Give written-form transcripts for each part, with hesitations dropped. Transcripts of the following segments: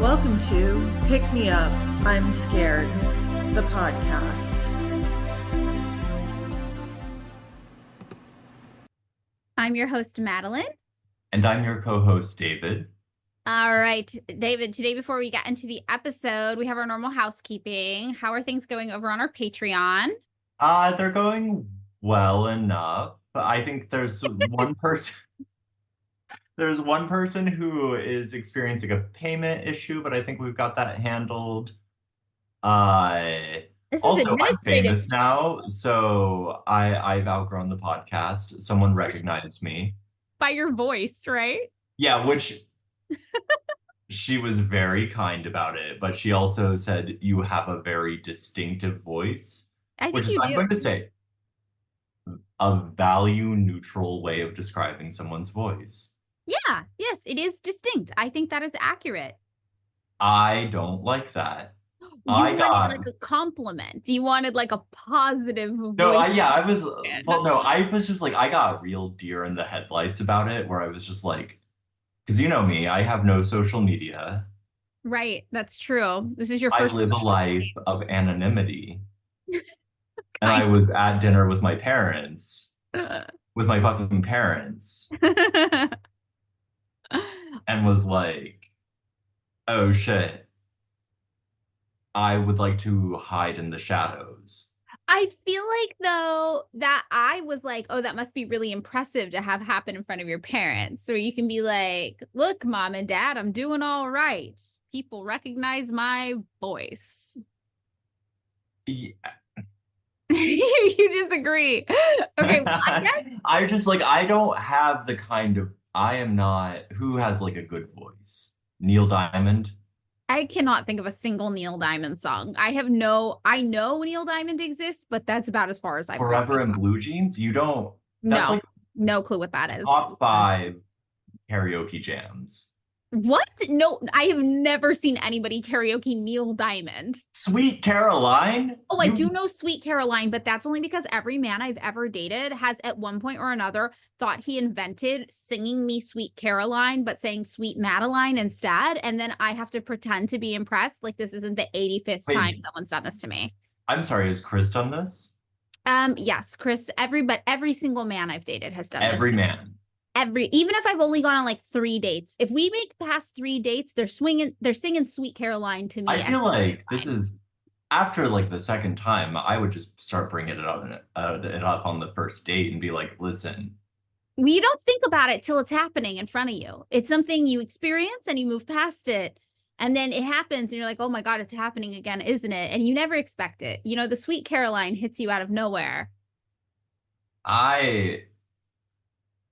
Welcome to Pick Me Up, I'm Scared, the podcast. I'm your host, Madeline. And I'm your co-host, David. All right, David, today before we get into the episode, we have our normal housekeeping. How are things going over on our Patreon? They're going well enough. But I think there's one person who is experiencing a payment issue, but I think we've got that handled. Also, I'm famous now, so I've outgrown the podcast. Someone recognized me. By your voice, right? Yeah, which she was very kind about it, but she also said you have a very distinctive voice, which is, I'm going to say, a value-neutral way of describing someone's voice. Yeah, yes, it is distinct. I think that is accurate. I don't like that. You wanted like a compliment. You wanted like a positive voice. I was just like, I got real deer in the headlights about it, where I was just like, because you know me, I have no social media. Right, that's true. This is your first. I live a life of anonymity. And I was at dinner with my parents, with my fucking parents, and was like, oh shit, I would like to hide in the shadows. I feel like, though, that I was like, oh, that must be really impressive to have happen in front of your parents. So you can be like, look, mom and dad, I'm doing all right. People recognize my voice. Yeah. You disagree. Okay, well, I guess. I don't have the kind of, who has like a good voice? Neil Diamond? I cannot think of a single Neil Diamond song. I know Neil Diamond exists, but that's about as far as I've Forever in Blue Jeans? You don't? That's no, no clue what that is. Top 5 karaoke jams. What? No, I have never seen anybody karaoke Neil Diamond. Sweet Caroline? Oh, I do know Sweet Caroline, but that's only because every man I've ever dated has at one point or another thought he invented singing me Sweet Caroline, but saying Sweet Madeline instead. And then I have to pretend to be impressed. Like this isn't the 85th time someone's done this to me. I'm sorry, has Chris done this? Yes, Chris, every single man I've dated has done this. Every man. Even if I've only gone on like 3 dates, if we make past 3 dates, they're singing Sweet Caroline to me. I feel like this is after like the second time, I would just start bringing it up on the first date and be like, listen. You don't think about it till it's happening in front of you. It's something you experience and you move past it. And then it happens and you're like, oh my God, it's happening again, isn't it? And you never expect it. You know, the Sweet Caroline hits you out of nowhere.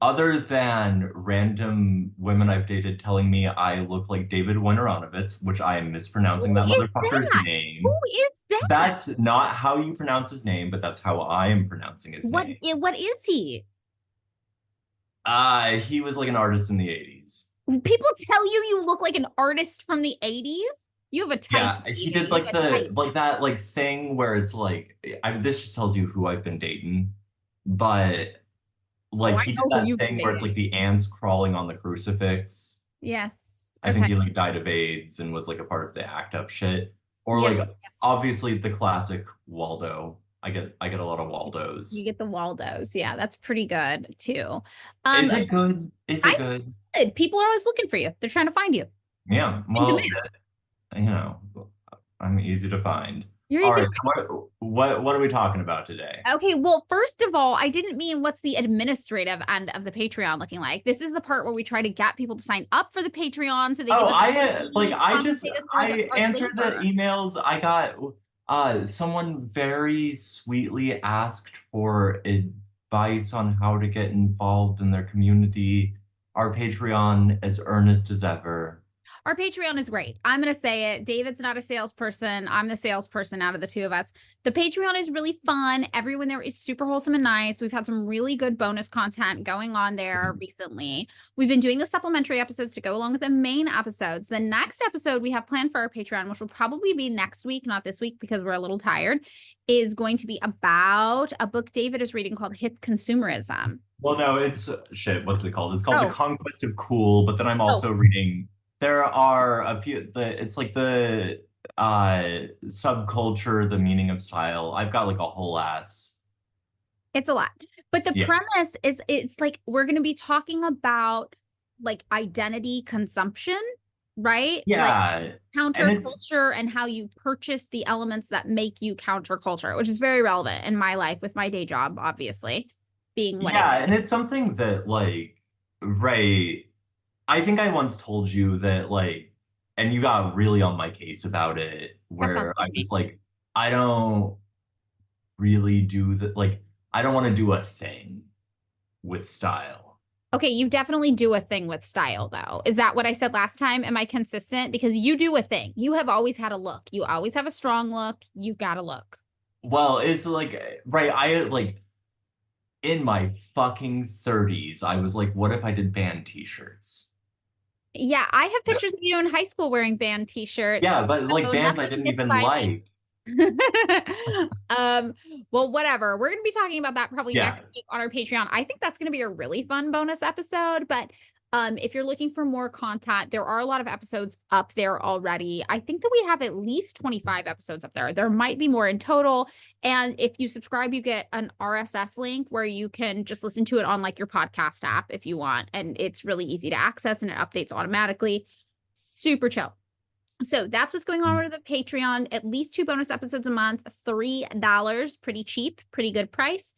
Other than random women I've dated telling me I look like David Wojnarowicz, which I am mispronouncing that motherfucker's name. Who is that? That's not how you pronounce his name, but that's how I am pronouncing his name. What is he? He was like an artist in the 80s. People tell you look like an artist from the 80s? You have a type. Yeah, he did like that thing where it's like, this just tells you who I've been dating, but like he did that thing where it's like the ants crawling on the crucifix. Yes. I think he like died of AIDS and was like a part of the ACT UP shit. Or obviously the classic Waldo. I get a lot of Waldos. You get the Waldos. Yeah, that's pretty good too. Is it good? Good. People are always looking for you. They're trying to find you. Yeah. Well, I'm easy to find. All right, so what are we talking about today? Okay, well, first of all, I didn't mean what's the administrative end of the Patreon looking like. This is the part where we try to get people to sign up for the Patreon so they I answered the emails. I got someone very sweetly asked for advice on how to get involved in their community. Our Patreon as earnest as ever. Our Patreon is great. I'm going to say it. David's not a salesperson. I'm the salesperson out of the two of us. The Patreon is really fun. Everyone there is super wholesome and nice. We've had some really good bonus content going on there recently. We've been doing the supplementary episodes to go along with the main episodes. The next episode we have planned for our Patreon, which will probably be next week, not this week because we're a little tired, is going to be about a book David is reading called Hip Consumerism. Well, no, it's shit. What's it called? It's called The Conquest of Cool. But then I'm also reading there are a few, it's like the subculture, the meaning of style. I've got like a whole ass. It's a lot. But the Yeah. premise is it's like we're going to be talking about like identity consumption, right? Yeah. Like And it's, counterculture and how you purchase the elements that make you counterculture, which is very relevant in my life with my day job, obviously, being what it yeah, is. and it's something that like, right. I think I once told you that like, and you got really on my case about it, That sounds where I like me. was like, I don't really do the like, I don't want to do a thing with style. Okay, you definitely do a thing with style, though. Is that what I said last time? Am I consistent? Because you do a thing. You have always had a look. You always have a strong look. You've got a look. Well, it's like, right, I like in my fucking 30s, I was like, what if I did band t-shirts? Yeah, I have pictures of you in high school wearing band t-shirts. Yeah, but like So bands I nothing didn't gets even by me. like. um, well, whatever. We're going to be talking about that probably Yeah. next week on our Patreon. I think that's going to be a really fun bonus episode, but if you're looking for more content, there are a lot of episodes up there already. I think that we have at least 25 episodes up there. There might be more in total. And if you subscribe, you get an RSS link where you can just listen to it on like your podcast app if you want. And it's really easy to access and it updates automatically. Super chill. So that's what's going on with the Patreon. At least 2 bonus episodes a month, $3, pretty cheap, pretty good price.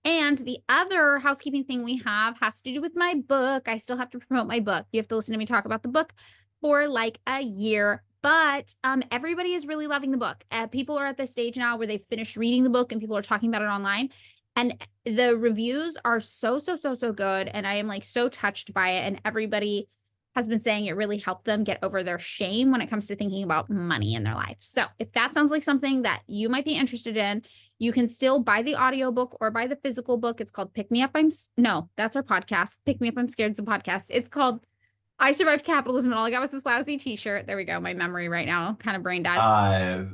And the other housekeeping thing we have has to do with my book. I still have to promote my book. You have to listen to me talk about the book for like a year. But everybody is really loving the book. People are at the stage now where they've finished reading the book and people are talking about it online. And the reviews are so good. And I am like so touched by it. And everybody has been saying it really helped them get over their shame when it comes to thinking about money in their life. So if that sounds like something that you might be interested in, you can still buy the audiobook or buy the physical book. It's called Pick Me Up. No, that's our podcast. Pick Me Up, I'm Scared. It's a podcast. It's called I Survived Capitalism and All I Got Was This Lousy T-shirt. There we go. My memory right now, kind of brain dead.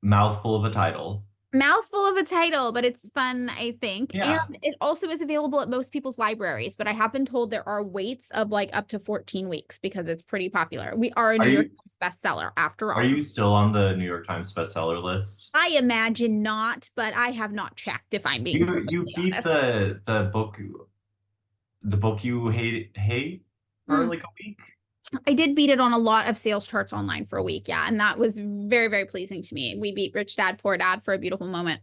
Mouthful of a title. Mouthful of a title, but it's fun, I think. Yeah. And it also is available at most people's libraries, but I have been told there are waits of like up to 14 weeks because it's pretty popular. We are a New York Times bestseller after all. Are you still on the New York Times bestseller list? I imagine not, but I have not checked if I'm being you beat honest. the book you hate for like a week. I did beat it on a lot of sales charts online for a week. Yeah. And that was very pleasing to me. We beat Rich Dad, Poor Dad for a beautiful moment.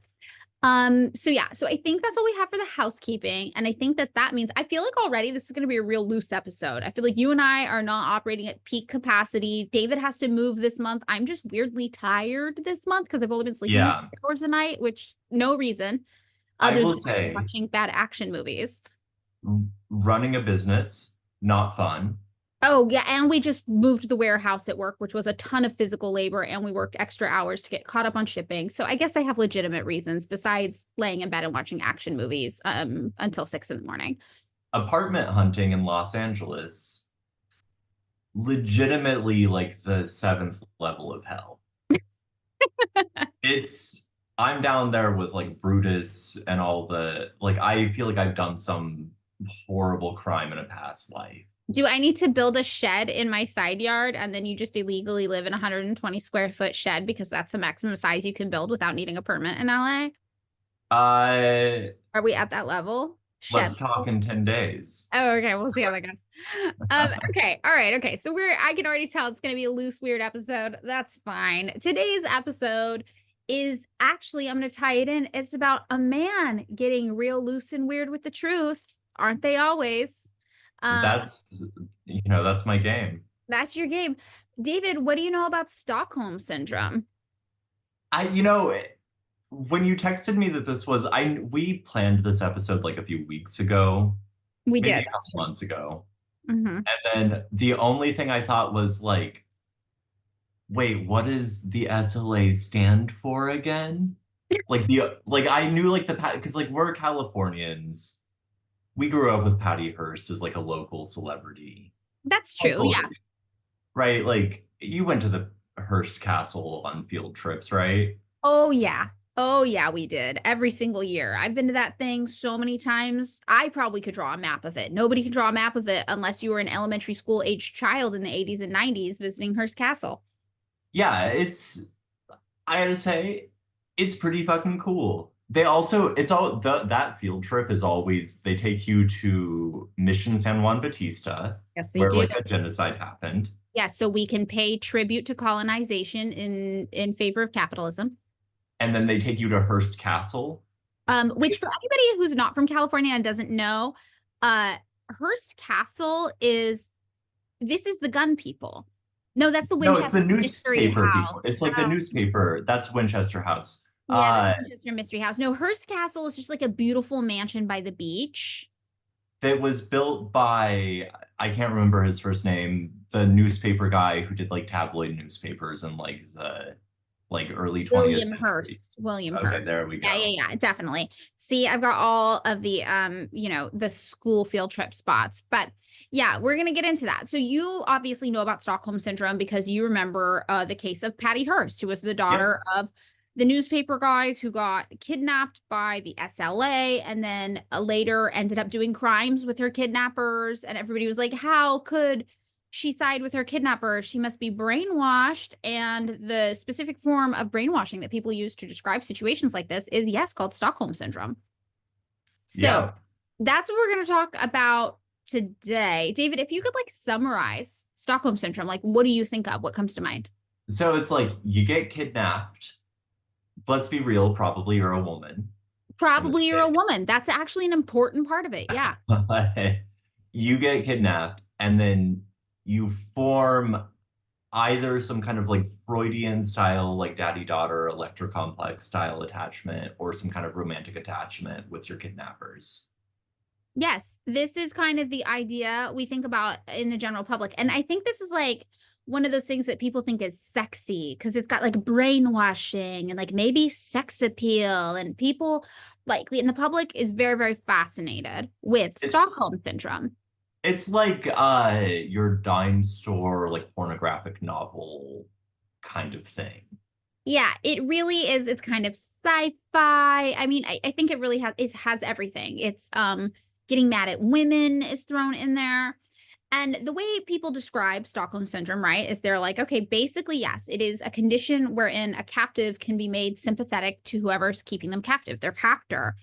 So yeah, so I think that's all we have for the housekeeping. And I think that means I feel like already this is going to be a real loose episode. I feel like you and I are not operating at peak capacity. David has to move this month. I'm just weirdly tired this month because I've only been sleeping 8 hours a night, which no reason other than watching bad action movies. Running a business, not fun. Oh, yeah. And we just moved the warehouse at work, which was a ton of physical labor. And we worked extra hours to get caught up on shipping. So I guess I have legitimate reasons besides laying in bed and watching action movies until 6 a.m. Apartment hunting in Los Angeles, legitimately like the 7th level of hell. I'm down there with like Brutus and all the, like, I feel like I've done some horrible crime in a past life. Do I need to build a shed in my side yard and then you just illegally live in a 120 square foot shed because that's the maximum size you can build without needing a permit in LA? Are we at that level? Let's talk in 10 days. Oh, okay. We'll see how that goes. Okay. All right. Okay. So I can already tell it's going to be a loose, weird episode. That's fine. Today's episode is actually, I'm going to tie it in. It's about a man getting real loose and weird with the truth. Aren't they always? That's my game. That's your game. David, what do you know about Stockholm Syndrome? When you texted me that this was, we planned this episode like a few weeks ago. We did. A couple months ago. Mm-hmm. And then the only thing I thought was like, wait, what does the SLA stand for again? I knew like because like we're Californians. We grew up with Patty Hearst as like a local celebrity. That's true, yeah. Right, like you went to the Hearst Castle on field trips, right? Oh yeah. Oh, yeah, we did. Every single year. I've been to that thing so many times. I probably could draw a map of it. Nobody can draw a map of it unless you were an elementary school age child in the 80s and 90s visiting Hearst Castle. Yeah, I gotta say, it's pretty fucking cool. They also, it's all that field trip is always, they take you to Mission San Juan Batista, Yes, they where do. like a genocide happened. Yeah, so we can pay tribute to colonization in favor of capitalism. And then they take you to Hearst Castle. Which for anybody who's not from California and doesn't know, Hearst Castle is the gun people. No, that's the Winchester it's the newspaper House. people. It's like the newspaper. That's Winchester House. Yeah, the Winchester Mystery House. No, Hearst Castle is just like a beautiful mansion by the beach. That was built by, I can't remember his first name, the newspaper guy who did like tabloid newspapers in like the early 20th William century. Hearst. William Okay, Hearst. there we go. Yeah, definitely. See, I've got all of the the school field trip spots. But yeah, we're gonna get into that. So you obviously know about Stockholm Syndrome because you remember the case of Patty Hearst, who was the daughter of the newspaper guys who got kidnapped by the SLA and then later ended up doing crimes with her kidnappers. And everybody was like, how could she side with her kidnapper? She must be brainwashed. And the specific form of brainwashing that people use to describe situations like this is, yes, called Stockholm Syndrome. So that's what we're going to talk about today. David, if you could like summarize Stockholm Syndrome, like what do you think of? What comes to mind? So it's like you get kidnapped. Let's be real, probably you're a woman. Probably you're a woman. That's actually an important part of it. Yeah. You get kidnapped and then you form either some kind of like Freudian style, like daddy-daughter electrocomplex style attachment or some kind of romantic attachment with your kidnappers. Yes, this is kind of the idea we think about in the general public. And I think this is like one of those things that people think is sexy because it's got like brainwashing and like maybe sex appeal, and people like in the public is very, very fascinated with Stockholm Syndrome. It's like your dime store, like pornographic novel kind of thing. Yeah, it really is. It's kind of sci-fi. I mean, I think it really has everything. It's getting mad at women is thrown in there. And the way people describe Stockholm Syndrome, right, is they're like, okay, basically, yes, it is a condition wherein a captive can be made sympathetic to whoever's keeping them captive, their captor.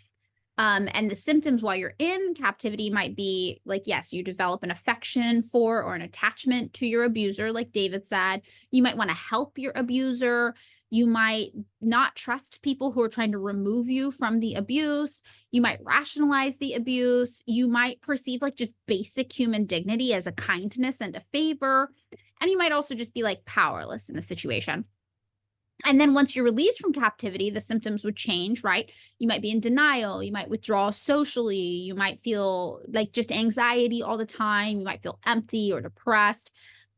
And the symptoms while you're in captivity might be like, yes, you develop an affection for or an attachment to your abuser, like David said. You might want to help your abuser. You might not trust people who are trying to remove you from the abuse. You might rationalize the abuse. You might perceive like just basic human dignity as a kindness and a favor. And you might also just be like powerless in the situation. And then once you're released from captivity, the symptoms would change, right? You might be in denial. You might withdraw socially. You might feel like just anxiety all the time. You might feel empty or depressed.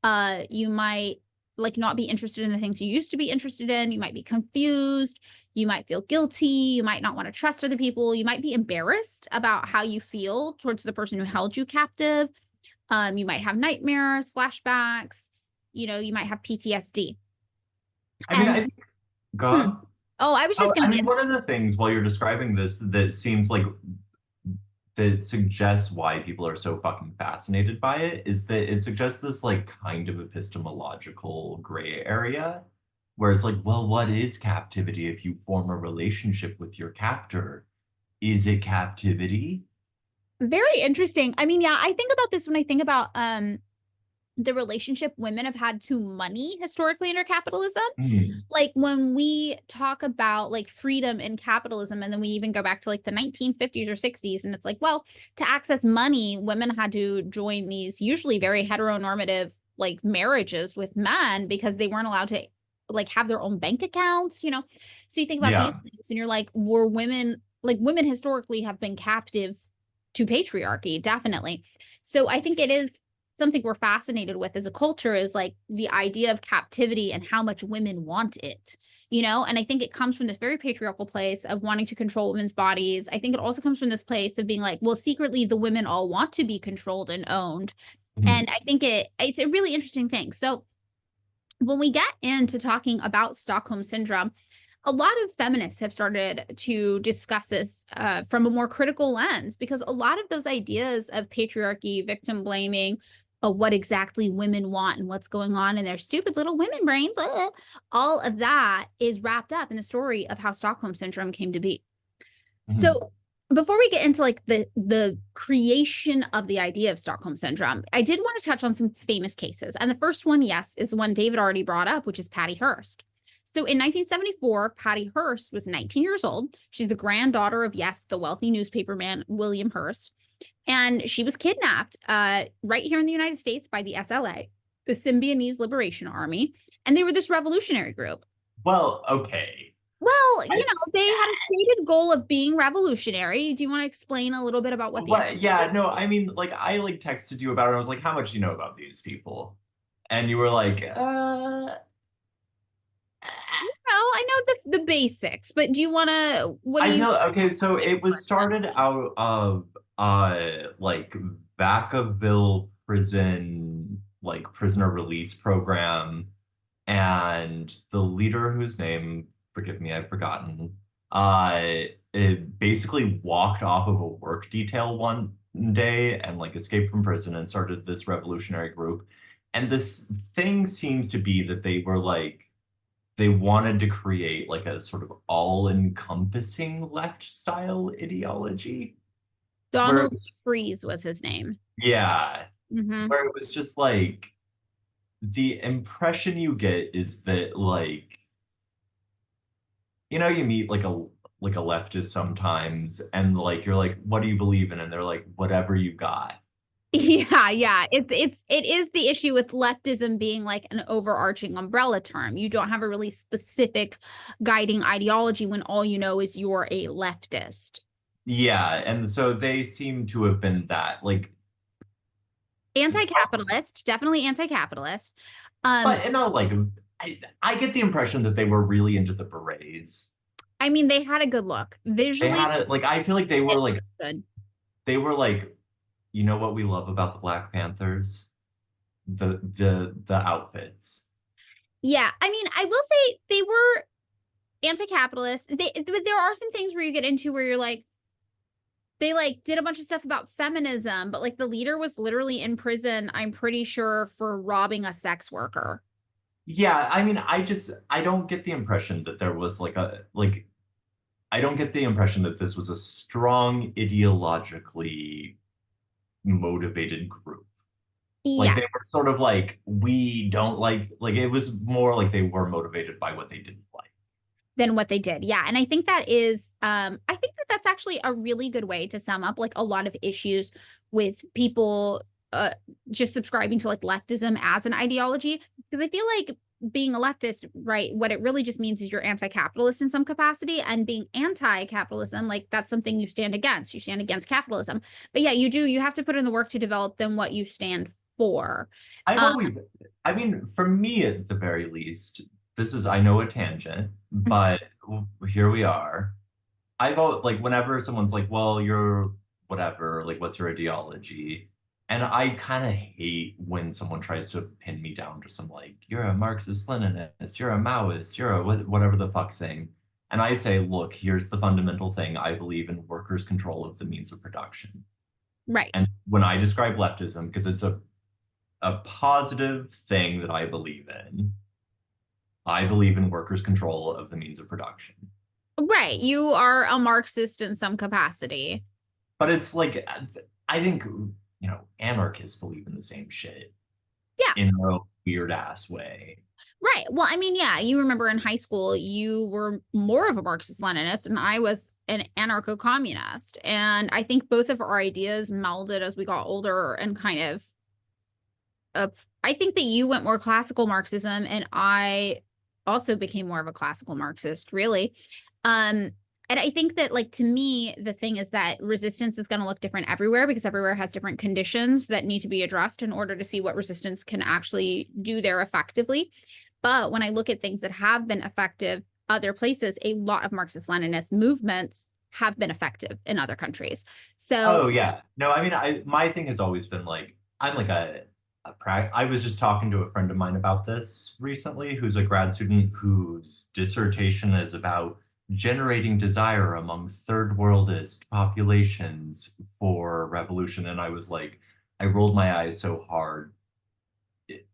You might like not be interested in the things you used to be interested in. You might be confused. You might feel guilty. You might not want to trust other people. You might be embarrassed about how you feel towards the person who held you captive. You might have nightmares, flashbacks. You might have PTSD. I think, God. Oh, I was just going to. One of the things while you're describing this that seems like that suggests why people are so fucking fascinated by it is that it suggests this like kind of epistemological gray area where it's like, well, what is captivity if you form a relationship with your captor? Is it captivity? Very interesting. I mean, yeah, I think about this when I think about the relationship women have had to money historically under capitalism. Like when we talk about like freedom in capitalism, and then we even go back to like the 1950s or 60s, and it's like, well, to access money, women had to join these usually very heteronormative like marriages with men because they weren't allowed to like have their own bank accounts, So you think about these things and you're like, women historically have been captive to patriarchy, definitely. So I think it is something we're fascinated with as a culture is like the idea of captivity and how much women want it, and I think it comes from this very patriarchal place of wanting to control women's bodies. I think it also comes from this place of being like, well, secretly the women all want to be controlled and owned. And I think it's a really interesting thing. So when we get into talking about Stockholm Syndrome, a lot of feminists have started to discuss this from a more critical lens, because a lot of those ideas of patriarchy, victim blaming, what exactly women want and what's going on in their stupid little women brains, all of that is wrapped up in the story of how Stockholm Syndrome came to be. Mm-hmm. So before we get into like the creation of the idea of Stockholm Syndrome, I did want to touch on some famous cases. And the first one, yes, is one David already brought up, which is Patty Hearst. So in 1974, Patty Hearst was 19 years old. She's the granddaughter of, yes, the wealthy newspaperman William Hearst. And she was kidnapped right here in the United States by the SLA, the Symbionese Liberation Army. And they were this revolutionary group. Well, okay. Well, you know, they had a stated goal of being revolutionary. Do you want to explain a little bit about what the yeah, no, I mean, like, I like texted you about it. And I was like, how much do you know about these people? And you were like, I know the basics, but do you want to, what do you know? Okay, so it was started out of like Vacaville prison, like prisoner release program, and the leader, whose name, forgive me, I've forgotten, it basically walked off of a work detail one day and like escaped from prison and started this revolutionary group. And this thing seems to be that they were like, they wanted to create like a sort of all-encompassing left style ideology. Donald Freeze was his name. Yeah. Mm-hmm. Where it was just like, the impression you get is that, like, you know, you meet like a leftist sometimes and like you're like, what do you believe in? And they're like, whatever you got. Yeah. It is the issue with leftism being like an overarching umbrella term. You don't have a really specific guiding ideology when all you know is you're a leftist. Yeah, and so they seem to have been that, like, anti-capitalist, definitely anti-capitalist. But you know, like, I get the impression that they were really into the berets. I mean, they had a good look visually. They had like, I feel like they were like good. They were like, you know what we love about the Black Panthers? The outfits. Yeah, I mean, I will say they were anti-capitalist. There are some things where you get into where you're like, they like did a bunch of stuff about feminism, but like the leader was literally in prison, I'm pretty sure, for robbing a sex worker. Yeah, I mean, I don't get the impression that there was like I don't get the impression that this was a strong ideologically motivated group. Yeah. Like they were sort of like, we don't like it was more like they were motivated by what they didn't like than what they did. Yeah. And I think that is, I think that that's actually a really good way to sum up like a lot of issues with people just subscribing to like leftism as an ideology. Because I feel like being a leftist, right, what it really just means is you're anti-capitalist in some capacity, and being anti-capitalism, like that's something you stand against. You stand against capitalism. But yeah, you have to put in the work to develop then what you stand for. I mean, for me at the very least, this is, I know, a tangent, but here we are. I vote, like, whenever someone's like, well, you're whatever, like, what's your ideology? And I kind of hate when someone tries to pin me down to some, like, you're a Marxist-Leninist, you're a Maoist, you're a whatever the fuck thing. And I say, look, here's the fundamental thing. I believe in workers' control of the means of production. Right. And when I describe leftism, because it's a positive thing that I believe in workers' control of the means of production. Right. You are a Marxist in some capacity. But it's like, I think, you know, anarchists believe in the same shit. Yeah. In their own weird ass way. Right. Well, I mean, yeah, you remember in high school, you were more of a Marxist-Leninist and I was an anarcho-communist. And I think both of our ideas melded as we got older and kind of, I think that you went more classical Marxism and I also became more of a classical Marxist, really. And I think that, like, to me, the thing is that resistance is going to look different everywhere because everywhere has different conditions that need to be addressed in order to see what resistance can actually do there effectively. But when I look at things that have been effective other places, a lot of Marxist-Leninist movements have been effective in other countries. So, oh yeah, no, I mean, my thing has always been like, I'm like I was just talking to a friend of mine about this recently, who's a grad student whose dissertation is about generating desire among third worldist populations for revolution. And I was like, I rolled my eyes so hard, it,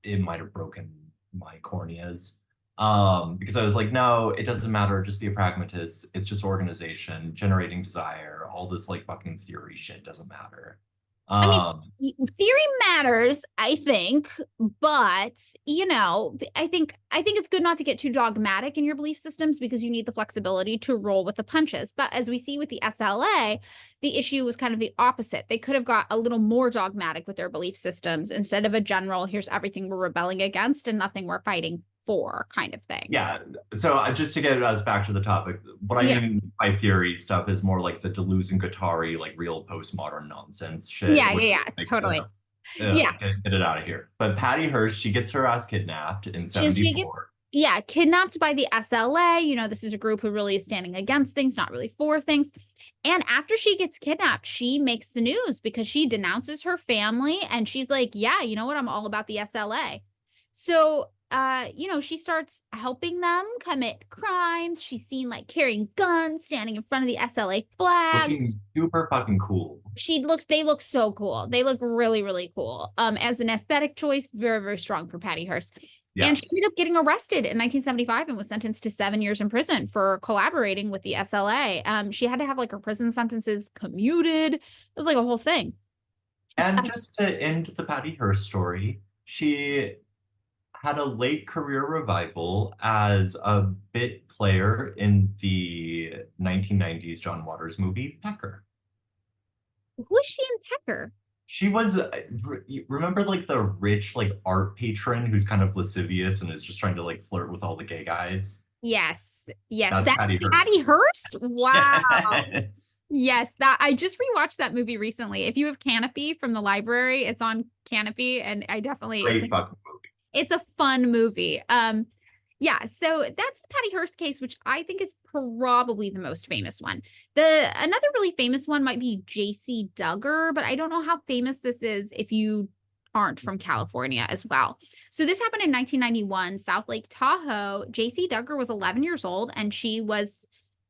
it might have broken my corneas. Because I was like, no, it doesn't matter. Just be a pragmatist. It's just organization, generating desire, all this like fucking theory shit doesn't matter. I mean, theory matters, I think, but I think it's good not to get too dogmatic in your belief systems because you need the flexibility to roll with the punches. But as we see with the SLA, the issue was kind of the opposite. They could have got a little more dogmatic with their belief systems instead of a general, here's everything we're rebelling against and nothing we're fighting for kind of thing. Yeah. So just to get us back to the topic, what I mean by theory stuff is more like the Deleuze and Guattari, like real postmodern nonsense shit. Yeah, totally. Get it out of here. But Patty Hearst, she gets her ass kidnapped in 74. Kidnapped by the SLA. This is a group who really is standing against things, not really for things. And after she gets kidnapped, she makes the news because she denounces her family and she's like, yeah, you know what? I'm all about the SLA. So she starts helping them commit crimes. She's seen like carrying guns, standing in front of the SLA flag. Looking super fucking cool. They look so cool. They look really, really cool. As an aesthetic choice, very, very strong for Patty Hearst. Yeah. And she ended up getting arrested in 1975 and was sentenced to 7 years in prison for collaborating with the SLA. She had to have like her prison sentences commuted. It was like a whole thing. And just to end the Patty Hearst story, she had a late career revival as a bit player in the 1990s John Waters movie Pecker. Who was she in Pecker? She was, remember like the rich like art patron who's kind of lascivious and is just trying to like flirt with all the gay guys? Yes. That's Patty Hearst. Wow. Yes. That I just rewatched that movie recently. If you have Canopy from the library, it's on Canopy, and I definitely great fucking movie. It's a fun movie. So that's the Patty Hearst case, which I think is probably the most famous one. Another really famous one might be J.C. Duggar, but I don't know how famous this is if you aren't from California as well. So this happened in 1991, South Lake Tahoe. J.C. Duggar was 11 years old, and she was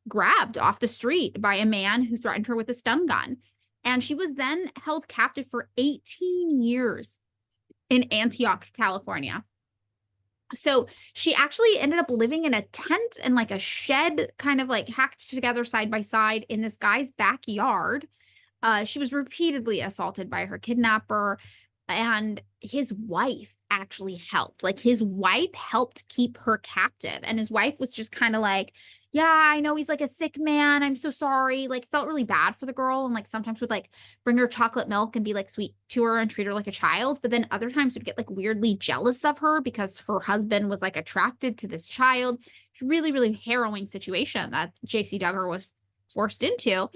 grabbed off the street by a man who threatened her with a stun gun. And she was then held captive for 18 years in Antioch, California. So she actually ended up living in a tent and like a shed, kind of like hacked together side by side in this guy's backyard. She was repeatedly assaulted by her kidnapper, and his wife actually helped. Like his wife helped keep her captive, and his wife was just kind of like, yeah, I know he's like a sick man. I'm so sorry. Like felt really bad for the girl, and like sometimes would like bring her chocolate milk and be like sweet to her and treat her like a child. But then other times would get like weirdly jealous of her because her husband was like attracted to this child. It's a really, really harrowing situation that J.C. Duggar was forced into.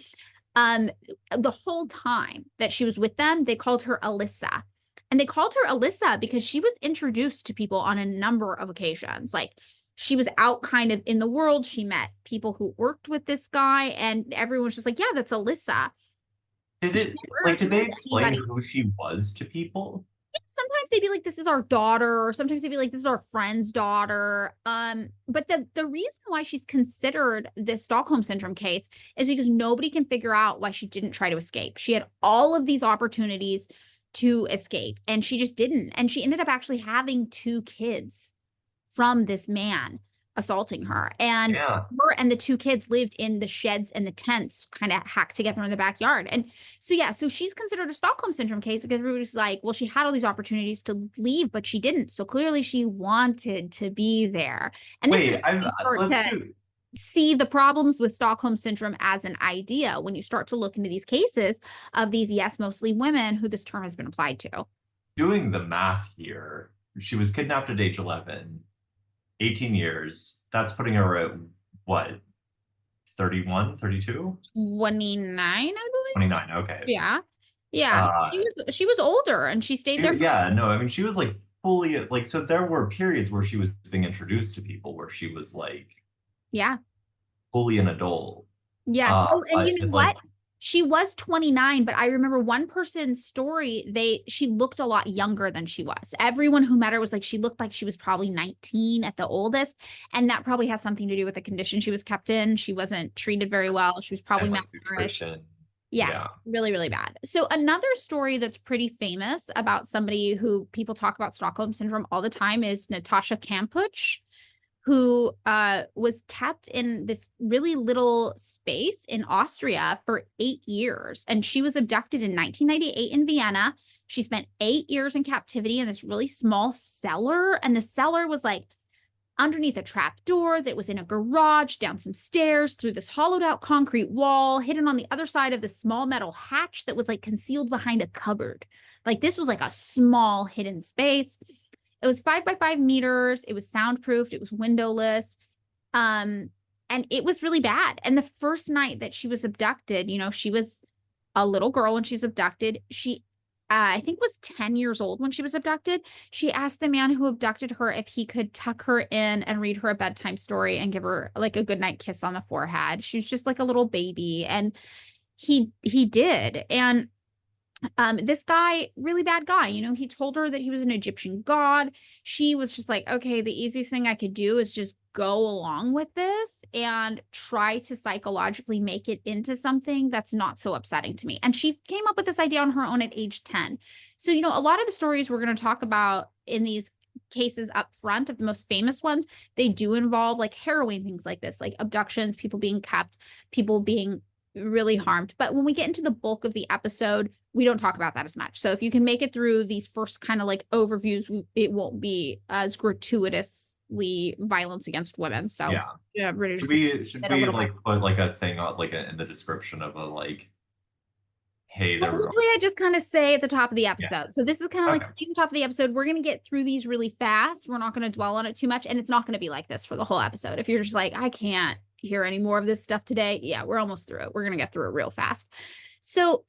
The whole time that she was with them, they called her Alyssa. And they called her Alyssa because she was introduced to people on a number of occasions. Like she was out kind of in the world. She met people who worked with this guy, and everyone's just like, yeah, that's Alyssa. Did they explain who she was to people? Sometimes they'd be like, this is our daughter, or sometimes they'd be like, this is our friend's daughter. But the reason why she's considered this Stockholm Syndrome case is because nobody can figure out why she didn't try to escape. She had all of these opportunities to escape, and she just didn't. And she ended up actually having 2 kids from this man assaulting her. And her and the 2 kids lived in the sheds and the tents kind of hacked together in the backyard. And so she's considered a Stockholm Syndrome case because everybody's like, well, she had all these opportunities to leave, but she didn't. So clearly she wanted to be there. And this see the problems with Stockholm Syndrome as an idea when you start to look into these cases of these, yes, mostly women who this term has been applied to. Doing the math here, she was kidnapped at age 11, 18 years. That's putting her at what, 31, 32? 29, I believe. 29, okay. Yeah. She was older, and she stayed there. She was like fully like, so there were periods where she was being introduced to people where she was like, fully an adult. Yes. And you know what? She was 29, but I remember one person's story, she looked a lot younger than she was. Everyone who met her was like, she looked like she was probably 19 at the oldest. And that probably has something to do with the condition she was kept in. She wasn't treated very well. She was probably like malnourished. nutrition. Yes, Yeah. really, really bad. So another story that's pretty famous about somebody who people talk about Stockholm Syndrome all the time is Natasha Kampusch, who was kept in this really little space in Austria for 8 years. And she was abducted in 1998 in Vienna. She spent 8 years in captivity in this really small cellar. And the cellar was like underneath a trap door that was in a garage, down some stairs, through this hollowed out concrete wall, hidden on the other side of the small metal hatch that was like concealed behind a cupboard. Like this was like a small hidden space. It was 5 by 5 meters. It was soundproofed. It was windowless. And it was really bad. And the first night that she was abducted, she was a little girl when she was abducted. She, I think was 10 years old when she was abducted. She asked the man who abducted her if he could tuck her in and read her a bedtime story and give her like a goodnight kiss on the forehead. She was just like a little baby. And he did. And this guy, really bad guy, he told her that he was an Egyptian god. She was just like, okay, the easiest thing I could do is just go along with this and try to psychologically make it into something that's not so upsetting to me. And she came up with this idea on her own at age 10. So, a lot of the stories we're going to talk about in these cases up front of the most famous ones, they do involve like harrowing things like this, like abductions, people being kept, people being really harmed. But when we get into the bulk of the episode, we don't talk about that as much. So if you can make it through these first kind of like overviews, it won't be as gratuitously violence against women. So yeah, should we like put like a thing on like in the description of a like, hey, there usually I just kind of say at the top of the episode. Yeah. So this is kind of like saying the top of the episode. We're going to get through these really fast. We're not going to dwell on it too much. And it's not going to be like this for the whole episode. If you're just like, I can't hear any more of this stuff today. Yeah, we're almost through it. We're going to get through it real fast. So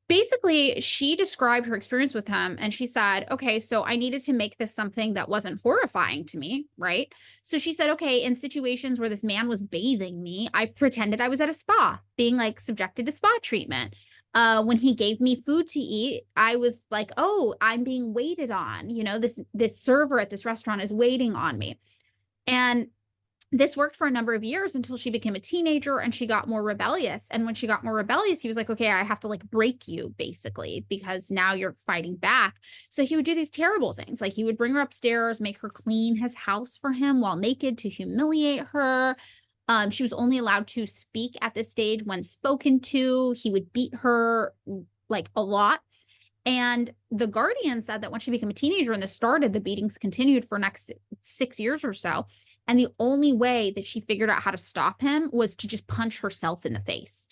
basically, she described her experience with him and she said, okay, so I needed to make this something that wasn't horrifying to me, right? So she said, okay, in situations where this man was bathing me, I pretended I was at a spa, being like subjected to spa treatment. When he gave me food to eat, I was like, oh, I'm being waited on. This server at this restaurant is waiting on me. And this worked for a number of years until she became a teenager and she got more rebellious. And when she got more rebellious, he was like, okay, I have to like break you basically, because now you're fighting back. So he would do these terrible things. Like he would bring her upstairs, make her clean his house for him while naked to humiliate her. She was only allowed to speak at this stage when spoken to. He would beat her like a lot. And the Guardian said that when she became a teenager and this started, the beatings continued for next 6 years or so. And the only way that she figured out how to stop him was to just punch herself in the face.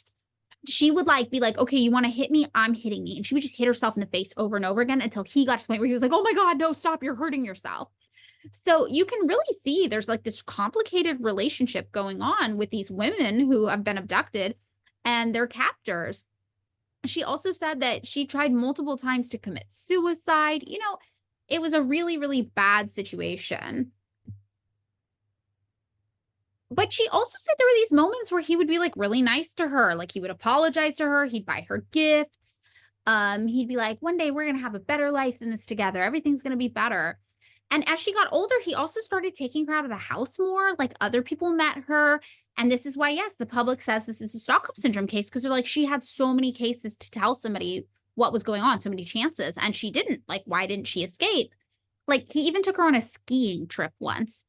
She would like be like, okay, you want to hit me? I'm hitting me. And she would just hit herself in the face over and over again until he got to the point where he was like, oh my God, no, stop. You're hurting yourself. So you can really see there's like this complicated relationship going on with these women who have been abducted and their captors. She also said that she tried multiple times to commit suicide. It was a really, really bad situation. But she also said there were these moments where he would be like really nice to her. Like he would apologize to her. He'd buy her gifts. He'd be like, one day we're going to have a better life than this together. Everything's going to be better. And as she got older, he also started taking her out of the house more. Like other people met her. And this is why, yes, the public says this is a Stockholm Syndrome case, because they're like, she had so many cases to tell somebody what was going on, so many chances. And she didn't. Like, why didn't she escape? Like he even took her on a skiing trip once.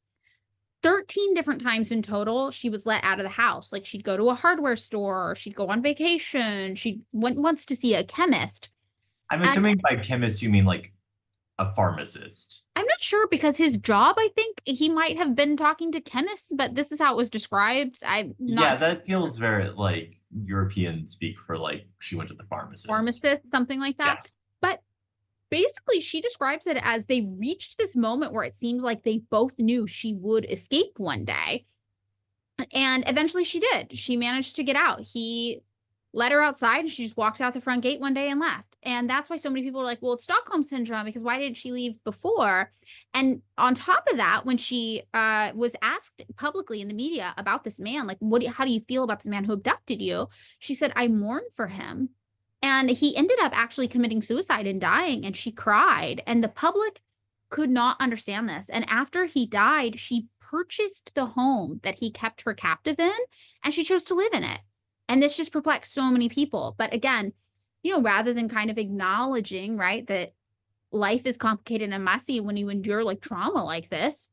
13 different times in total, she was let out of the house. Like she'd go to a hardware store, she'd go on vacation, she went once to see a chemist. I'm assuming by chemist, you mean like a pharmacist. I'm not sure, because his job, I think he might have been talking to chemists, but this is how it was described. Yeah, that feels very like European speak for like she went to the pharmacist. Pharmacist, something like that. Yeah. But basically, she describes it as they reached this moment where it seems like they both knew she would escape one day. And eventually she did. She managed to get out. He let her outside, and she just walked out the front gate one day and left. And that's why so many people are like, well, it's Stockholm Syndrome, because why didn't she leave before? And on top of that, when she was asked publicly in the media about this man, like, how do you feel about this man who abducted you? She said, I mourn for him. And he ended up actually committing suicide and dying, and she cried. And the public could not understand this. And after he died, she purchased the home that he kept her captive in, and she chose to live in it. And this just perplexed so many people. But again, rather than kind of acknowledging, right, that life is complicated and messy when you endure like trauma like this,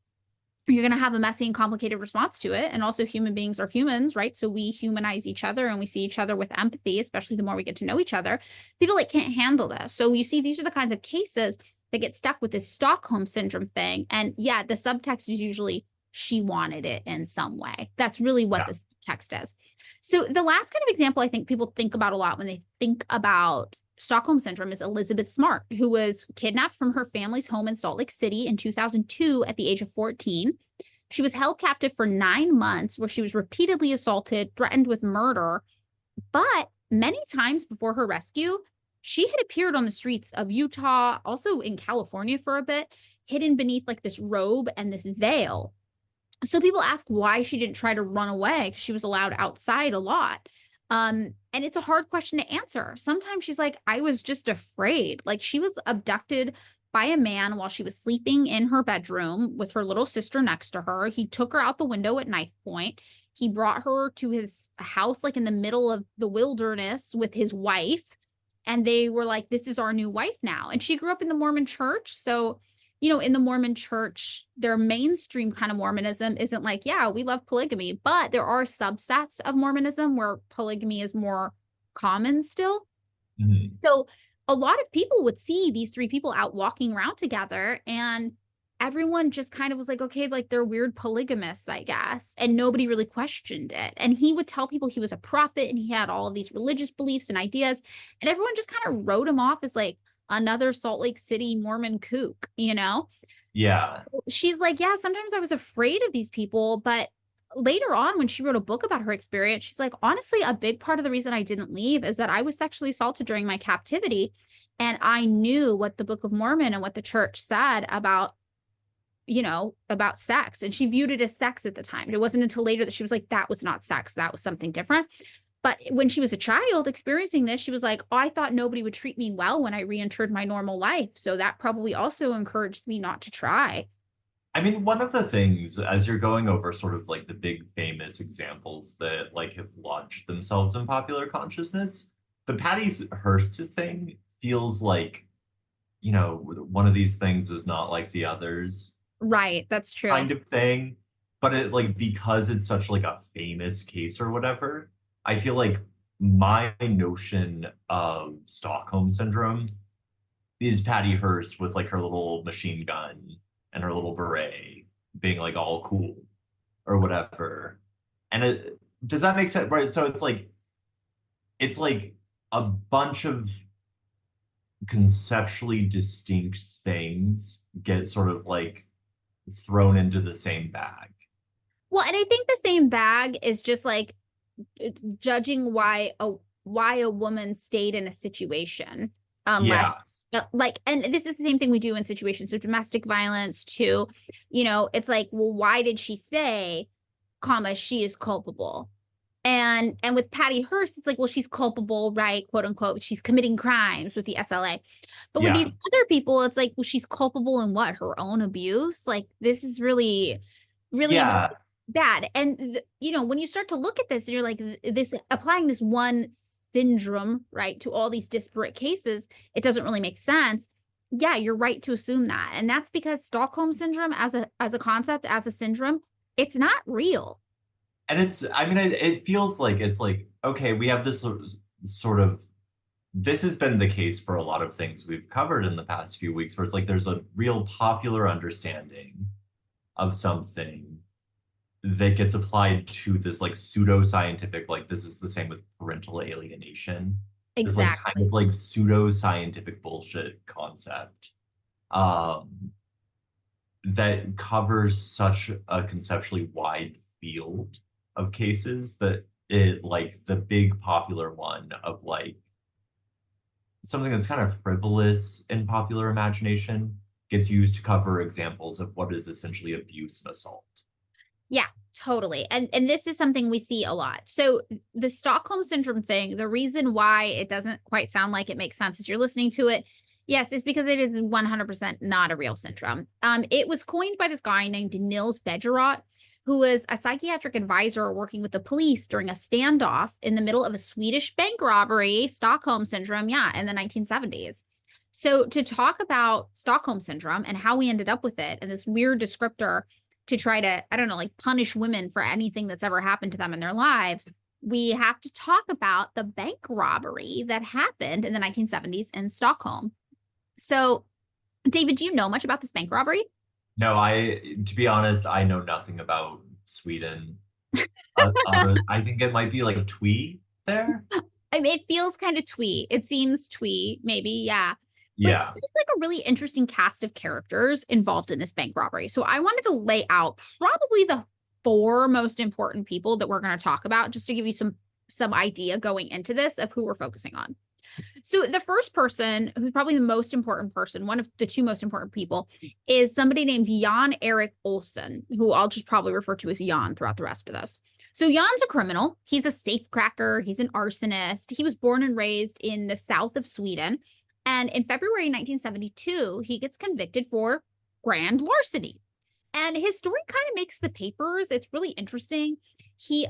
you're going to have a messy and complicated response to it. And also human beings are humans, right? So we humanize each other and we see each other with empathy, especially the more we get to know each other. People like can't handle this. So you see, these are the kinds of cases that get stuck with this Stockholm Syndrome thing. And yeah, the subtext is usually she wanted it in some way. That's really what the subtext is. So the last kind of example I think people think about a lot when they think about Stockholm Syndrome is Elizabeth Smart, who was kidnapped from her family's home in Salt Lake City in 2002 at the age of 14. She was held captive for 9 months, where she was repeatedly assaulted, threatened with murder. But many times before her rescue, she had appeared on the streets of Utah, also in California for a bit, hidden beneath like this robe and this veil. So people ask why she didn't try to run away, because she was allowed outside a lot. And it's a hard question to answer. Sometimes she's like, I was just afraid. Like, she was abducted by a man while she was sleeping in her bedroom with her little sister next to her. He took her out the window at knife point. He brought her to his house, like in the middle of the wilderness with his wife. And they were like, this is our new wife now. And she grew up in the Mormon church. So, in the Mormon church, their mainstream kind of Mormonism isn't like, yeah, we love polygamy, but there are subsets of Mormonism where polygamy is more common still. Mm-hmm. So a lot of people would see these 3 people out walking around together, and everyone just kind of was like, okay, like they're weird polygamists, I guess. And nobody really questioned it. And he would tell people he was a prophet and he had all of these religious beliefs and ideas. And everyone just kind of wrote him off as like another Salt Lake City Mormon kook, Yeah. So she's like, yeah, sometimes I was afraid of these people. But later on, when she wrote a book about her experience, she's like, honestly, a big part of the reason I didn't leave is that I was sexually assaulted during my captivity. And I knew what the Book of Mormon and what the church said about sex. And she viewed it as sex at the time. It wasn't until later that she was like, that was not sex. That was something different. But when she was a child experiencing this, she was like, oh, I thought nobody would treat me well when I re-entered my normal life. So that probably also encouraged me not to try. I mean, one of the things, as you're going over sort of like the big famous examples that like have launched themselves in popular consciousness, the Patty Hearst thing feels like, one of these things is not like the others. Right, that's true. Kind of thing. But it like, because it's such like a famous case or whatever, I feel like my notion of Stockholm Syndrome is Patty Hearst with like her little machine gun and her little beret being like all cool or whatever. And does that make sense? Right. So it's like a bunch of conceptually distinct things get sort of like thrown into the same bag. Well, and I think the same bag is just like judging why a woman stayed in a situation. And this is the same thing we do in situations of domestic violence too. It's like, well, why did she stay? She is culpable. And with Patty Hearst, it's like, well, she's culpable, right? Quote unquote. She's committing crimes with the SLA. But with these other people, it's like, well, she's culpable in what? Her own abuse? Like, this is really, really bad. And, when you start to look at this, you're like, applying this one syndrome, right, to all these disparate cases, it doesn't really make sense. Yeah, you're right to assume that. And that's because Stockholm Syndrome as a concept, as a syndrome, it's not real. And it feels like it's like, okay, we have this sort of, this has been the case for a lot of things we've covered in the past few weeks, where it's like there's a real popular understanding of something that gets applied to this like pseudo-scientific, like this is the same with parental alienation. Exactly. This like kind of like pseudo-scientific bullshit concept that covers such a conceptually wide field of cases that like the big popular one of like something that's kind of frivolous in popular imagination gets used to cover examples of what is essentially abuse and assault. Yeah, totally. And this is something we see a lot. So the Stockholm Syndrome thing, the reason why it doesn't quite sound like it makes sense as you're listening to it, yes, it's because it is 100% not a real syndrome. It was coined by this guy named Nils Bejerot, who was a psychiatric advisor working with the police during a standoff in the middle of a Swedish bank robbery, Stockholm Syndrome, in the 1970s. So to talk about Stockholm Syndrome and how we ended up with it and this weird descriptor to try to, I don't know, like punish women for anything that's ever happened to them in their lives, we have to talk about the bank robbery that happened in the 1970s in Stockholm. So, David, do you know much about this bank robbery? No, to be honest, I know nothing about Sweden. I think it might be like twee there. I mean, it feels kind of twee. It seems twee, maybe, yeah. Yeah. But there's like a really interesting cast of characters involved in this bank robbery. So I wanted to lay out probably the 4 most important people that we're going to talk about, just to give you some idea going into this of who we're focusing on. So the first person, who's probably the most important person, one of the 2 most important people, is somebody named Jan Erik Olsson, who I'll just probably refer to as Jan throughout the rest of this. So Jan's a criminal. He's a safecracker. He's an arsonist. He was born and raised in the south of Sweden. And in February 1972, he gets convicted for grand larceny. And his story kind of makes the papers. It's really interesting. He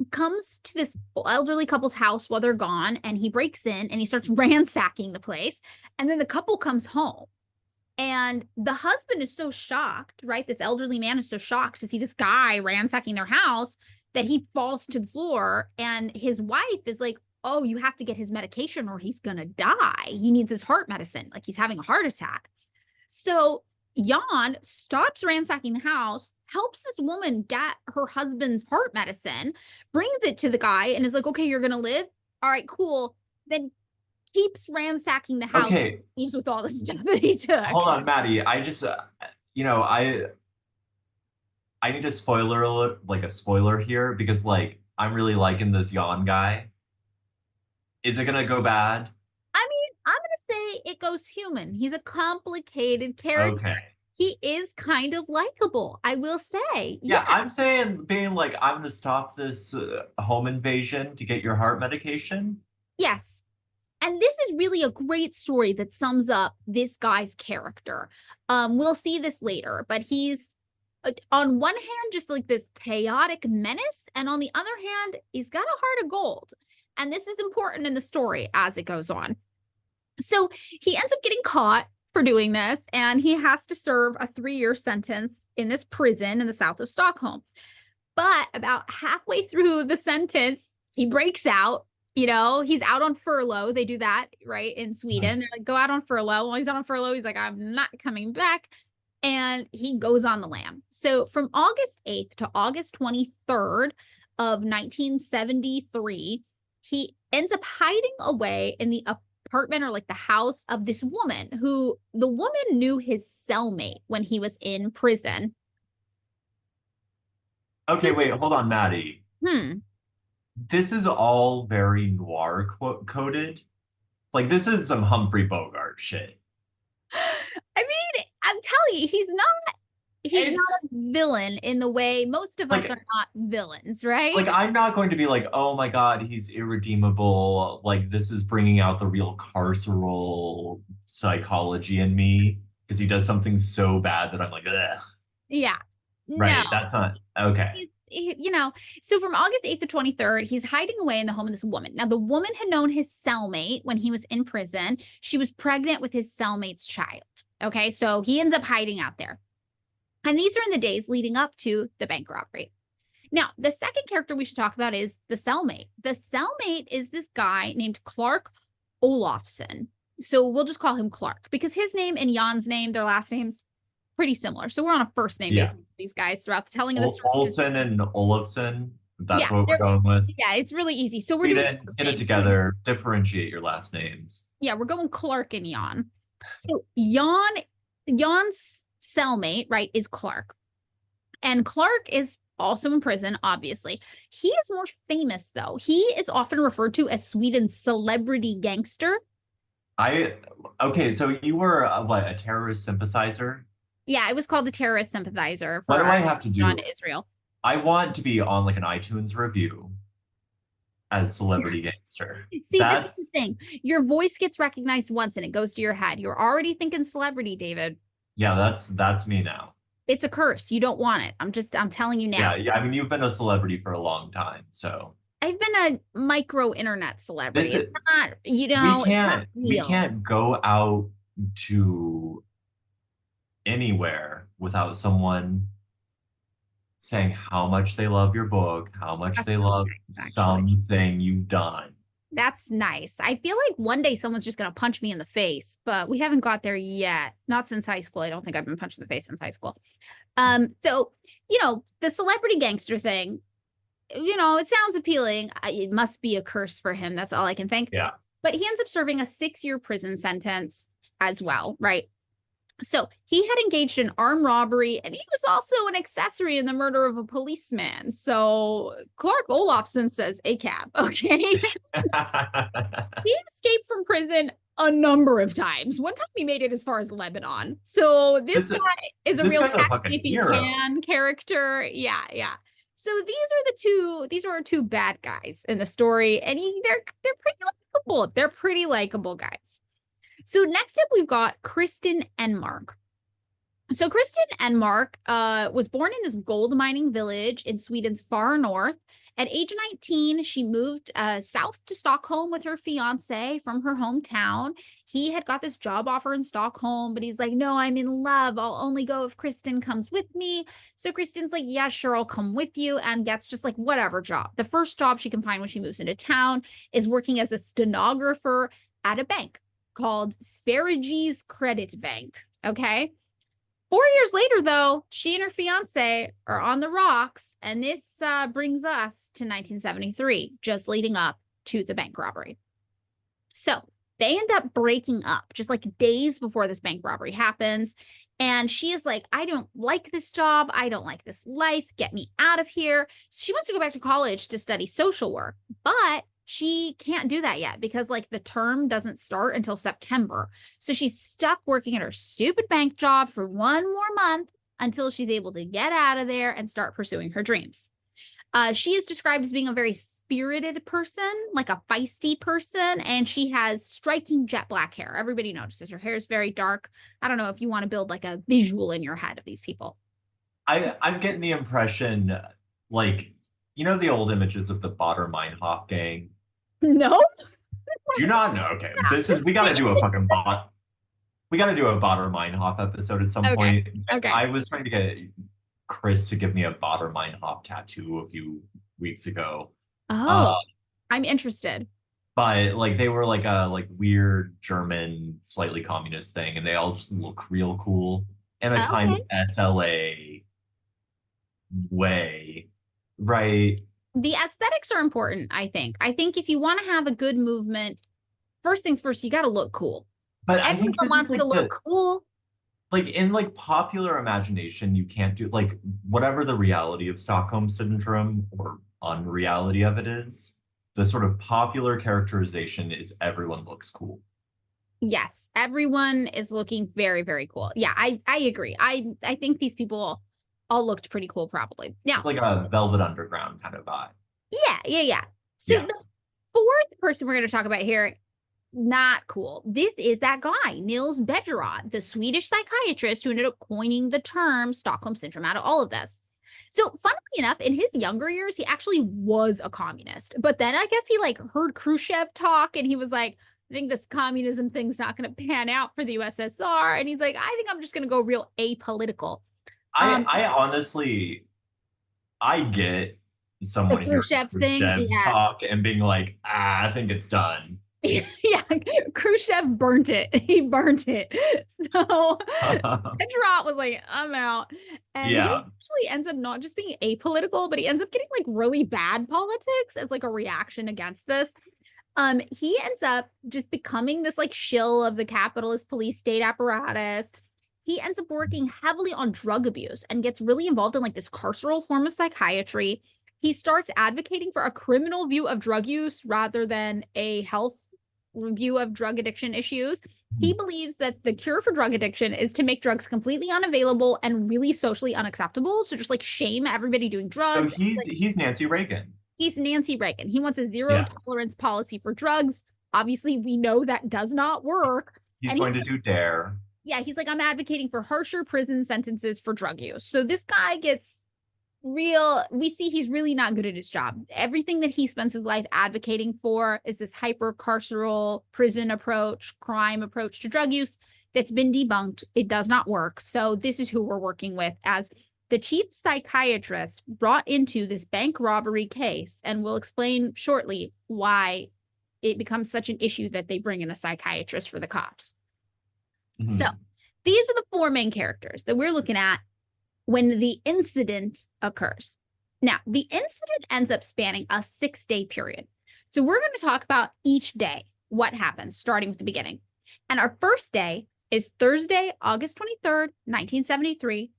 comes to this elderly couple's house while they're gone, and he breaks in and he starts ransacking the place. And then the couple comes home. And the husband is so shocked, right? This elderly man is so shocked to see this guy ransacking their house that he falls to the floor. And his wife is like, oh, you have to get his medication or he's going to die. He needs his heart medicine, like he's having a heart attack. So Jan stops ransacking the house, helps this woman get her husband's heart medicine, brings it to the guy and is like, okay, you're going to live. All right, cool. Then keeps ransacking the house. Okay. Leaves with all the stuff that he took. Hold on, Maddie. I just, I need a spoiler alert, like a spoiler here, because like, I'm really liking this Jan guy. Is it going to go bad? I mean, I'm going to say it goes human. He's a complicated character. Okay. He is kind of likable, I will say. Yeah, I'm saying being like, I'm going to stop this home invasion to get your heart medication. Yes. And this is really a great story that sums up this guy's character. We'll see this later, but he's on one hand, just like this chaotic menace. And on the other hand, he's got a heart of gold. And this is important in the story as it goes on. So he ends up getting caught for doing this, and he has to serve a 3-year sentence in this prison in the south of Stockholm. But about halfway through the sentence, he breaks out. You know, he's out on furlough. They do that, right, in Sweden. They're like, go out on furlough. While he's out on furlough, he's like, I'm not coming back. And he goes on the lam. So from August 8th to August 23rd of 1973, he ends up hiding away in the apartment or like the house of this woman who the woman knew his cellmate when he was in prison. Okay, wait, hold on, Maddie. This is all very noir coded. Like, this is some Humphrey Bogart shit. I mean, I'm telling you, he's not a villain in the way most of us are not villains, right? Like, I'm not going to be like, oh my God, he's irredeemable. Like, this is bringing out the real carceral psychology in me because he does something so bad that I'm like, ugh. Yeah. Right. No. That's not okay. You know, so from August 8th to 23rd, he's hiding away in the home of this woman. Now, the woman had known his cellmate when he was in prison. She was pregnant with his cellmate's child. Okay, so he ends up hiding out there. And these are in the days leading up to the bank robbery. Now, the second character we should talk about is the cellmate. The cellmate is this guy named Clark Olofsson. So we'll just call him Clark because his name and Jan's name, their last names, pretty similar. So we're on a first name basis with these guys throughout the telling of the story. Olsen and Olofsson. That's what we're going with. Yeah, it's really easy. So we're doing get it together. Differentiate your last names. Yeah, we're going Clark and Jan. So Jan's cellmate, right, is Clark. And Clark is also in prison, obviously. He is more famous, though. He is often referred to as Sweden's celebrity gangster. Okay, so you were what, a terrorist sympathizer? Yeah, it was called the terrorist sympathizer What for do I have to on do? Israel. I want to be on like an iTunes review as celebrity gangster. See, this is the That's thing. Your voice gets recognized once and it goes to your head. You're already thinking celebrity, David. yeah, that's me now. It's a curse. You don't want it. I'm telling you now. Yeah, I mean, you've been a celebrity for a long time, so I've been a micro internet celebrity. this is It's not, it's not we real. can't go out to anywhere without someone saying how much they love your book, how much That's they not love nice, actually. something you've done. That's nice. I feel like one day someone's just going to punch me in the face, but we haven't got there yet. Not since high school. I don't think I've been punched in the face since high school. So, the celebrity gangster thing, it sounds appealing. It must be a curse for him. That's all I can think. Yeah. But he ends up serving a 6-year prison sentence as well, right? So he had engaged in armed robbery, and he was also an accessory in the murder of a policeman. So Clark Olofsson says a cab, okay? He escaped from prison a number of times. One time he made it as far as Lebanon. So this guy is a real catch if he can character. Yeah. So these are our two bad guys in the story, and they're pretty likable. They're pretty likable guys. So next up, we've got Kristen Enmark. So Kristen Enmark was born in this gold mining village in Sweden's far north. At age 19, she moved south to Stockholm with her fiance from her hometown. He had got this job offer in Stockholm, but he's like, no, I'm in love. I'll only go if Kristen comes with me. So Kristen's like, yeah, sure, I'll come with you, and gets just like whatever job. The first job she can find when she moves into town is working as a stenographer at a bank called Sveriges Credit Bank, okay? 4 years later, though, she and her fiance are on the rocks, and this brings us to 1973, just leading up to the bank robbery. So they end up breaking up just like days before this bank robbery happens, and she is like, I don't like this job. I don't like this life. Get me out of here. So she wants to go back to college to study social work, but she can't do that yet because like the term doesn't start until September. So she's stuck working at her stupid bank job for one more month until she's able to get out of there and start pursuing her dreams. She is described as being a very spirited person, like a feisty person, and she has striking jet black hair. Everybody notices her hair is very dark. I don't know if you want to build like a visual in your head of these people. I'm getting the impression, like, the old images of the Baader-Meinhof gang? No. Do you not know? Okay, we got to do a fucking we got to do a Baader-Meinhof episode at some point. Okay. I was trying to get Chris to give me a Baader-Meinhof tattoo a few weeks ago. Oh, I'm interested. But like they were like a weird German, slightly communist thing, and they all just look real cool in a kind of SLA way, right? The aesthetics are important, I think. I think if you want to have a good movement, first things first, you got to look cool. But everyone I think this wants is like to look cool. Like in like popular imagination, you can't do like whatever the reality of Stockholm Syndrome or unreality of it is. The sort of popular characterization is everyone looks cool. Yes, everyone is looking very, very cool. Yeah, I agree. I think these people all looked pretty cool, probably. Yeah, it's like a Velvet Underground kind of vibe. Yeah. So the fourth person we're going to talk about here, not cool. This is that guy, Nils Bejerot, the Swedish psychiatrist who ended up coining the term Stockholm Syndrome out of all of this. So funnily enough, in his younger years, he actually was a communist. But then I guess he like heard Khrushchev talk and he was like, I think this communism thing's not going to pan out for the USSR. And he's like, I think I'm just going to go real apolitical. I honestly, I get someone hearing Khrushchev talk and being like, I think it's done. Yeah, Khrushchev burnt it. He burnt it. So Bejerot was like, I'm out. And he actually ends up not just being apolitical, but he ends up getting like really bad politics as like a reaction against this. He ends up just becoming this like shill of the capitalist police state apparatus. he ends up working heavily on drug abuse and gets really involved in like this carceral form of psychiatry. He starts advocating for a criminal view of drug use rather than a health view of drug addiction issues. He believes that the cure for drug addiction is to make drugs completely unavailable and really socially unacceptable. So just like shame everybody doing drugs. So he's Nancy Reagan. He's Nancy Reagan. He wants a zero tolerance policy for drugs. Obviously, we know that does not work. He's going to do DARE. Yeah, he's like, I'm advocating for harsher prison sentences for drug use. So this guy gets we see he's really not good at his job. Everything that he spends his life advocating for is this hyper carceral prison approach, crime approach to drug use that's been debunked. It does not work. So this is who we're working with as the chief psychiatrist brought into this bank robbery case. And we'll explain shortly why it becomes such an issue that they bring in a psychiatrist for the cops. So these are the four main characters that we're looking at when the incident occurs. Now, the incident ends up spanning a 6-day period. So we're going to talk about each day, what happens, starting with the beginning. And our first day is Thursday, August 23rd, 1973,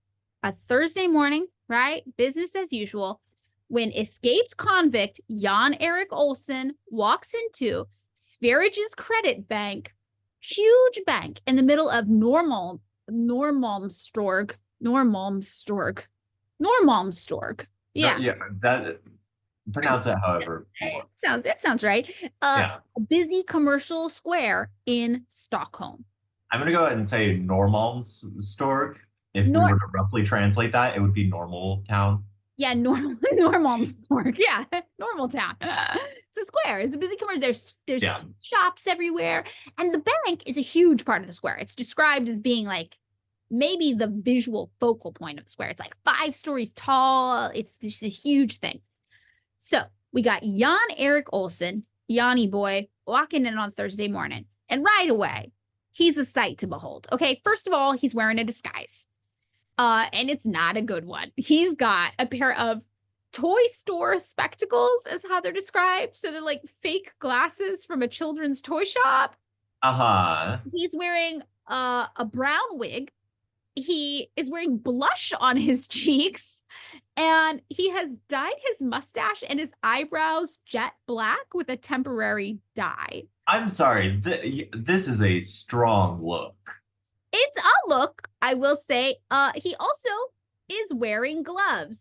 a Thursday morning, right? Business as usual, when escaped convict Jan Erik Olsen walks into Sveriges Credit Bank, huge bank in the middle of Norrmalmstorg. Yeah. Yeah, that pronounce it however. It sounds right. A busy commercial square in Stockholm. I'm gonna go ahead and say Norrmalmstorg. If we were to roughly translate that, it would be normal town. Yeah, Norrmalmstorg. Yeah, normal town. It's a square. It's a busy commercial. There's shops everywhere. And the bank is a huge part of the square. It's described as being like maybe the visual focal point of the square. It's like 5 stories tall. It's just this huge thing. So we got Jan Erik Olsen, Yanni boy, walking in on Thursday morning. And right away, he's a sight to behold. Okay, first of all, he's wearing a disguise. And it's not a good one. He's got a pair of toy store spectacles, is how they're described. So they're like fake glasses from a children's toy shop. He's wearing a brown wig. He is wearing blush on his cheeks, and he has dyed his mustache and his eyebrows jet black with a temporary dye. I'm sorry, this is a strong look. It's a look, I will say. He also is wearing gloves.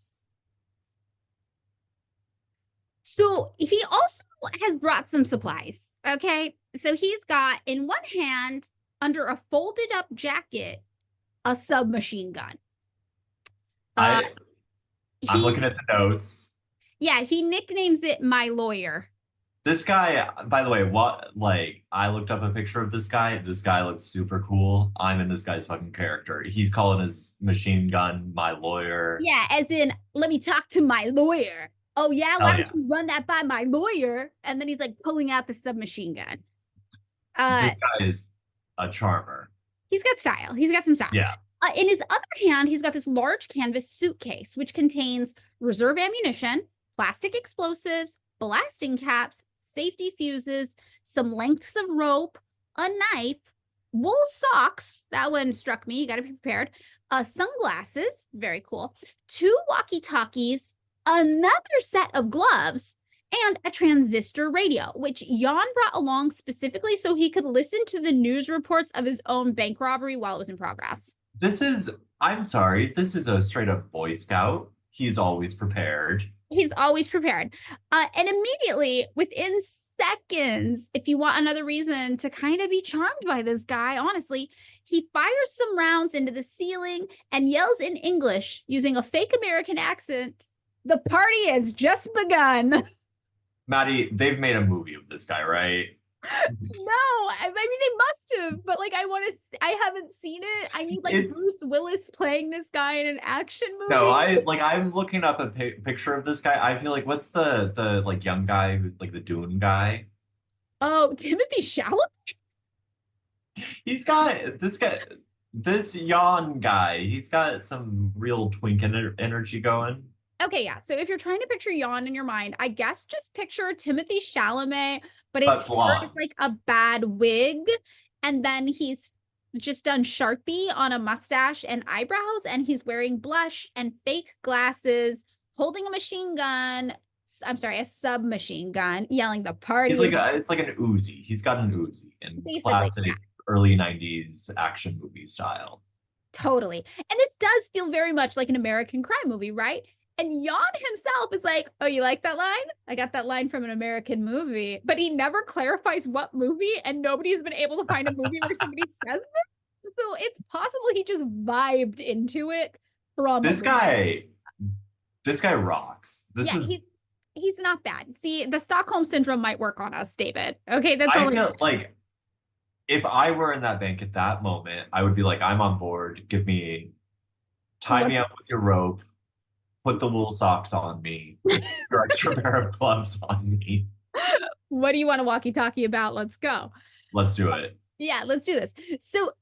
So he also has brought some supplies, okay? So he's got, in one hand, under a folded up jacket, a submachine gun. I'm looking at the notes. Yeah, he nicknames it My Lawyer. This guy, by the way, I looked up a picture of this guy. This guy looks super cool. I'm in this guy's fucking character. He's calling his machine gun My Lawyer. Yeah, as in, let me talk to my lawyer. Oh yeah, why don't you run that by my lawyer? And then he's like pulling out the submachine gun. This guy is a charmer. He's got style. He's got some style. Yeah. In his other hand, he's got this large canvas suitcase, which contains reserve ammunition, plastic explosives, blasting caps, safety fuses, some lengths of rope, a knife, wool socks. That one struck me. You got to be prepared. Sunglasses. Very cool. 2 walkie-talkies, another set of gloves, and a transistor radio, which Jan brought along specifically so he could listen to the news reports of his own bank robbery while it was in progress. I'm sorry, this is a straight up Boy Scout. He's always prepared. He's always prepared. And immediately, within seconds, if you want another reason to kind of be charmed by this guy, honestly, he fires some rounds into the ceiling and yells in English using a fake American accent, "The party has just begun." Maddie, they've made a movie of this guy, right? No, I mean, they must have, but like, I haven't seen it. I need Bruce Willis playing this guy in an action movie. No, I'm looking up a picture of this guy. I feel like, what's the like young guy, like the Dune guy? Oh, Timothy Chalamet? He's got this young guy. He's got some real twink energy going. Okay, yeah. So if you're trying to picture Jan in your mind, I guess just picture Timothy Chalamet, but his hair is like a bad wig, and then he's just done Sharpie on a mustache and eyebrows, and he's wearing blush and fake glasses, holding a machine gun. I'm sorry, a submachine gun, yelling the party. It's like an Uzi. He's got an Uzi in classic early 90s action movie style. Totally. And this does feel very much like an American crime movie, right? And Jan himself is like, oh, you like that line? I got that line from an American movie. But he never clarifies what movie, and nobody's been able to find a movie where somebody says this. So it's possible he just vibed into it from this guy. This guy rocks. He's not bad. See, the Stockholm Syndrome might work on us, David. Okay, that's all. I feel like if I were in that bank at that moment, I would be like, I'm on board. Tie me up with your rope. Put the wool socks on me. Put your extra pair of gloves on me. What do you want to walkie-talkie about? Let's go. Let's do it. Yeah, let's do this. So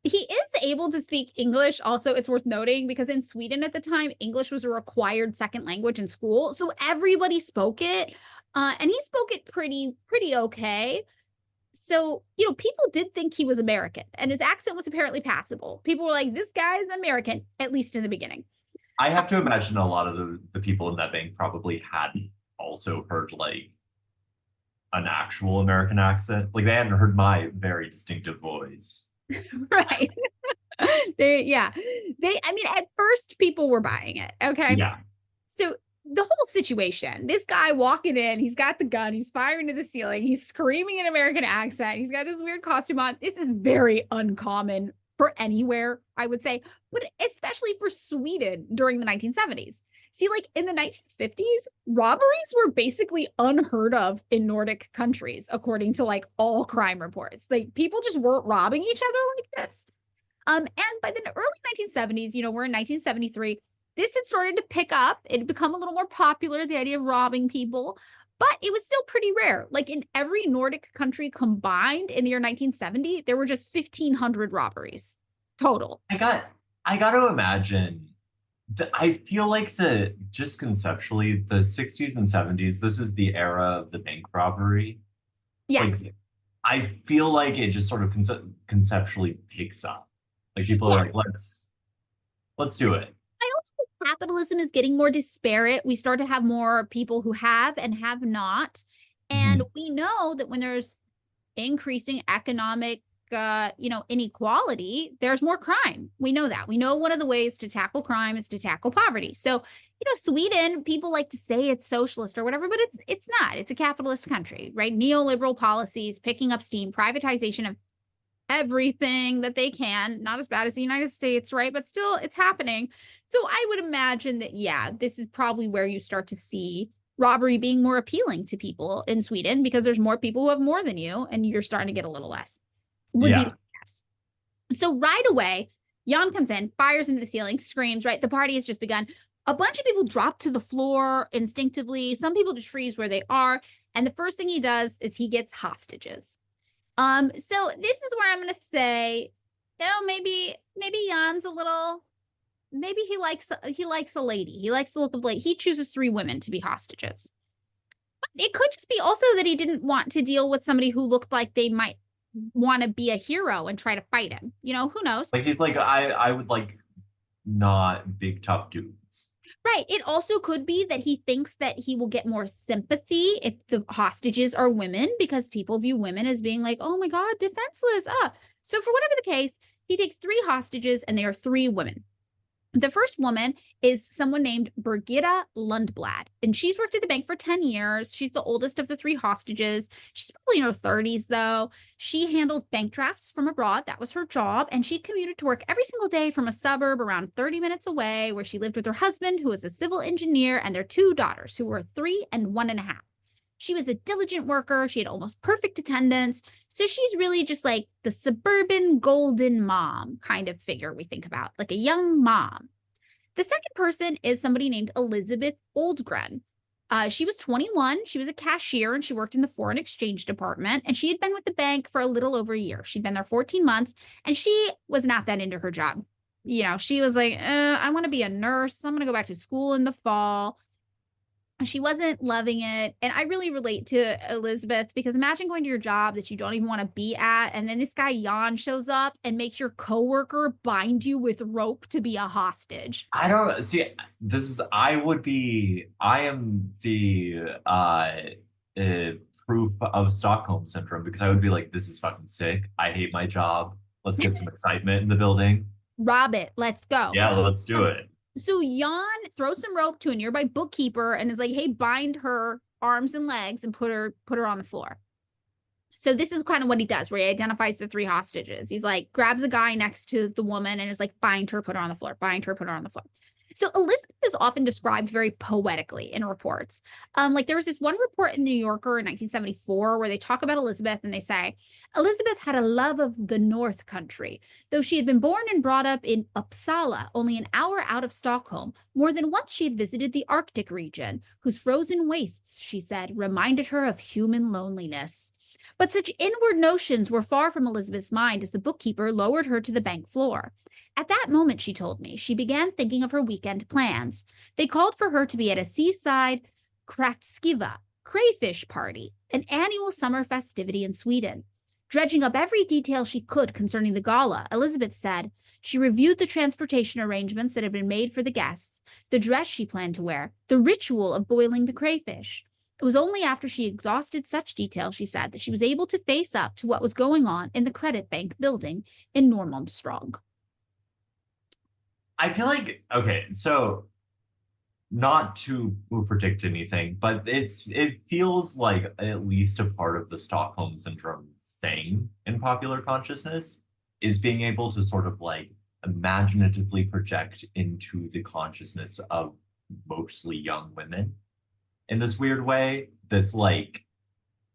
he is able to speak English. Also, it's worth noting because in Sweden at the time, English was a required second language in school. So everybody spoke it. And he spoke it pretty okay. So, people did think he was American, and his accent was apparently passable. People were like, this guy's American, at least in the beginning. I have to imagine a lot of the people in that bank probably hadn't also heard like an actual American accent. Like they hadn't heard my very distinctive voice. Right. At first people were buying it. Okay. Yeah. So the whole situation, this guy walking in, he's got the gun, he's firing to the ceiling, he's screaming in American accent, he's got this weird costume on. This is very uncommon for anywhere, I would say, but especially for Sweden during the 1970s. See, like in the 1950s, robberies were basically unheard of in Nordic countries, according to like all crime reports. Like people just weren't robbing each other like this. And by the early 1970s, we're in 1973, this had started to pick up. It had become a little more popular, the idea of robbing people, but it was still pretty rare. Like in every Nordic country combined in the year 1970, there were just 1,500 robberies total. I got to imagine, I feel like just conceptually, the 60s and 70s, this is the era of the bank robbery. Yes. Like, I feel like it just sort of conceptually picks up. Like people are like, let's do it. I also think capitalism is getting more disparate. We start to have more people who have and have not. And we know that when there's increasing economic inequality, there's more crime. We know that. We know one of the ways to tackle crime is to tackle poverty. So, Sweden, people like to say it's socialist or whatever, but it's not. It's a capitalist country, right? Neoliberal policies, picking up steam, privatization of everything that they can. Not as bad as the United States, right? But still, it's happening. So I would imagine that, this is probably where you start to see robbery being more appealing to people in Sweden because there's more people who have more than you and you're starting to get a little less. So right away, Jan comes in, fires into the ceiling, screams, right? The party has just begun. A bunch of people drop to the floor instinctively. Some people just freeze where they are. And the first thing he does is he gets hostages. So this is where I'm going to say, maybe Jan's a little, maybe he likes a lady. He likes the look of lady. He chooses 3 women to be hostages. But it could just be also that he didn't want to deal with somebody who looked like they might want to be a hero and try to fight him. Who knows? Like he's like, I would like not big tough dudes. Right. It also could be that he thinks that he will get more sympathy if the hostages are women because people view women as being like, oh my God, defenseless. So for whatever the case, he takes 3 hostages and they are 3 women. The first woman is someone named Birgitta Lundblad, and she's worked at the bank for 10 years. She's the oldest of the 3 hostages. She's probably in her 30s, though. She handled bank drafts from abroad. That was her job, and she commuted to work every single day from a suburb around 30 minutes away, where she lived with her husband, who was a civil engineer, and their 2 daughters, who were 3 and 1.5. She was a diligent worker. She had almost perfect attendance. So she's really just like the suburban golden mom kind of figure we think about, like a young mom. The second person is somebody named Elizabeth Oldgren. She was 21. She was a cashier and she worked in the foreign exchange department. And she had been with the bank for a little over a year. She'd been there 14 months and she was not that into her job. She was like, I want to be a nurse. I'm going to go back to school in the fall. She wasn't loving it. And I really relate to Elizabeth, because imagine going to your job that you don't even want to be at. And then this guy Jan shows up and makes your coworker bind you with rope to be a hostage. I don't see, I am the proof of Stockholm Syndrome, because I would be like, this is fucking sick. I hate my job. Let's get some excitement in the building. Rob it. Let's go. Yeah, let's do it. So Jan throws some rope to a nearby bookkeeper and is like, hey, bind her arms and legs and put her on the floor. So this is kind of what he does, where he identifies the 3 hostages. He's like, grabs a guy next to the woman and is like, bind her, put her on the floor, bind her, put her on the floor. So Elizabeth is often described very poetically in reports. Like there was this one report in the New Yorker in 1974 where they talk about Elizabeth and they say, Elizabeth had a love of the North Country. Though she had been born and brought up in Uppsala, only an hour out of Stockholm, more than once she had visited the Arctic region, whose frozen wastes, she said, reminded her of human loneliness. But such inward notions were far from Elizabeth's mind as the bookkeeper lowered her to the bank floor. At that moment, she told me, she began thinking of her weekend plans. They called for her to be at a seaside kraftskiva, crayfish party, an annual summer festivity in Sweden. Dredging up every detail she could concerning the gala, Elizabeth said, she reviewed the transportation arrangements that had been made for the guests, the dress she planned to wear, the ritual of boiling the crayfish. It was only after she exhausted such detail, she said, that she was able to face up to what was going on in the credit bank building in Norrmalmstorg. I feel like, okay, so not to predict anything, but it feels like at least a part of the Stockholm Syndrome thing in popular consciousness is being able to sort of like imaginatively project into the consciousness of mostly young women in this weird way that's like,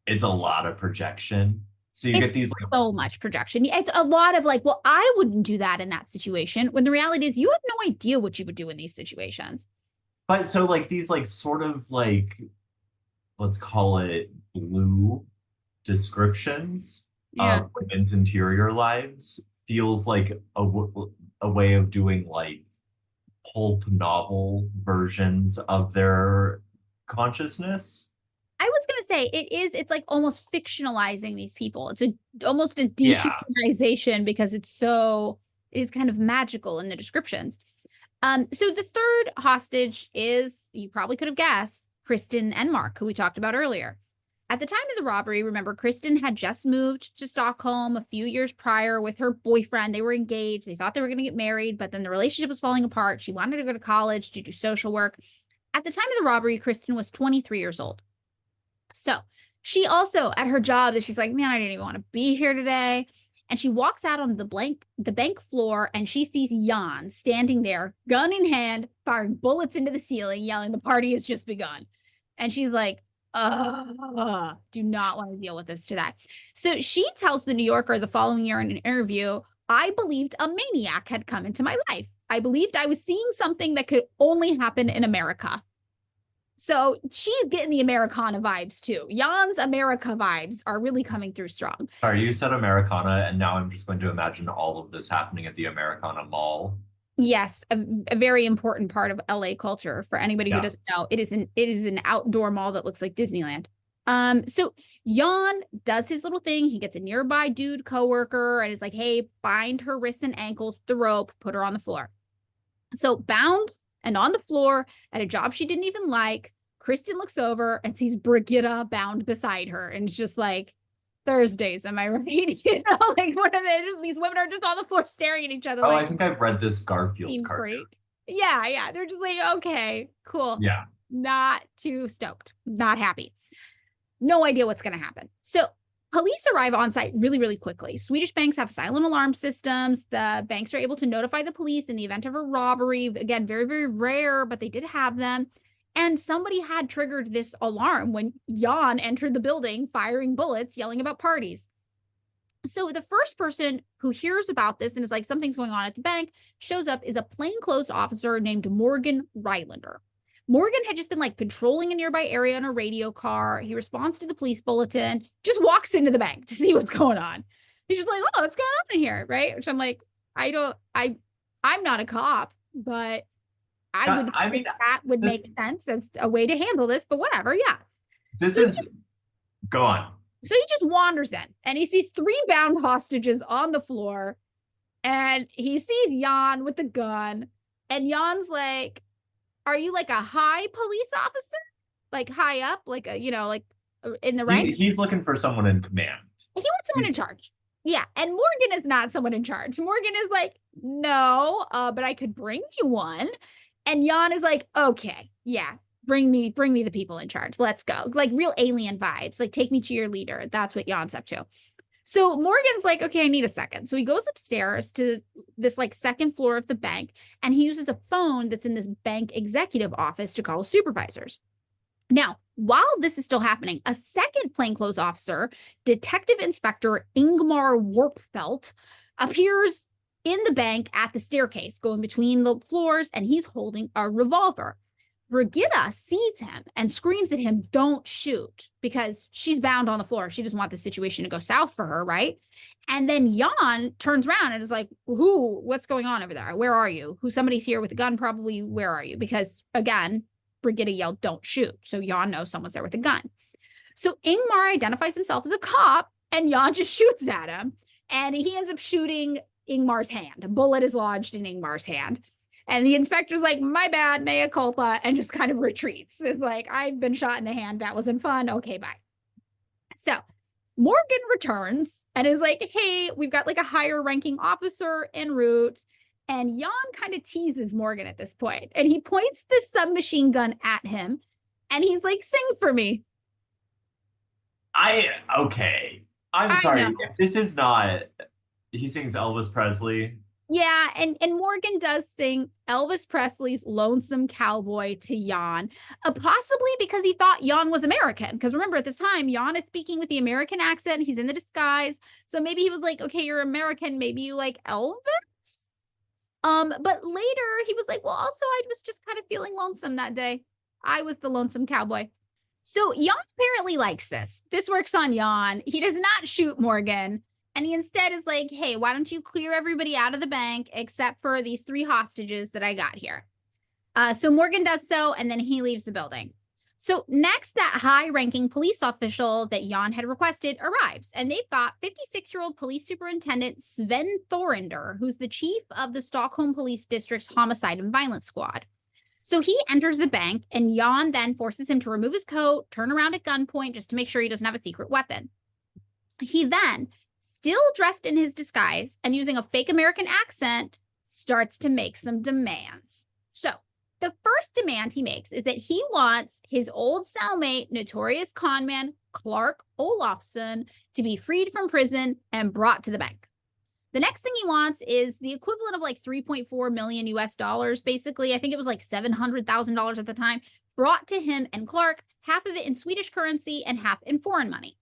it's a lot of projection. So you get these like so much projection. It's a lot of like, well, I wouldn't do that in that situation. When the reality is you have no idea what you would do in these situations. But so like these like sort of like, let's call it blue descriptions of women's interior lives feels like a way of doing like pulp novel versions of their consciousness. I was going to say it's like almost fictionalizing these people. It's almost a dehumanization because it is kind of magical in the descriptions. So the third hostage is, you probably could have guessed, Kristen and Mark, who we talked about earlier. At the time of the robbery, remember, Kristen had just moved to Stockholm a few years prior with her boyfriend. They were engaged. They thought they were going to get married, but then the relationship was falling apart. She wanted to go to college to do social work. At the time of the robbery, Kristen was 23 years old. So she also, at her job, that she's like, man, I didn't even want to be here today. And she walks out on the bank floor and she sees Jan standing there, gun in hand, firing bullets into the ceiling, yelling, the party has just begun. And she's like, do not want to deal with this today. So she tells the New Yorker the following year in an interview, I believed a maniac had come into my life. I believed I was seeing something that could only happen in America. So she's getting the Americana vibes too. Jan's America vibes are really coming through strong. Sorry, you said Americana, and now I'm just going to imagine all of this happening at the Americana Mall. Yes, a very important part of LA culture. For anybody who doesn't know, it is an outdoor mall that looks like Disneyland. So Jan does his little thing. He gets a nearby dude coworker and is like, hey, bind her wrists and ankles, the rope, put her on the floor. So bound and on the floor at a job she didn't even like, Kristen looks over and sees Brigitte bound beside her. And it's just like, Thursdays, am I right? You know, like what are they? Just these women are just on the floor staring at each other. Oh, like, I think I've read this Garfield seems cartoon. Great. Yeah. They're just like, okay, cool. Yeah. Not too stoked. Not happy. No idea what's going to happen. So police arrive on site really, really quickly. Swedish banks have silent alarm systems. The banks are able to notify the police in the event of a robbery. Again, very, very rare, but they did have them. And somebody had triggered this alarm when Jan entered the building, firing bullets, yelling about parties. So the first person who hears about this and is like, something's going on at the bank, shows up is a plainclothes officer named Morgan Rylander. Morgan had just been like patrolling a nearby area in a radio car. He responds to the police bulletin, just walks into the bank to see what's going on. He's just like, oh, what's going on in here, right? Which I'm like, I'm not a cop, but I mean, that would make sense as a way to handle this, but whatever. Yeah. Go on. So he just wanders in and he sees 3 bound hostages on the floor, and he sees Jan with the gun, and Jan's like, are you like a high police officer? Like high up, like a, like in the ranks? He's looking for someone in command. He wants someone in charge. Yeah. And Morgan is not someone in charge. Morgan is like, no, but I could bring you one. And Jan is like, okay, yeah, bring me the people in charge. Let's go. Like real alien vibes. Like, take me to your leader. That's what Jan's up to. So Morgan's like, okay, I need a second. So he goes upstairs to this like second floor of the bank, and he uses a phone that's in this bank executive office to call supervisors. Now, while this is still happening, a second plainclothes officer, Detective Inspector Ingmar Warpfelt, appears in the bank at the staircase going between the floors, and he's holding a revolver. Brigitta sees him and screams at him, don't shoot, because she's bound on the floor. She doesn't want the situation to go south for her, right? And then Jan turns around and is like, what's going on over there? Where are you? Somebody's here with a gun, probably. Where are you? Because again, Brigitta yelled, don't shoot. So Jan knows someone's there with a gun. So Ingmar identifies himself as a cop, and Jan just shoots at him. And he ends up shooting Ingmar's hand. A bullet is lodged in Ingmar's hand. And the inspector's like, my bad, mea culpa, and just kind of retreats. It's like, I've been shot in the hand. That wasn't fun. Okay, bye. So Morgan returns and is like, hey, we've got like a higher ranking officer en route. And Jan kind of teases Morgan at this point. And he points this submachine gun at him. And he's like, sing for me. Okay. I'm sorry. If this is not, he sings Elvis Presley. Yeah, and Morgan does sing Elvis Presley's Lonesome Cowboy to Jan, possibly because he thought Jan was American. Because remember, at this time, Jan is speaking with the American accent. He's in the disguise. So maybe he was like, okay, you're American. Maybe you like Elvis? But later he was like, well, also, I was just kind of feeling lonesome that day. I was the Lonesome Cowboy. So Jan apparently likes this. This works on Jan. He does not shoot Morgan. And he instead is like, hey, why don't you clear everybody out of the bank except for these 3 hostages that I got here? So Morgan does so, and then he leaves the building. So next, that high-ranking police official that Jan had requested arrives, and they've got 56-year-old police superintendent Sven Thorinder, who's the chief of the Stockholm Police District's Homicide and Violence Squad. So he enters the bank, and Jan then forces him to remove his coat, turn around at gunpoint just to make sure he doesn't have a secret weapon. He then, still dressed in his disguise and using a fake American accent, starts to make some demands. So the first demand he makes is that he wants his old cellmate, notorious conman Clark Olofsson, to be freed from prison and brought to the bank. The next thing he wants is the equivalent of like 3.4 million US dollars. Basically, I think it was like $700,000 at the time, brought to him and Clark, half of it in Swedish currency and half in foreign money.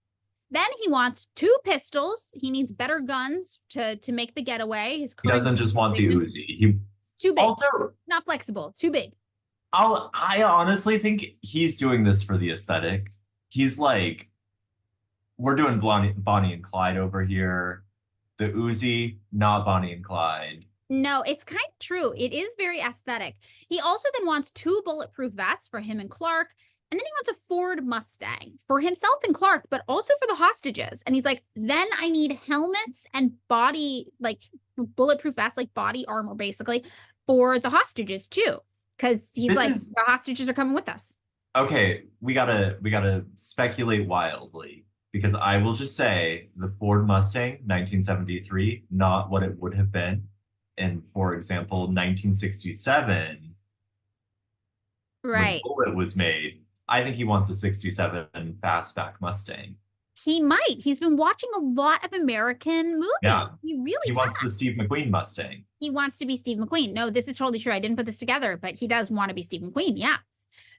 Then he wants 2 pistols. He needs better guns to make the getaway. He doesn't just want the Uzi. Too big. Also, not flexible. Too big. I honestly think he's doing this for the aesthetic. He's like, we're doing Bonnie and Clyde over here. The Uzi, not Bonnie and Clyde. No, it's kind of true. It is very aesthetic. He also then wants 2 bulletproof vests for him and Clark. And then he wants a Ford Mustang for himself and Clark, but also for the hostages. And he's like, then I need helmets and body, like bulletproof vests, like body armor, basically, for the hostages too. Because he's the hostages are coming with us. Okay, we gotta speculate wildly. Because I will just say the Ford Mustang, 1973, not what it would have been. And for example, 1967, right, when Bullet was made. I think he wants a 67 fastback Mustang. He might. He's been watching a lot of American movies. Yeah. He wants the Steve McQueen Mustang. He wants to be Steve McQueen. No, this is totally true. I didn't put this together, but he does want to be Steve McQueen. Yeah.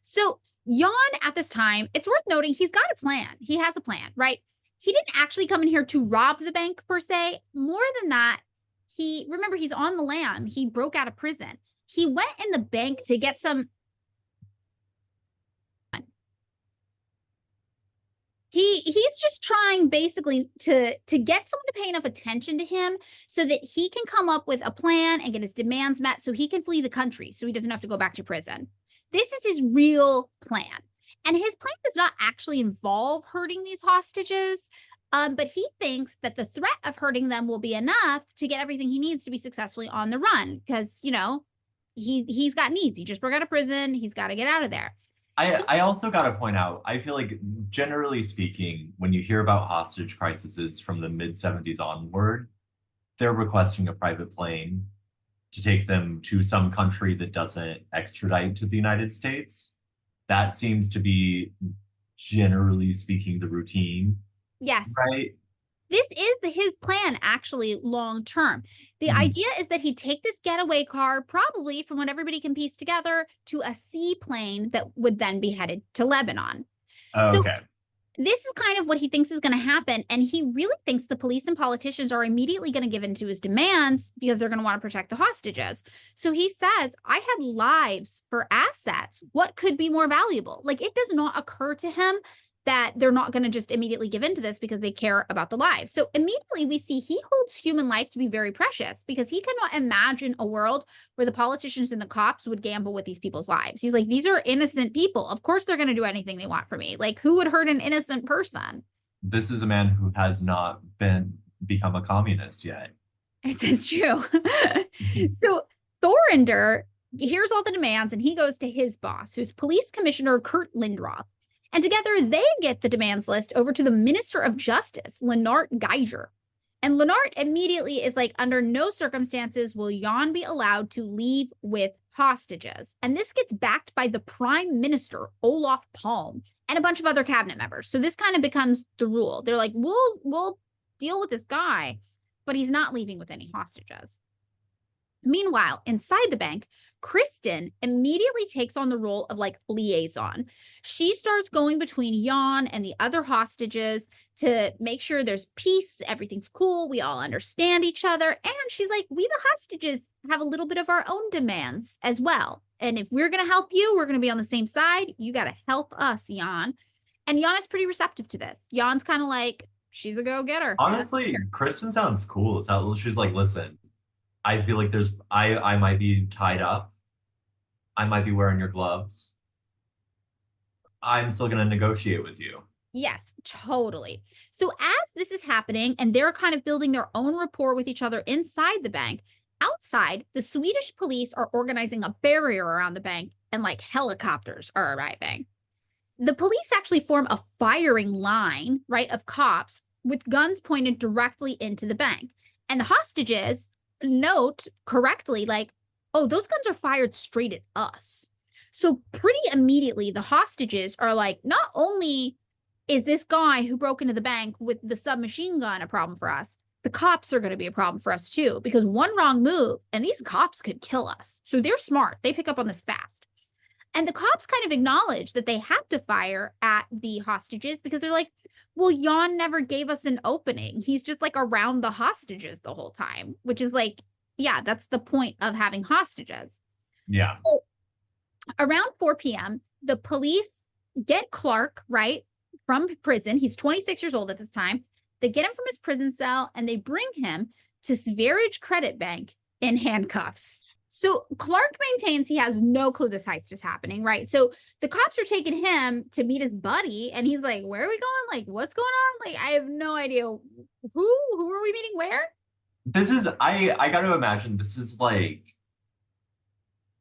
So Jan at this time, it's worth noting he's got a plan. He has a plan, right? He didn't actually come in here to rob the bank per se. More than that, remember, he's on the lam. He broke out of prison. He went in the bank to get some He's just trying basically to get someone to pay enough attention to him so that he can come up with a plan and get his demands met so he can flee the country so he doesn't have to go back to prison. This is his real plan. And his plan does not actually involve hurting these hostages, but he thinks that the threat of hurting them will be enough to get everything he needs to be successfully on the run because, you know, he's got needs. He just broke out of prison. He's got to get out of there. I also got to point out, I feel like generally speaking, when you hear about hostage crises from the mid-70s onward, they're requesting a private plane to take them to some country that doesn't extradite to the United States. That seems to be, generally speaking, the routine. Yes. Right? This is his plan, actually, long term. The idea is that he'd take this getaway car, probably from what everybody can piece together, to a seaplane that would then be headed to Lebanon. Okay. So this is kind of what he thinks is going to happen. And he really thinks the police and politicians are immediately going to give in to his demands because they're going to want to protect the hostages. So he says, I had lives for assets. What could be more valuable? Like, it does not occur to him that they're not going to just immediately give in to this because they care about the lives. So immediately we see he holds human life to be very precious because he cannot imagine a world where the politicians and the cops would gamble with these people's lives. He's like, these are innocent people. Of course they're going to do anything they want for me. Like, who would hurt an innocent person? This is a man who has not become a communist yet. It's true. So Thorinder hears all the demands and he goes to his boss, who's Police Commissioner Kurt Lindroth. And together they get the demands list over to the Minister of Justice, Lennart Geiger. And Lennart immediately is like, under no circumstances will Jan be allowed to leave with hostages. And this gets backed by the Prime Minister, Olof Palme, and a bunch of other cabinet members. So this kind of becomes the rule. They're like, we'll deal with this guy, but he's not leaving with any hostages. Meanwhile, inside the bank, Kristen immediately takes on the role of like liaison. She starts going between Jan and the other hostages to make sure there's peace, everything's cool, we all understand each other. And she's like, we the hostages have a little bit of our own demands as well. And if we're going to help you, we're going to be on the same side. You got to help us, Jan. And Jan is pretty receptive to this. Jan's kind of like, she's a go-getter. Honestly, Kristen sounds cool. She's like, listen, I feel like I might be tied up. I might be wearing your gloves. I'm still going to negotiate with you. Yes, totally. So as this is happening and they're kind of building their own rapport with each other inside the bank, outside, the Swedish police are organizing a barrier around the bank and like helicopters are arriving. The police actually form a firing line, right, of cops with guns pointed directly into the bank. And the hostages note correctly, like, oh, those guns are fired straight at us. So pretty immediately, the hostages are like, not only is this guy who broke into the bank with the submachine gun a problem for us, the cops are going to be a problem for us too, because one wrong move and these cops could kill us. So they're smart. They pick up on this fast. And the cops kind of acknowledge that they have to fire at the hostages because they're like, well, Jan never gave us an opening. He's just like around the hostages the whole time, which is like, yeah, that's the point of having hostages. Yeah. So around 4 p.m., the police get Clark, right, from prison. He's 26 years old at this time. They get him from his prison cell and they bring him to Sverige Credit Bank in handcuffs. So Clark maintains he has no clue this heist is happening, right? So the cops are taking him to meet his buddy and he's like, where are we going? Like, what's going on? Like, I have no idea. Who are we meeting where? This is, I got to imagine this is like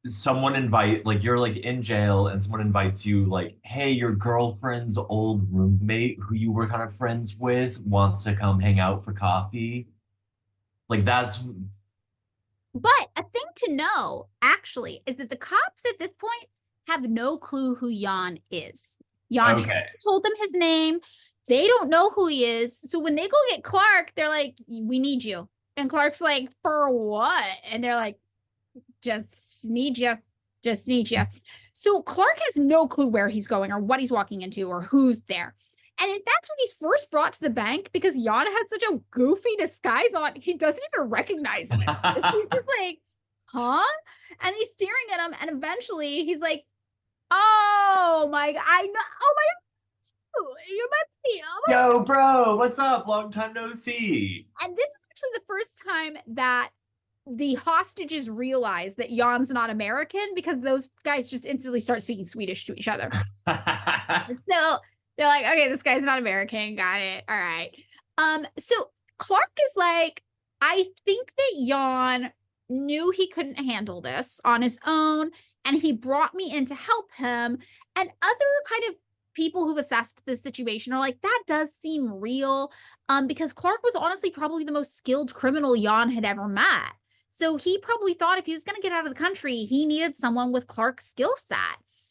you're like in jail and someone invites you like, hey, your girlfriend's old roommate who you were kind of friends with wants to come hang out for coffee. Like that's. But a thing to know, actually, is that the cops at this point have no clue who Jan is. Jan told them his name. They don't know who he is. So when they go get Clark, they're like, we need you. And Clark's like, for what? And they're like, just need you. Just need you. So Clark has no clue where he's going or what he's walking into or who's there. And in fact, when he's first brought to the bank, because Jan has such a goofy disguise on, he doesn't even recognize him. He's just like, huh? And he's staring at him. And eventually he's like, oh my God, I know. Oh my God. You might be. Yo, bro, what's up? Long time no see. And this is actually the first time that the hostages realize that Jan's not American, because those guys just instantly start speaking Swedish to each other. So they're like, okay, this guy's not American. Got it. All right. So Clark is like, I think that Jan knew he couldn't handle this on his own, and he brought me in to help him. And other kind of people who've assessed this situation are like, that does seem real, because Clark was honestly probably the most skilled criminal Jan had ever met. So he probably thought if he was going to get out of the country, he needed someone with Clark's skill set.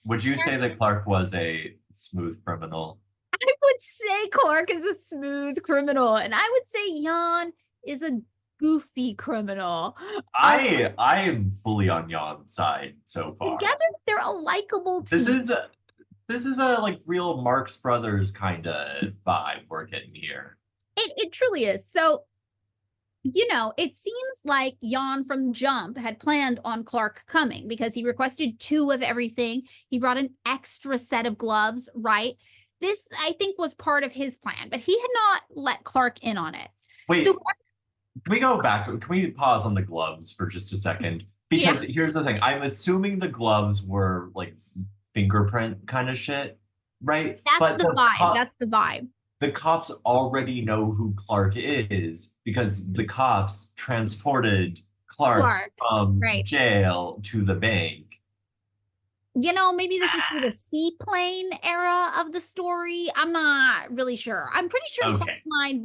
Would you say that Clark was a smooth criminal? I would say Clark is a smooth criminal, and I would say Jan is a goofy criminal. I am fully on Jan's side so far. Together, they're a likable team. This is a like real Marx Brothers kind of vibe we're getting here. It truly is. So, you know, it seems like Jan from jump had planned on Clark coming, because he requested 2 of everything. He brought an extra set of gloves, right? This, I think, was part of his plan, but he had not let Clark in on it. Wait, so, can we go back? Can we pause on the gloves for just a second? Because here's the thing. I'm assuming the gloves were like fingerprint kind of shit, right? That's the vibe. That's the vibe. The cops already know who Clark is, because the cops transported Clark from jail to the bank. You know, maybe this is through the seaplane era of the story. I'm not really sure. I'm pretty sure in Clark's mind,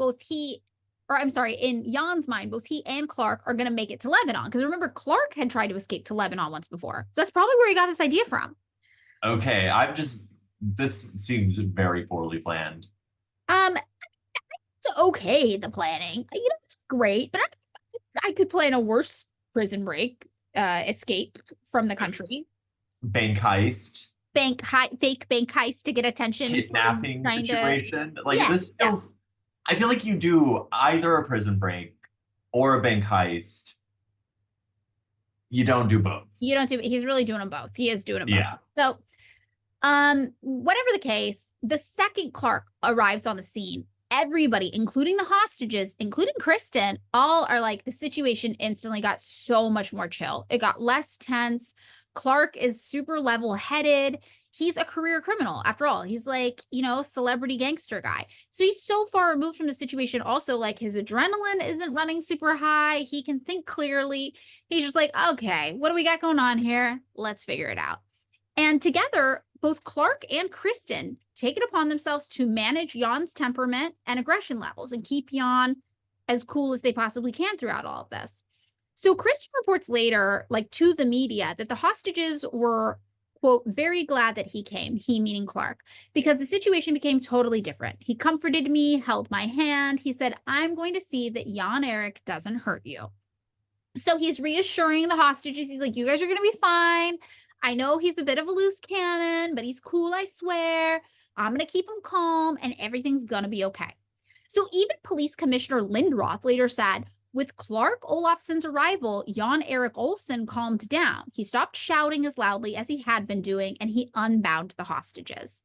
in Jan's mind, both he and Clark are going to make it to Lebanon. Because remember, Clark had tried to escape to Lebanon once before. So that's probably where he got this idea from. Okay, this seems very poorly planned. It's okay, the planning. You know, it's great, but I could plan a worse prison break, escape from the country. Bank heist. Fake bank heist to get attention. Kidnapping situation. This feels... I feel like you do either a prison break or a bank heist. You don't do both. He's really doing them both. He is doing them both. Yeah. So, whatever the case, the second Clark arrives on the scene, everybody, including the hostages, including Kristen, all are like, the situation instantly got so much more chill. It got less tense. Clark is super level-headed. He's a career criminal, after all. He's like, you know, celebrity gangster guy. So he's so far removed from the situation. Also, like, his adrenaline isn't running super high. He can think clearly. He's just like, okay, what do we got going on here? Let's figure it out. And together, both Clark and Kristen take it upon themselves to manage Jan's temperament and aggression levels and keep Jan as cool as they possibly can throughout all of this. So Kristen reports later, like, to the media, that the hostages were, quote, very glad that he came, he meaning Clark, because the situation became totally different. He comforted me, held my hand. He said, I'm going to see that Jan Erik doesn't hurt you. So he's reassuring the hostages. He's like, you guys are going to be fine. I know he's a bit of a loose cannon, but he's cool, I swear. I'm going to keep him calm, and everything's going to be okay. So even Police Commissioner Lindroth later said, with Clark Olofsson's arrival, Jan Erik Olsson calmed down. He stopped shouting as loudly as he had been doing, and he unbound the hostages.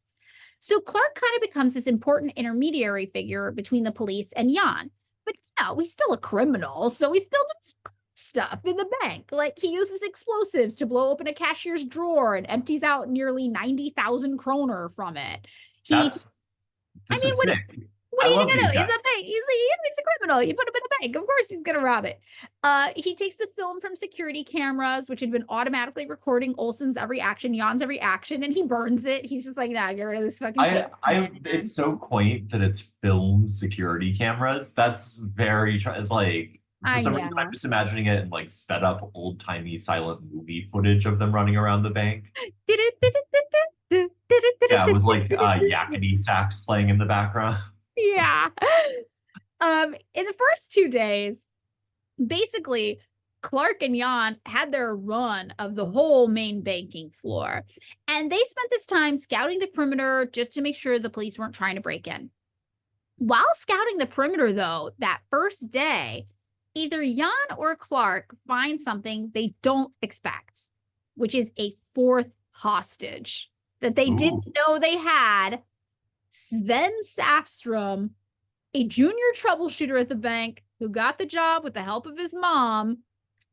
So Clark kind of becomes this important intermediary figure between the police and Jan. But, you know, he's still a criminal, so he still does stuff in the bank. Like, he uses explosives to blow open a cashier's drawer and empties out nearly 90,000 kroner from it. This is sick. What are you gonna do? He's a criminal. You put him in a bank. Of course he's gonna rob it. He takes the film from security cameras, which had been automatically recording Olsson's every action, Jan's every action, and he burns it. He's just like, nah, get rid of this fucking tape. It's so quaint that it's film security cameras. That's very for some reason I'm just imagining it in like sped up old timey silent movie footage of them running around the bank. Yeah, with like yakety sax playing in the background. Yeah. In the first 2 days, basically, Clark and Jan had their run of the whole main banking floor. And they spent this time scouting the perimeter just to make sure the police weren't trying to break in. While scouting the perimeter, though, that first day, either Jan or Clark find something they don't expect, which is a 4th hostage that they didn't know they had. Sven Safstrom, a junior troubleshooter at the bank who got the job with the help of his mom.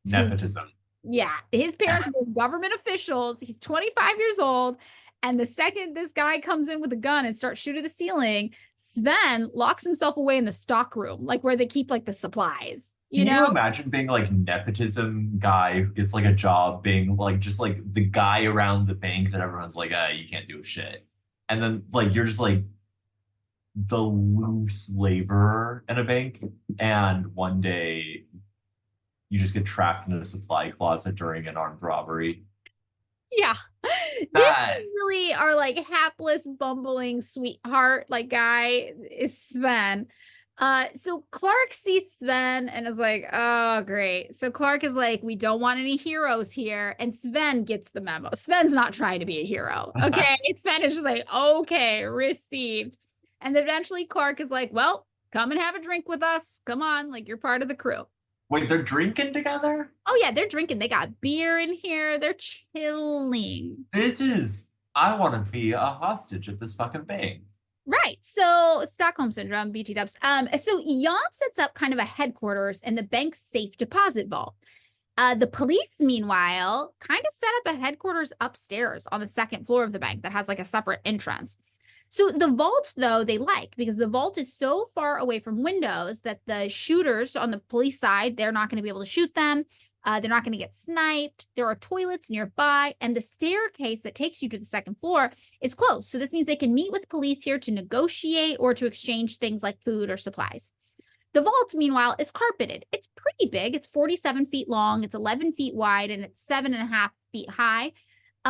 Nepotism. Yeah, his parents were government officials. He's 25 years old. And the second this guy comes in with a gun and starts shooting the ceiling, Sven locks himself away in the stock room, like where they keep like the supplies. Can you imagine being like nepotism guy who gets like a job being like just like the guy around the bank that everyone's like, you can't do shit. And then like you're just like the loose laborer in a bank, and one day you just get trapped in a supply closet during an armed robbery. Yeah. This really are like hapless, bumbling sweetheart like guy is Sven. So Clark sees Sven and is like, oh, great. So Clark is like, we don't want any heroes here. And Sven gets the memo. Sven's not trying to be a hero. Okay. Sven is just like, okay, received. And then eventually Clark is like, well, come and have a drink with us. Come on. Like, you're part of the crew. Wait, they're drinking together? Oh, yeah, they're drinking. They got beer in here. They're chilling. I want to be a hostage at this fucking bank. Right. So Stockholm Syndrome, BT dubs. So Jan sets up kind of a headquarters in the bank's safe deposit vault. The police, meanwhile, kind of set up a headquarters upstairs on the second floor of the bank that has like a separate entrance. So the vault, though, they like because the vault is so far away from windows that the shooters on the police side, they're not going to be able to shoot them. They're not going to get sniped. There are toilets nearby, and the staircase that takes you to the second floor is closed. So this means they can meet with police here to negotiate or to exchange things like food or supplies. The vault, meanwhile, is carpeted. It's pretty big. It's 47 feet long. It's 11 feet wide, and it's 7.5 feet high.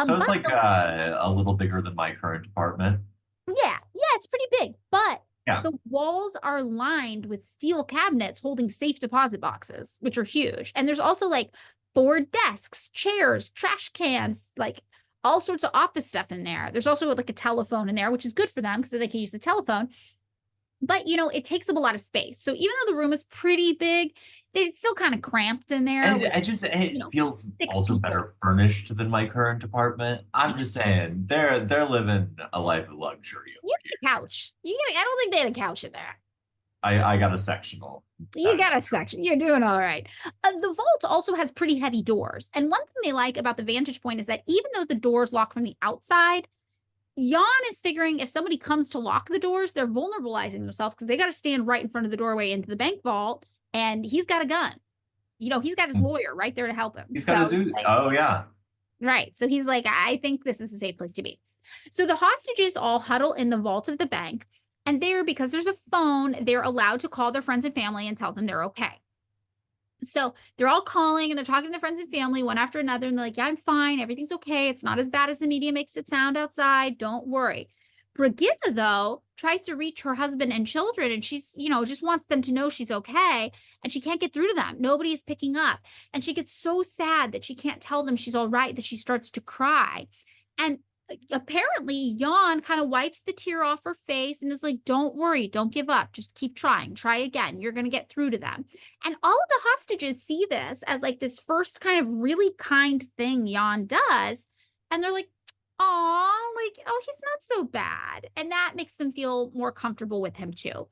So it's like a little bigger than my current apartment. Yeah, it's pretty big, but the walls are lined with steel cabinets holding safe deposit boxes, which are huge. And there's also like board desks, chairs, trash cans, like all sorts of office stuff in there. There's also like a telephone in there, which is good for them because they can use the telephone. But, it takes up a lot of space. So even though the room is pretty big, it's still kind of cramped in there. And it feels also better furnished than my current apartment. I'm just saying, they're living a life of luxury. You get a couch. I don't think they had a couch in there. I got a sectional. You got a section. You're doing all right. The vault also has pretty heavy doors. And one thing they like about the vantage point is that even though the doors lock from the outside, Jan is figuring if somebody comes to lock the doors, they're vulnerabilizing themselves because they got to stand right in front of the doorway into the bank vault, and he's got a gun. He's got his lawyer right there to help him. He's got his oh, yeah. Right. So he's like, I think this is a safe place to be. So the hostages all huddle in the vault of the bank, and because there's a phone, they're allowed to call their friends and family and tell them they're okay. So they're all calling and they're talking to their friends and family one after another. And they're like, yeah, I'm fine. Everything's okay. It's not as bad as the media makes it sound outside. Don't worry. Brigitte, though, tries to reach her husband and children. And she's, just wants them to know she's okay. And she can't get through to them. Nobody is picking up. And she gets so sad that she can't tell them she's all right, that she starts to cry. And apparently Jan kind of wipes the tear off her face and is like, don't worry, don't give up, just keep trying, try again, you're going to get through to them. And all of the hostages see this as like this first kind of really kind thing Jan does, and they're like, oh, he's not so bad. And that makes them feel more comfortable with him too.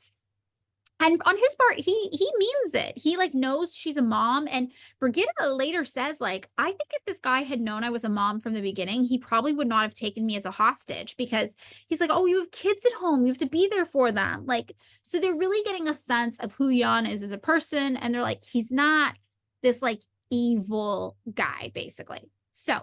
And on his part, he means it. He knows she's a mom. And Brigitte later says, I think if this guy had known I was a mom from the beginning, he probably would not have taken me as a hostage, because he's like, oh, you have kids at home. You have to be there for them. So they're really getting a sense of who Jan is as a person. And they're like, he's not this evil guy, basically. So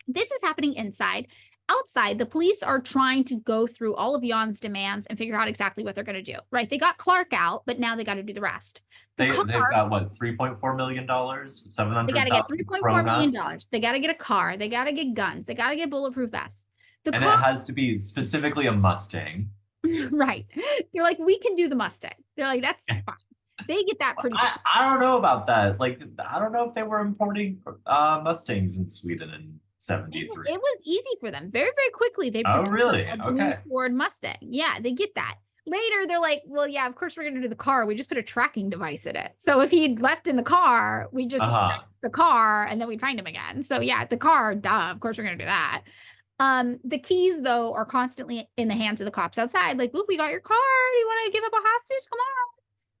this is happening inside. Outside, the police are trying to go through all of Jan's demands and figure out exactly what they're going to do. Right? They got Clark out, but now they got to do the rest. They've got what, $3.4 million? $700,000? They got to get $3.4 million. They got to get a car. They got to get guns. They got to get bulletproof vests. It has to be specifically a Mustang. Right? They're like, we can do the Mustang. They're like, that's fine. They get that pretty I don't know about that. I don't know if they were importing Mustangs in Sweden in 73. It was easy for them. Very, very quickly. They really? A blue Ford Mustang. Yeah, they get that. Later, they're like, well, yeah, of course we're going to do the car. We just put a tracking device in it. So if he'd left in the car, we just track the car and then we'd find him again. So yeah, the car, duh, of course we're going to do that. The keys, though, are constantly in the hands of the cops outside. Like, look, we got your car. Do you want to give up a hostage? Come on.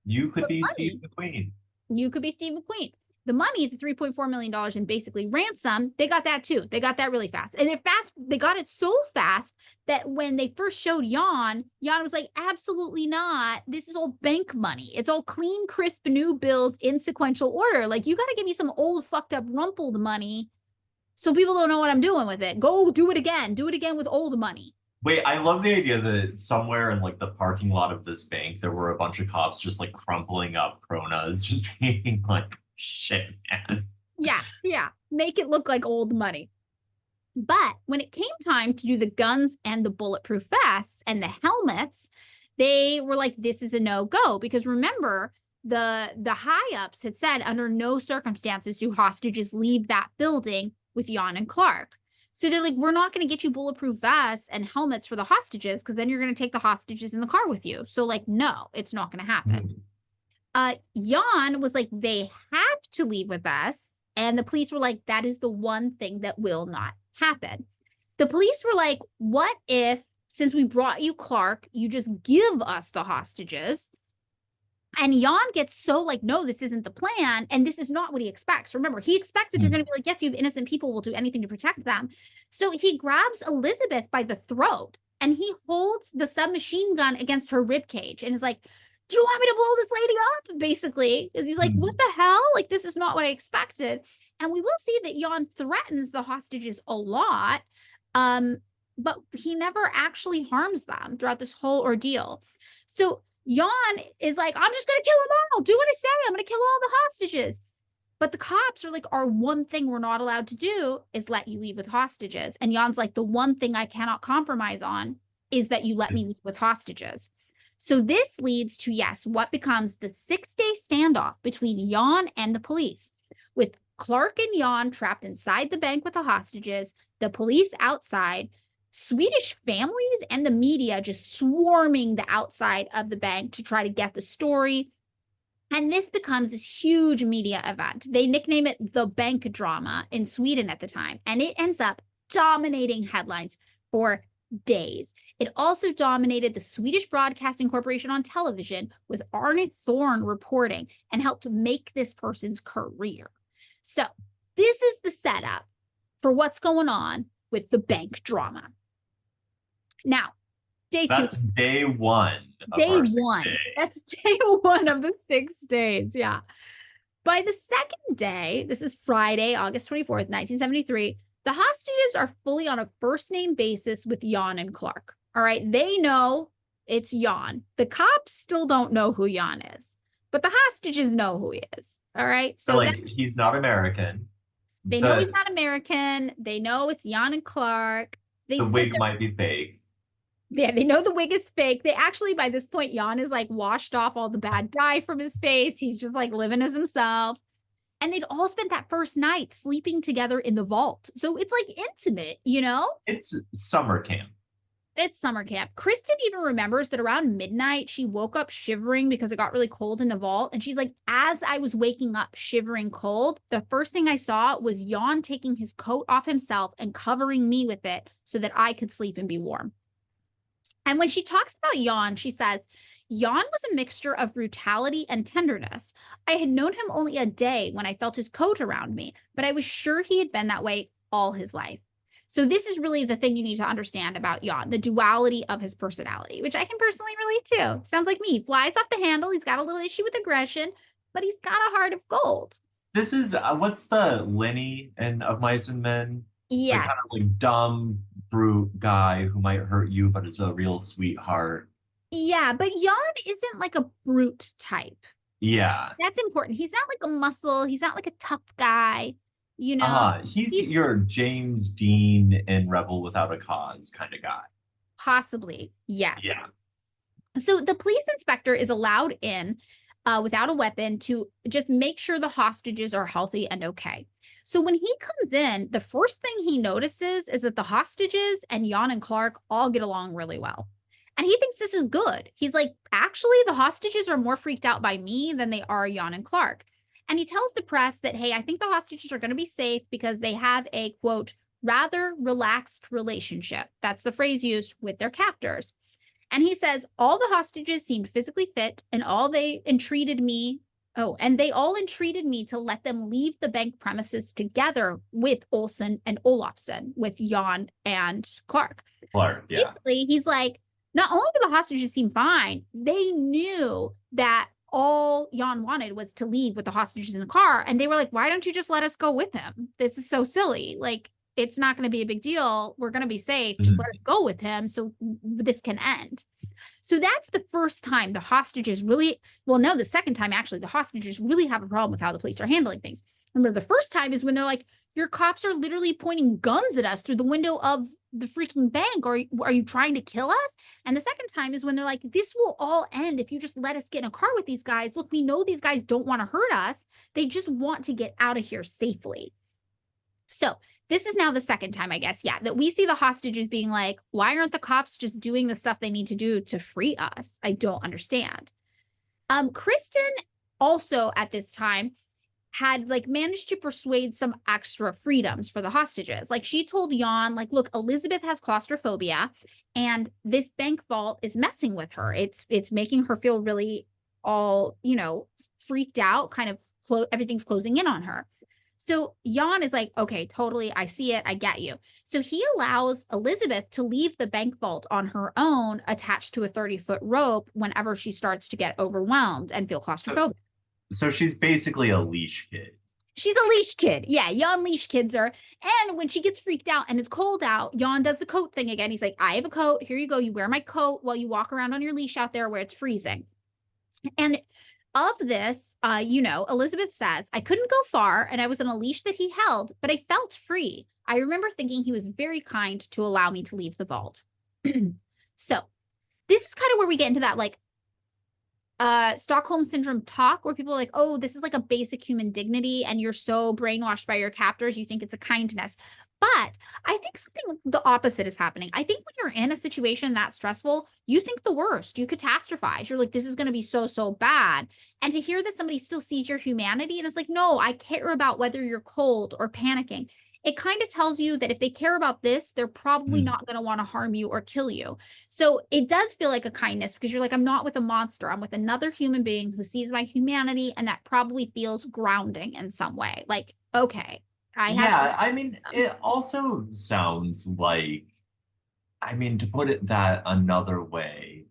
You could The be Steve money, McQueen. You could be Steve McQueen. The money, the $3.4 million in basically ransom, they got that too. They got that really fast. And they got it so fast that when they first showed Jan was like, absolutely not. This is all bank money. It's all clean, crisp, new bills in sequential order. Like, you got to give me some old, fucked up, rumpled money so people don't know what I'm doing with it. Go do it again. Do it again with old money. Wait, I love the idea that somewhere in like the parking lot of this bank, there were a bunch of cops just like crumpling up Kronas, just being like, shit, man. Yeah. Make it look like old money. But when it came time to do the guns and the bulletproof vests and the helmets, they were like, this is a no-go. Because remember, the high-ups had said under no circumstances do hostages leave that building with Jan and Clark. So they're like, we're not going to get you bulletproof vests and helmets for the hostages because then you're going to take the hostages in the car with you. So like, no, it's not going to happen. Jan was like, they have to leave with us. And the police were like, that is the one thing that will not happen. The police were like, what if, since we brought you Clark, you just give us the hostages? And Jan gets so like, no, this isn't the plan. And this is not what he expects. Remember, he expects that they're going to be like, yes, you have innocent people, will do anything to protect them. So he grabs Elizabeth by the throat and he holds the submachine gun against her rib cage and is like, do you want me to blow this lady up? Basically, because he's like, what the hell? Like, this is not what I expected. And we will see that Jan threatens the hostages a lot, but he never actually harms them throughout this whole ordeal. So Jan is like, I'm just going to kill them all. Do what I say. I'm going to kill all the hostages. But the cops are like, our one thing we're not allowed to do is let you leave with hostages. And Jan's like, the one thing I cannot compromise on is that you let me leave with hostages. So this leads to, yes, what becomes the 6-day standoff between Jan and the police, with Clark and Jan trapped inside the bank with the hostages, the police outside, Swedish families and the media just swarming the outside of the bank to try to get the story. And this becomes this huge media event. They nickname it the bank drama in Sweden at the time, and it ends up dominating headlines for days. It also dominated the Swedish Broadcasting Corporation on television, with Arne Thorn reporting, and helped make this person's career. So this is the setup for what's going on with the bank drama. Now, That's day one. Day one. That's day one of the 6 days. Yeah. By the second day, this is Friday, August 24th, 1973, the hostages are fully on a first name basis with Jan and Clark. All right. They know it's Jan. The cops still don't know who Jan is, but the hostages know who he is. All right. So like, he's not American. They know he's not American. They know it's Jan and Clark. The wig might be fake. Yeah, they know the wig is fake. They actually, by this point, Jan is like washed off all the bad dye from his face. He's just like living as himself. And they'd all spent that first night sleeping together in the vault. So it's like intimate, you know? It's summer camp. It's summer camp. Kristen even remembers that around midnight, she woke up shivering because it got really cold in the vault. And she's like, as I was waking up shivering cold, the first thing I saw was Jan taking his coat off himself and covering me with it so that I could sleep and be warm. And when she talks about Jan, she says, Jan was a mixture of brutality and tenderness. I had known him only a day when I felt his coat around me, but I was sure he had been that way all his life. So this is really the thing you need to understand about Jan, the duality of his personality, which I can personally relate to. Sounds like me. He flies off the handle. He's got a little issue with aggression, but he's got a heart of gold. This is, what's the Lenny of Mice and Men? Yes. The kind of like dumb, brute guy who might hurt you, but is a real sweetheart. Yeah, but Jan isn't like a brute type. Yeah. That's important. He's not like a muscle. He's not like a tough guy. You know, he's your James Dean in Rebel Without a Cause kind of guy. Possibly, yes. Yeah. So the police inspector is allowed in without a weapon to just make sure the hostages are healthy and okay. So when he comes in, the first thing he notices is that the hostages and Jan and Clark all get along really well. And he thinks this is good. He's like, actually, the hostages are more freaked out by me than they are Jan and Clark. And he tells the press that, hey, I think the hostages are going to be safe because they have a, quote, rather relaxed relationship. That's the phrase used with their captors. And he says, all the hostages seemed physically fit and they all entreated me to let them leave the bank premises together with Olsen and Olafsson, with Jan and Clark. Clark, yeah. Basically, he's like, not only do the hostages seem fine, they knew that all Jan wanted was to leave with the hostages in the car. And they were like, why don't you just let us go with him? This is so silly. Like, it's not going to be a big deal. We're going to be safe. Just let us go with him so this can end. So that's the first time the hostages really, well, no, the second time, actually, the hostages really have a problem with how the police are handling things. Remember, the first time is when they're like, your cops are literally pointing guns at us through the window of the freaking bank. Or are you trying to kill us? And the second time is when they're like, this will all end if you just let us get in a car with these guys. Look, we know these guys don't want to hurt us. They just want to get out of here safely. So this is now the second time, I guess, yeah, that we see the hostages being like, why aren't the cops just doing the stuff they need to do to free us? I don't understand. Kristen also at this time had like managed to persuade some extra freedoms for the hostages. Like she told Jan, like, look, Elizabeth has claustrophobia and this bank vault is messing with her. It's making her feel really all, freaked out, kind of everything's closing in on her. So Jan is like, okay, totally. I see it. I get you. So he allows Elizabeth to leave the bank vault on her own, attached to a 30-foot rope whenever she starts to get overwhelmed and feel claustrophobic. So she's basically a leash kid. She's a leash kid. Yeah, Jan leash kids her. And when she gets freaked out and it's cold out, Jan does the coat thing again. He's like, I have a coat. Here you go. You wear my coat while you walk around on your leash out there where it's freezing. And of this, Elizabeth says, I couldn't go far and I was on a leash that he held, but I felt free. I remember thinking he was very kind to allow me to leave the vault. So this is kind of where we get into that, like, Stockholm Syndrome talk where people are like, oh, this is like a basic human dignity and you're so brainwashed by your captors, you think it's a kindness. But I think something the opposite is happening. I think when you're in a situation that stressful, you think the worst. You catastrophize. You're like, this is going to be so, so bad. And to hear that somebody still sees your humanity and is like, no, I care about whether you're cold or panicking. It kind of tells you that if they care about this, they're probably not going to want to harm you or kill you. So it does feel like a kindness because you're like, I'm not with a monster. I'm with another human being who sees my humanity. And that probably feels grounding in some way. Like, okay. It also sounds like, to put it that another way,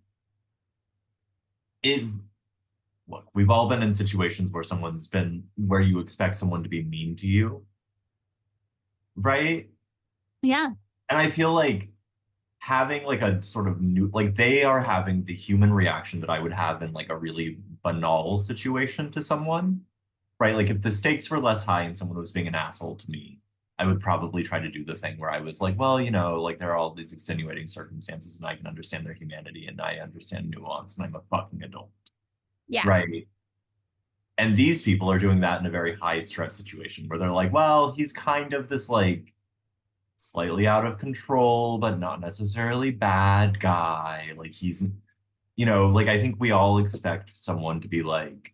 look, we've all been in situations where you expect someone to be mean to you, right? Yeah. And I feel like having like a sort of new, like they are having the human reaction that I would have in like a really banal situation to someone. Right, like if the stakes were less high and someone was being an asshole to me, I would probably try to do the thing where I was like, well, like there are all these extenuating circumstances and I can understand their humanity and I understand nuance and I'm a fucking adult. Yeah. Right. And these people are doing that in a very high stress situation where they're like, well, he's kind of this like slightly out of control, but not necessarily bad guy. Like he's, like I think we all expect someone to be like,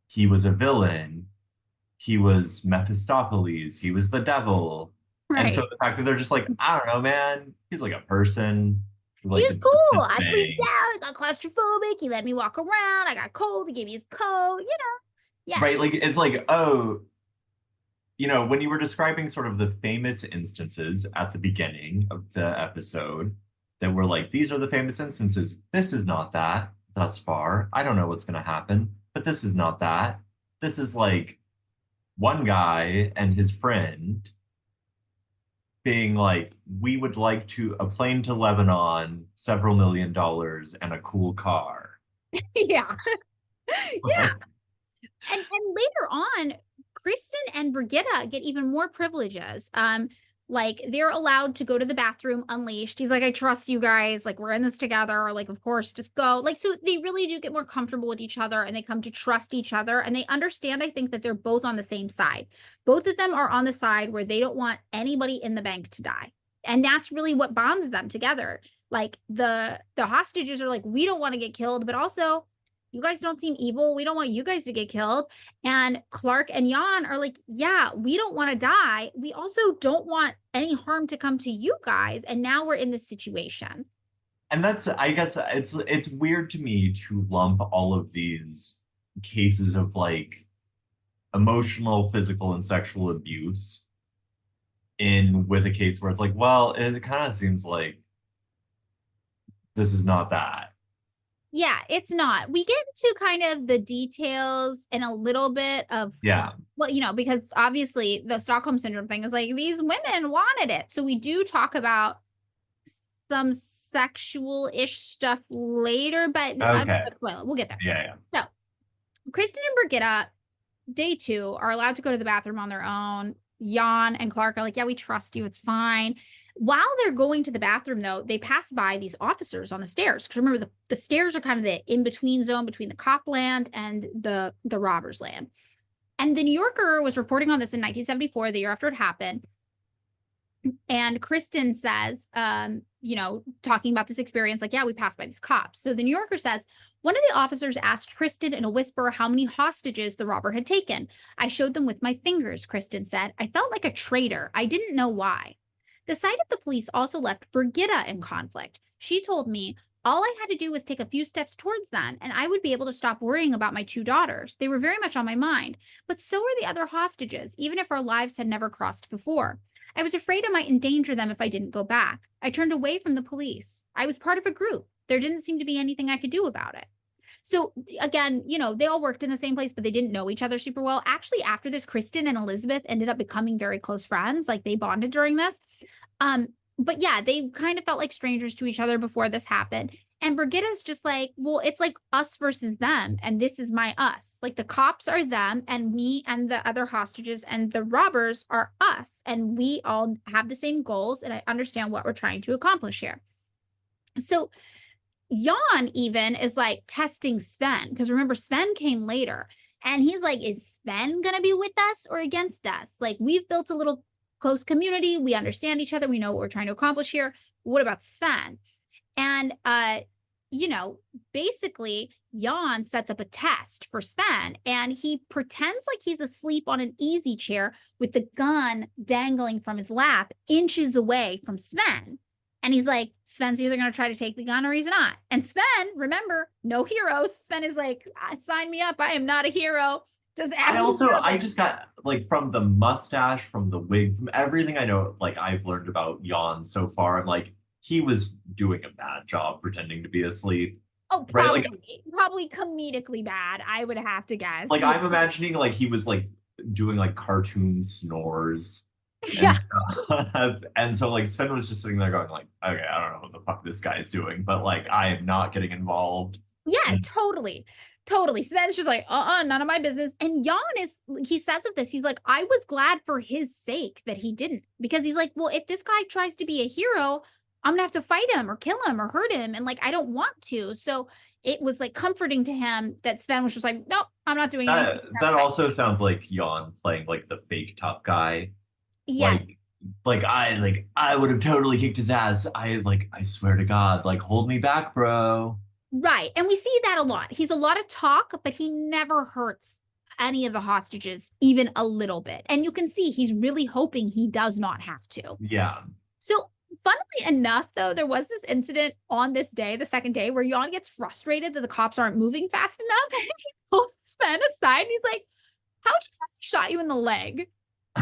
he was a villain, he was Mephistopheles, he was the devil. Right. And so the fact that they're just like, I don't know, man, he's like a person. He's cool. I freaked out, I got claustrophobic, he let me walk around, I got cold, he gave me his coat, Yeah. Right, like it's like, oh, when you were describing sort of the famous instances at the beginning of the episode that were like, these are the famous instances, this is not that thus far. I don't know what's going to happen. But this is not that. This is like one guy and his friend being like, we would like a plane to Lebanon, several $1 million, and a cool car. Yeah. Yeah. And later on, Kristen and Brigitte get even more privileges. Like they're allowed to go to the bathroom unleashed. He's like, I trust you guys. Like we're in this together. Like, of course, just go. Like, so they really do get more comfortable with each other and they come to trust each other and they understand, I think, that they're both on the same side. Both of them are on the side where they don't want anybody in the bank to die. And that's really what bonds them together. Like the hostages are like, we don't want to get killed, but also You guys don't seem evil. We don't want you guys to get killed. And Clark and Jan are like, yeah, we don't want to die. We also don't want any harm to come to you guys. And now we're in this situation. And that's, I guess it's weird to me to lump all of these cases of like emotional, physical, and sexual abuse in with a case where it's like, well, it kind of seems like this is not that. Yeah, it's not. We get into kind of the details and a little bit of, well, you know, because obviously the Stockholm Syndrome thing is like these women wanted it. So we do talk about some sexual-ish stuff later, but okay. We'll get there. Yeah. So Kristen and Brigitte, day 2, are allowed to go to the bathroom on their own. Jan and Clark are like, yeah, we trust you. It's fine. While they're going to the bathroom, though, they pass by these officers on the stairs. Because remember, the stairs are kind of the in-between zone between the cop land and the robbers land. And the New Yorker was reporting on this in 1974, the year after it happened. And Kristen says, you know, talking about this experience, like, yeah, we passed by these cops. So the New Yorker says, one of the officers asked Kristen in a whisper how many hostages the robber had taken. I showed them with my fingers, Kristen said. I felt like a traitor. I didn't know why. The sight of the police also left Brigitte in conflict. She told me, all I had to do was take a few steps towards them, and I would be able to stop worrying about my 2 daughters. They were very much on my mind. But so were the other hostages, even if our lives had never crossed before. I was afraid I might endanger them if I didn't go back. I turned away from the police. I was part of a group. There didn't seem to be anything I could do about it. So again, you know, they all worked in the same place, but they didn't know each other super well. Actually, after this, Kristen and Elizabeth ended up becoming very close friends. Like they bonded during this. But yeah, they kind of felt like strangers to each other before this happened. And Brigitte's just like, well, it's like us versus them. And this is my us. Like the cops are them and me and the other hostages and the robbers are us. And we all have the same goals. And I understand what we're trying to accomplish here. So Jan even is like testing Sven. Because remember, Sven came later. And he's like, is Sven going to be with us or against us? Like we've built a little close community. We understand each other. We know what we're trying to accomplish here. What about Sven? And, you know, basically Jan sets up a test for Sven and he pretends like he's asleep on an easy chair with the gun dangling from his lap inches away from Sven. And he's like, Sven's either going to try to take the gun or he's not. And Sven, remember, no heroes. Sven is like, sign me up. I am not a hero. I just got like from the mustache, from the wig, from everything I know, like I've learned about Jan so far. I'm like, he was doing a bad job pretending to be asleep. Oh, probably, right? Like, probably comedically bad, I would have to guess. Like I'm imagining like he was like doing like cartoon snores. Yeah. And so like Sven was just sitting there going like, okay, I don't know what the fuck this guy is doing, but like I am not getting involved. Yeah, totally. Sven's just like, none of my business. And Jan he says of this, he's like, I was glad for his sake that he didn't. Because he's like, well, if this guy tries to be a hero, I'm gonna have to fight him or kill him or hurt him. And like, I don't want to. So it was like comforting to him that Sven was just like, nope, I'm not doing anything. That also sounds like Jan playing like the fake tough guy. Yes. Like I would have totally kicked his ass. I swear to God, like hold me back, bro. Right. And we see that a lot. He's a lot of talk, but he never hurts any of the hostages, even a little bit. And you can see he's really hoping he does not have to. Yeah. So funnily enough, though, there was this incident on this day, the second day, where Jan gets frustrated that the cops aren't moving fast enough. And he pulls Sven aside and he's like, how just shot you in the leg?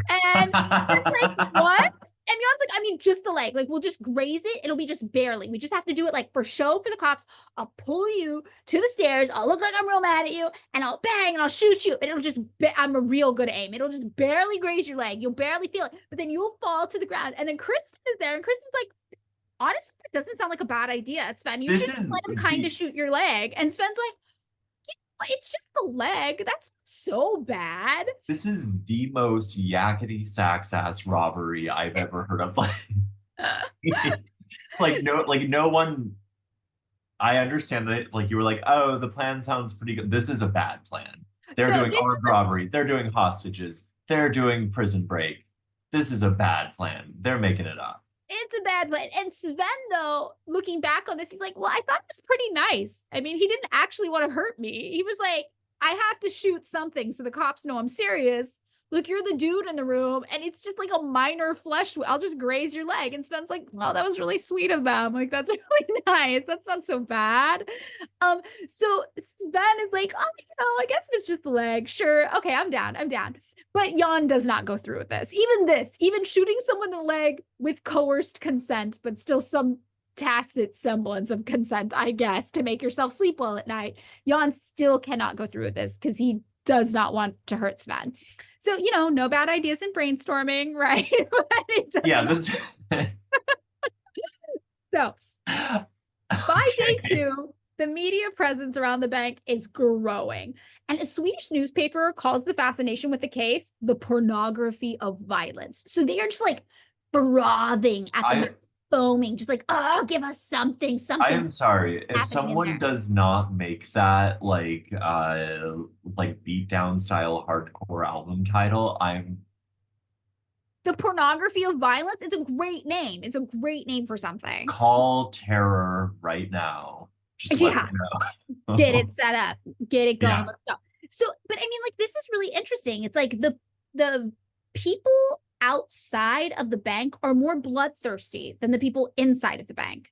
And it's like, what? And Jan's like, I mean, just the leg. Like, we'll just graze it. It'll be just barely. We just have to do it like for show for the cops. I'll pull you to the stairs. I'll look like I'm real mad at you. And I'll bang and I'll shoot you. And it'll just, I'm a real good aim. It'll just barely graze your leg. You'll barely feel it. But then you'll fall to the ground. And then Kristen is there. And Kristen's like, honestly, it doesn't sound like a bad idea, Sven. You should just let him kind of shoot your leg. And Sven's like, it's just the leg. That's so bad. This is the most yakety sax ass robbery I've ever heard of. Like no one. I understand that. Like you were like, oh, the plan sounds pretty good. This is a bad plan. They're doing armed robbery. They're doing hostages. They're doing prison break. This is a bad plan. They're making it up. It's a bad one. And Sven, though, looking back on this, he's like, well, I thought it was pretty nice. I mean, he didn't actually want to hurt me. He was like, I have to shoot something so the cops know I'm serious. Look, you're the dude in the room, and it's just like a minor flesh wound. I'll just graze your leg. And Sven's like, oh, that was really sweet of them. Like, that's really nice. That's not so bad. So Sven is like, oh, I guess if it's just the leg, sure. Okay, I'm down. But Jan does not go through with this. Even shooting someone in the leg with coerced consent, but still some tacit semblance of consent, I guess, to make yourself sleep well at night. Jan still cannot go through with this because he does not want to hurt Sven. So, no bad ideas in brainstorming, right? Yeah. So, by day 2, the media presence around the bank is growing. And a Swedish newspaper calls the fascination with the case the pornography of violence. So they are just like frothing at the foaming, just like, oh, give us something. I am sorry. If someone does not make that like beatdown style hardcore album title, The pornography of violence. It's a great name. It's a great name for something. Call terror right now. Just let me know. Get it set up. Get it going. Yeah. Let's go. So, but I mean, like, this is really interesting. It's like the people outside of the bank are more bloodthirsty than the people inside of the bank.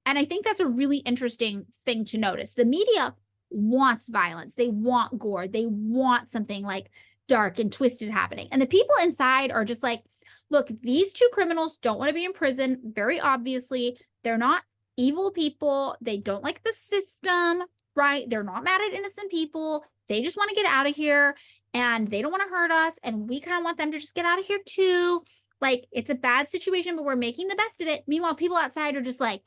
And I think that's a really interesting thing to notice. The media wants violence. They want gore. They want something like dark and twisted happening. And the people inside are just like, look, these 2 criminals don't want to be in prison. Very obviously, they're not evil people. They don't like the system, right? They're not mad at innocent people. They just want to get out of here, and they don't want to hurt us. And we kind of want them to just get out of here too. Like, it's a bad situation, but we're making the best of it. Meanwhile, people outside are just like,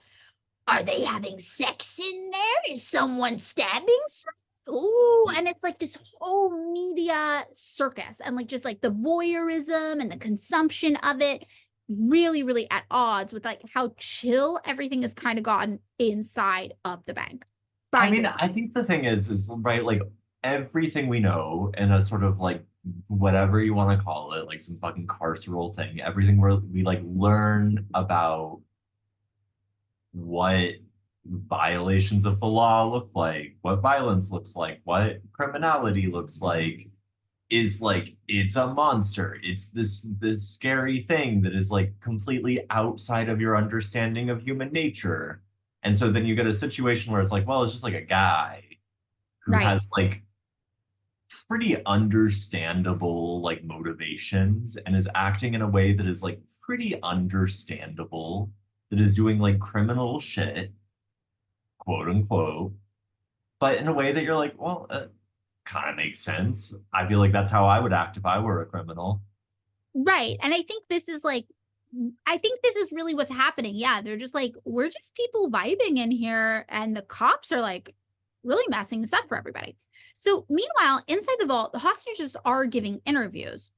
are they having sex in there? Is someone stabbing someone? Oh, and it's like this whole media circus, and like just like the voyeurism and the consumption of it, really, really at odds with like how chill everything has kind of gotten inside of the bank. I mean, I think the thing is right, like everything we know in a sort of like whatever you want to call it, like some fucking carceral thing, everything where we like learn about what violations of the law look like, what violence looks like, what criminality looks like, is like, it's a monster. It's this scary thing that is like completely outside of your understanding of human nature. And so then you get a situation where it's like, well, it's just like a guy who has like pretty understandable like motivations and is acting in a way that is like pretty understandable, that is doing like criminal shit, quote unquote, but in a way that you're like, well, kind of makes sense. I feel like that's how I would act if I were a criminal. Right. And I think this is really what's happening. Yeah. They're just like, we're just people vibing in here, and the cops are like really messing this up for everybody. So meanwhile, inside the vault, the hostages are giving interviews,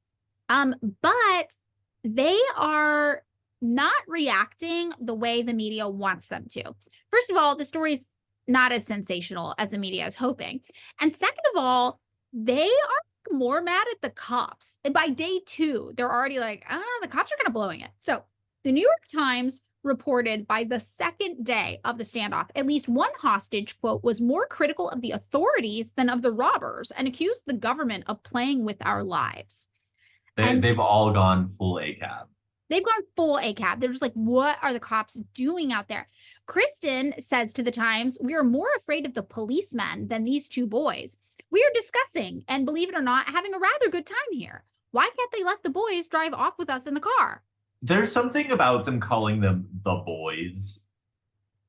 but they are not reacting the way the media wants them to. First of all, the story's not as sensational as the media is hoping. And second of all, they are more mad at the cops. And by day 2, they're already like, the cops are kind of blowing it. So the New York Times reported by the second day of the standoff, at least one hostage, quote, was more critical of the authorities than of the robbers and accused the government of playing with our lives. They've all gone full ACAB. They've gone full ACAB. They're just like, what are the cops doing out there? Kristen says to the Times, we are more afraid of the policemen than these 2 boys. We are discussing, and believe it or not, having a rather good time here. Why can't they let the boys drive off with us in the car? There's something about them calling them the boys.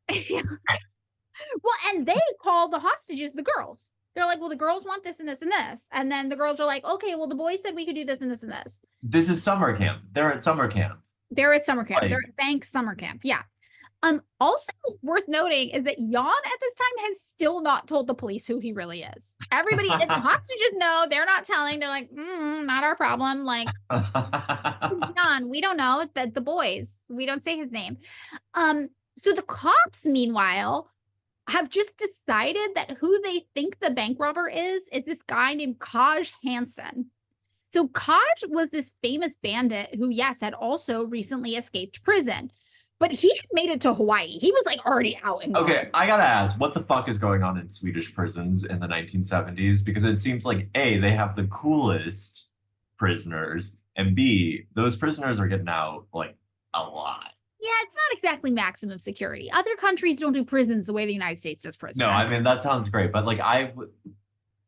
Well, and they call the hostages the girls. They're like, well, the girls want this and this and this. And then the girls are like, okay, well, the boys said we could do this and this and this. This is summer camp. They're at summer camp. They're at bank summer camp. Yeah. Also worth noting is that Jan at this time has still not told the police who he really is. Everybody, the hostages know, they're not telling. They're like, not our problem. Like, Jan, we don't know. That the boys, we don't say his name. So the cops, meanwhile, have just decided that who they think the bank robber is this guy named Kaj Hansen. So Kaj was this famous bandit who, yes, had also recently escaped prison, but he had made it to Hawaii. He was like already out and Okay, I gotta ask, what the fuck is going on in Swedish prisons in the 1970s? Because it seems like A, they have the coolest prisoners, and B, those prisoners are getting out like a lot. Yeah, it's not exactly maximum security. Other countries don't do prisons the way the United States does prisons. No, I mean, that sounds great, but like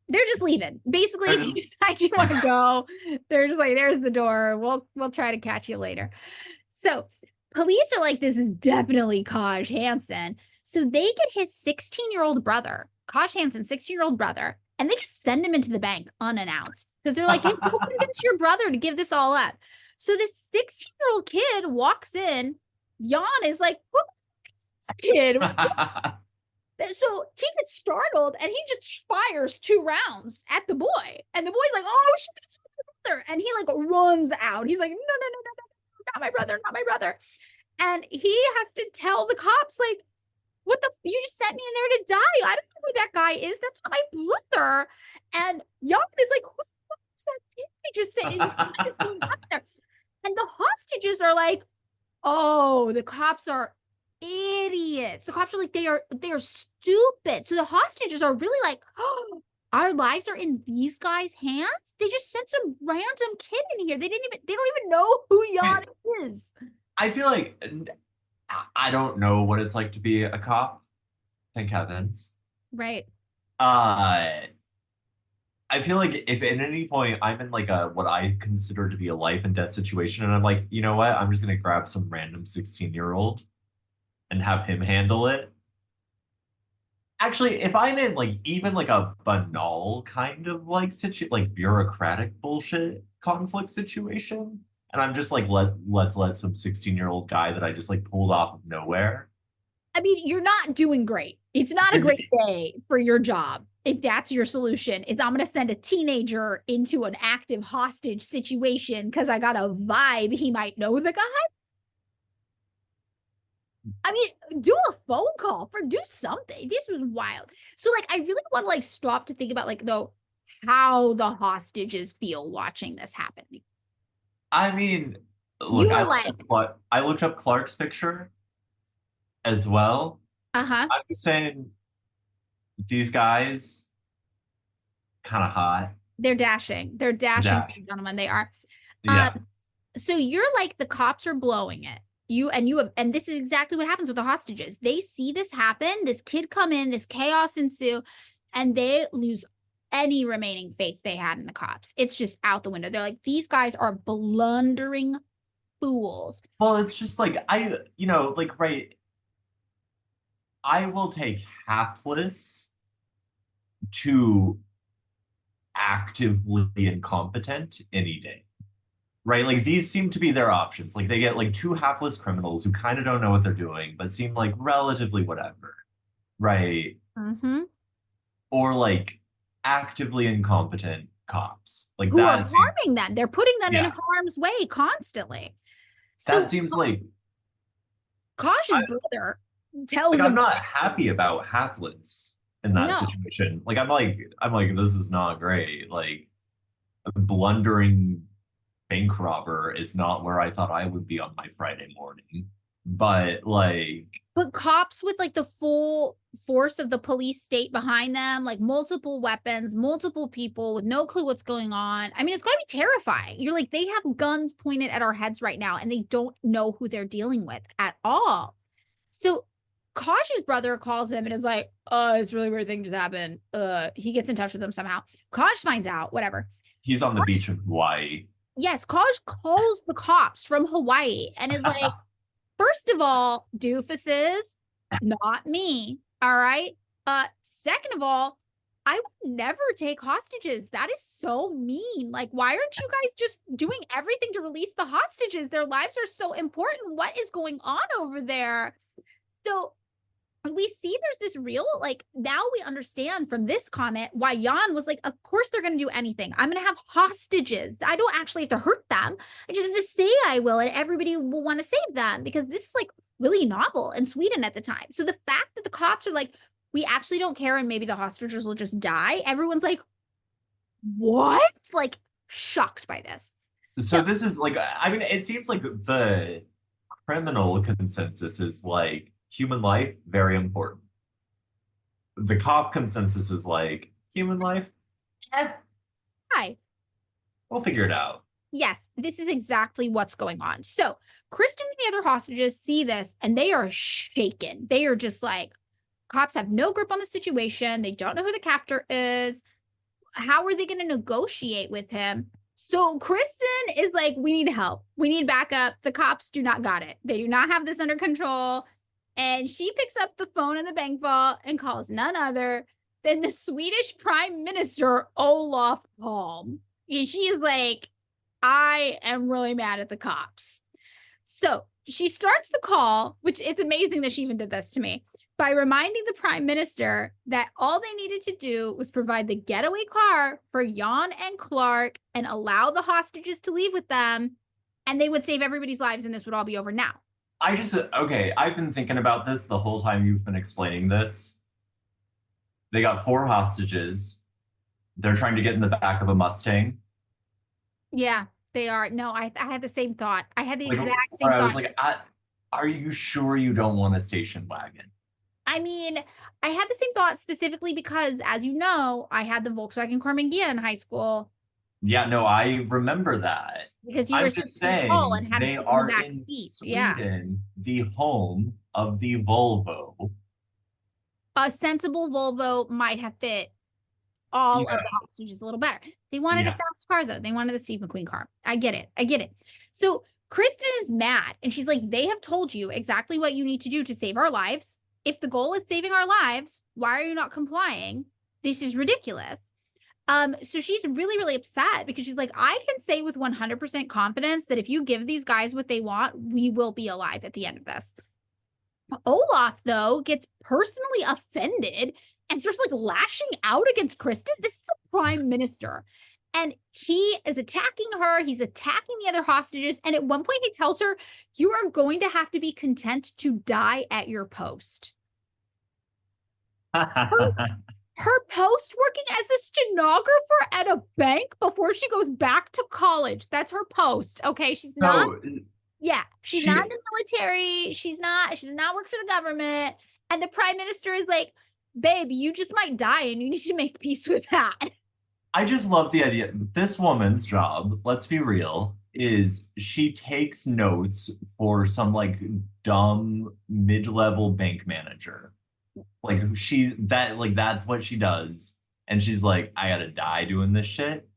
they're just leaving. Basically, if you decide you want to go, they're just like, there's the door. We'll try to catch you later. So police are like, this is definitely Kaj Hansen. So they get his 16-year-old brother, Kaj Hansen, 16-year-old brother, and they just send him into the bank unannounced because they're like, hey, we'll convince your brother to give this all up. So this 16-year-old kid walks in. Jan is like, what is this kid? So he gets startled and he just fires 2 rounds at the boy. And the boy's like, oh, shit, it's my brother. And he like runs out. He's like, no, not my brother, not my brother. And he has to tell the cops, like, what the, you just sent me in there to die. I don't know who that guy is. That's not my brother. And Jan is like, who the fuck is that kid they just sent in? What is going on there? And the hostages are like, oh, the cops are idiots. The cops are like, they are stupid. So the hostages are really like, oh, our lives are in these guys' hands. They just sent some random kid in here. They don't even know who Jan is. I feel like I don't know what it's like to be a cop. Thank heavens. Right. I feel like if at any point I'm in like a what I consider to be a life and death situation, and I'm like, you know what? I'm just gonna grab some random 16-year-old and have him handle it. Actually, if I'm in like even like a banal kind of like like bureaucratic bullshit conflict situation, and I'm just like let's let some 16-year-old guy that I just like pulled off of nowhere. I mean, you're not doing great. It's not a great day for your job. If that's your solution, is I'm going to send a teenager into an active hostage situation because I got a vibe he might know the guy. I mean, do a phone call do something. This was wild. So like, I really want to like stop to think about like though how the hostages feel watching this happen. I mean, look, I looked up Clark's picture as well. Uh-huh. I'm just saying these guys kind of hot. They're dashing, gentlemen. They are. Yeah. So you're like, the cops are blowing it. And this is exactly what happens with the hostages. They see this happen, this kid come in, this chaos ensue, and they lose any remaining faith they had in the cops. It's just out the window. They're like, these guys are blundering fools. Well, it's just like, right. I will take hapless to actively incompetent any day. Right? Like these seem to be their options. Like they get like 2 hapless criminals who kind of don't know what they're doing, but seem like relatively whatever. Right? Mm-hmm. Or like actively incompetent cops. Like who are harming them. They're putting them in harm's way constantly. That seems like Kaj's brother tells him, I'm not happy about hapless in that situation. Like I'm like, this is not great. Like a blundering bank robber is not where I thought I would be on my Friday morning. But cops with like the full force of the police state behind them, like multiple weapons, multiple people with no clue what's going on. I mean, it's gotta be terrifying. You're like, they have guns pointed at our heads right now and they don't know who they're dealing with at all. So Kaj's brother calls him and is like, it's a really weird thing just happened. He gets in touch with them somehow. Kaj finds out, whatever. He's on the beach in Hawaii. Yes, Kaj calls the cops from Hawaii and is like, first of all, doofuses, not me. All right. Second of all, I would never take hostages. That is so mean. Like, why aren't you guys just doing everything to release the hostages? Their lives are so important. What is going on over there? So we see there's this real, like, now we understand from this comment why Jan was like, of course they're going to do anything. I'm going to have hostages. I don't actually have to hurt them. I just have to say I will, and everybody will want to save them, because this is like really novel in Sweden at the time. So the fact that the cops are like, we actually don't care, and maybe the hostages will just die. Everyone's like, what? Like, shocked by this. So this is like, I mean, it seems like the criminal consensus is like human life, very important. The cop consensus is like human life, Hi. We'll figure it out. Yes, this is exactly what's going on. So Kristen and the other hostages see this and they are shaken. They are just like, cops have no grip on the situation. They don't know who the captor is. How are they going to negotiate with him? So Kristen is like, we need help. We need backup. The cops do not got it. They do not have this under control. And she picks up the phone in the bank vault and calls none other than the Swedish Prime Minister, Olof Palme. And she is like, I am really mad at the cops. So she starts the call, which it's amazing that she even did this to me, by reminding the prime minister that all they needed to do was provide the getaway car for Jan and Clark and allow the hostages to leave with them, and they would save everybody's lives and this would all be over now. Okay, I've been thinking about this the whole time you've been explaining this. They got 4 hostages. They're trying to get in the back of a Mustang. Yeah, they are. No, I had the same thought. I had the exact same thought. I was like, are you sure you don't want a station wagon? I mean, I had the same thought specifically because, as you know, I had the Volkswagen Carmangia in high school. Yeah, no, I remember that. Because you were 6 feet tall and had to sit in the back seat. Sweden, the home of the Volvo. A sensible Volvo might have fit all of the hostages a little better. They wanted a fast car, though. They wanted the Steve McQueen car. I get it. So Kristen is mad, and she's like, they have told you exactly what you need to do to save our lives. If the goal is saving our lives, why are you not complying? This is ridiculous. So she's really, really upset because she's like, I can say with 100% confidence that if you give these guys what they want, we will be alive at the end of this. Olaf, though, gets personally offended and starts like lashing out against Kristen. This is the prime minister. And he is attacking her. He's attacking the other hostages. And at one point he tells her, you are going to have to be content to die at your post. Her post working as a stenographer at a bank before she goes back to college. That's her post. Okay. She's not. She's not in the military. She does not work for the government. And the prime minister is like, babe, you just might die and you need to make peace with that. I just love the idea. This woman's job, let's be real, is she takes notes for some like dumb mid-level bank manager. Like that's what she does. And she's like, I gotta die doing this shit.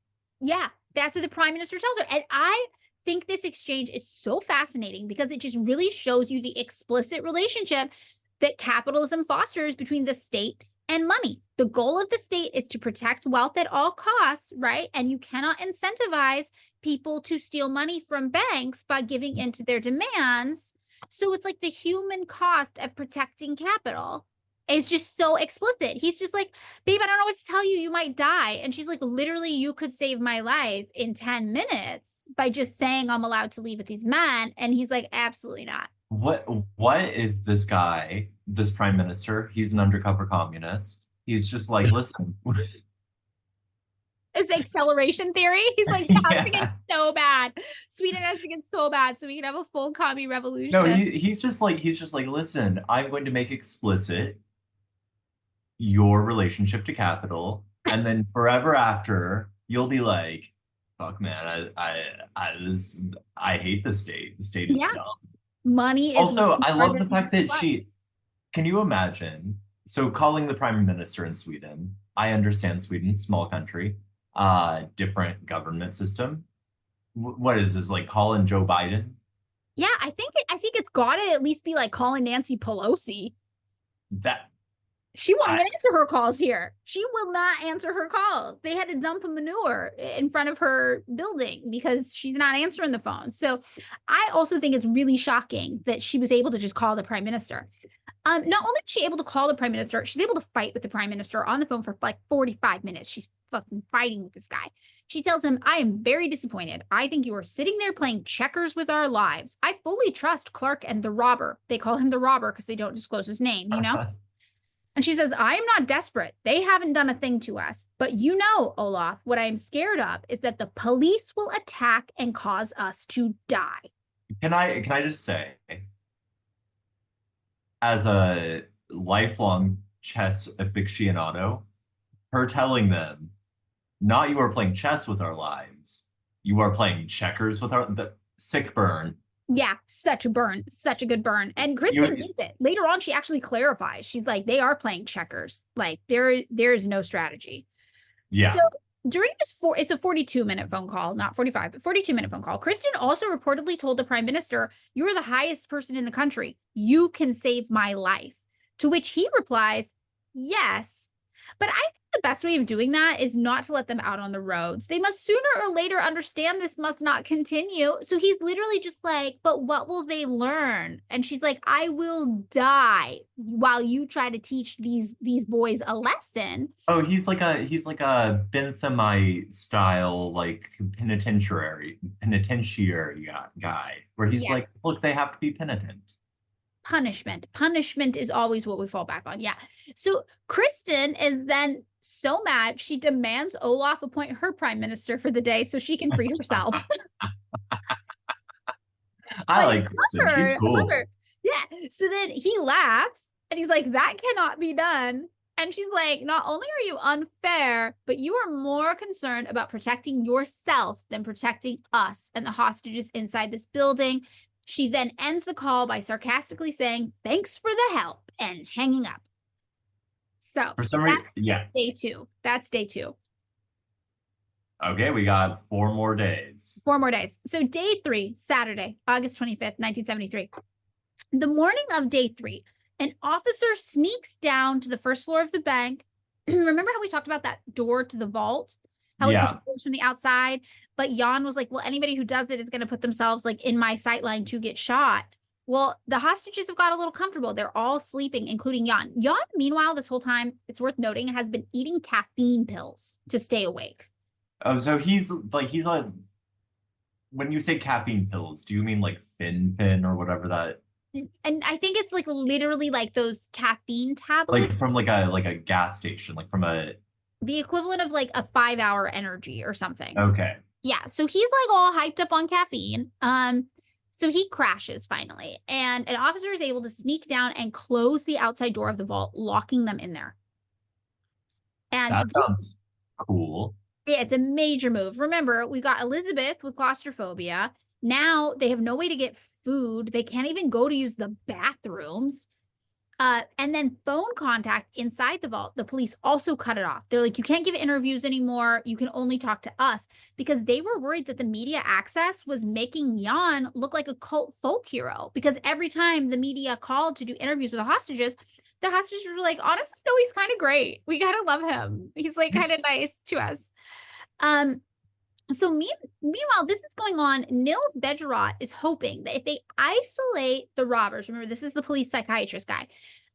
Yeah, that's what the prime minister tells her. And I think this exchange is so fascinating because it just really shows you the explicit relationship that capitalism fosters between the state and money. The goal of the state is to protect wealth at all costs, right? And you cannot incentivize people to steal money from banks by giving into their demands. So it's like the human cost of protecting capital is just so explicit. He's just like, babe, I don't know what to tell you. You might die. And she's like, literally, you could save my life in 10 minutes by just saying I'm allowed to leave with these men. And he's like, absolutely not. What if this guy, this prime minister, he's an undercover communist. He's just like, listen. It's acceleration theory. He's like, it has to get so bad. Sweden has to get so bad so we can have a full commie revolution. No, he's just like, listen, I'm going to make explicit your relationship to capital. And then forever after, you'll be like, fuck man, I hate the state. The state is dumb. Money is also, I love the fact that can you imagine? So calling the prime minister in Sweden, I understand Sweden, small country, different government system. What is this, like calling Joe Biden? Yeah, I think it's got to at least be like calling Nancy Pelosi. She won't even answer her calls here. She will not answer her calls. They had to dump a manure in front of her building because she's not answering the phone. So I also think it's really shocking that she was able to just call the prime minister. Not only is she able to call the prime minister, she's able to fight with the prime minister on the phone for like 45 minutes. She's fucking fighting with this guy. She tells him, I am very disappointed. I think you are sitting there playing checkers with our lives. I fully trust Clark and the robber. They call him the robber because they don't disclose his name, you know? And she says, I am not desperate. They haven't done a thing to us. But you know, Olaf, what I'm scared of is that the police will attack and cause us to die. Can I just say, as a lifelong chess aficionado, her telling them, not you are playing chess with our lives, you are playing checkers with the sick burn. Yeah, such a burn, such a good burn. And Kristen did it. Later on, she actually clarifies. She's like, they are playing checkers. Like there is no strategy. Yeah. So during this it's a 42-minute phone call, not 45, but 42-minute phone call. Kristen also reportedly told the prime minister, you are the highest person in the country. You can save my life. To which he replies, yes. But I think the best way of doing that is not to let them out on the roads. They must sooner or later understand this must not continue. So he's literally just like, but what will they learn? And she's like, I will die while you try to teach these boys a lesson. Oh, he's like a Benthamite style, like penitentiary guy, where he's like, look, they have to be penitent. Punishment is always what we fall back on. Yeah. So Kristen is then so mad, she demands Olaf appoint her prime minister for the day so she can free herself. I like Kristen. She's cool. Yeah. So then he laughs and he's like, that cannot be done. And she's like, not only are you unfair, but you are more concerned about protecting yourself than protecting us and the hostages inside this building. She then ends the call by sarcastically saying, thanks for the help, and hanging up. So for some reason, day 2. That's day 2. Okay, we got 4 more days. 4 more days. So day 3, Saturday, August 25th, 1973. The morning of day 3, an officer sneaks down to the first floor of the bank. Remember how we talked about that door to the vault? How he put from the outside, but Jan was like, well, anybody who does it is going to put themselves like in my sight line to get shot. Well, the hostages have got a little comfortable. They're all sleeping, including Jan. Jan, meanwhile, this whole time, it's worth noting, has been eating caffeine pills to stay awake. Oh, so he's like, when you say caffeine pills, do you mean like Fin or whatever that? And I think it's like literally like those caffeine tablets. Like from like a gas station, like from the equivalent of like a 5-hour energy or something. Okay. Yeah. So he's like all hyped up on caffeine. So he crashes finally, and an officer is able to sneak down and close the outside door of the vault, locking them in there. And that sounds cool. Yeah, it's a major move. Remember, we got Elizabeth with claustrophobia. Now they have no way to get food. They can't even go to use the bathrooms. And then phone contact inside the vault, the police also cut it off. They're like, you can't give interviews anymore. You can only talk to us, because they were worried that the media access was making Jan look like a cult folk hero, because every time the media called to do interviews with the hostages were like, honestly, no, he's kind of great. We kind of love him. He's like kind of nice to us. So meanwhile, this is going on. Nils Bejerot is hoping that if they isolate the robbers, remember, this is the police psychiatrist guy.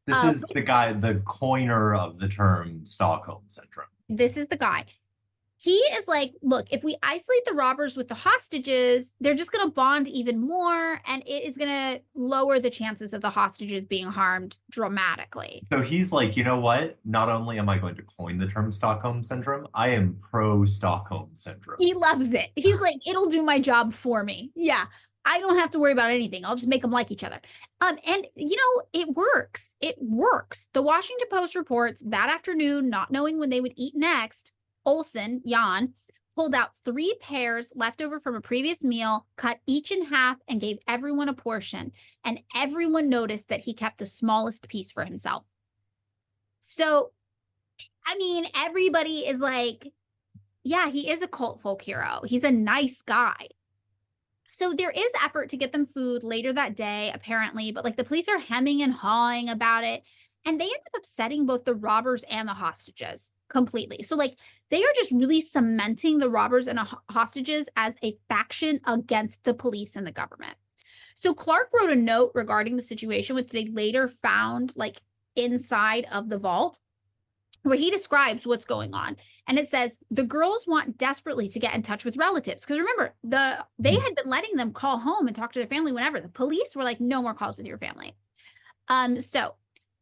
This is the guy, the coiner of the term Stockholm Syndrome. This is the guy. He is like, look, if we isolate the robbers with the hostages, they're just going to bond even more, and it is going to lower the chances of the hostages being harmed dramatically. So he's like, you know what? Not only am I going to coin the term Stockholm Syndrome, I am pro-Stockholm Syndrome. He loves it. He's like, it'll do my job for me. Yeah, I don't have to worry about anything. I'll just make them like each other. And, you know, it works. It works. The Washington Post reports that afternoon, not knowing when they would eat next, Olsen, Jan, pulled out 3 pears left over from a previous meal, cut each in half, and gave everyone a portion. And everyone noticed that he kept the smallest piece for himself. So, I mean, everybody is like, yeah, he is a cult folk hero. He's a nice guy. So there is effort to get them food later that day, apparently, but like the police are hemming and hawing about it. And they end up upsetting both the robbers and the hostages completely. So like they are just really cementing the robbers and hostages as a faction against the police and the government. So Clark wrote a note regarding the situation, which they later found like inside of the vault, where he describes what's going on. And it says, the girls want desperately to get in touch with relatives. Because remember, they had been letting them call home and talk to their family whenever. The police were like, no more calls with your family. So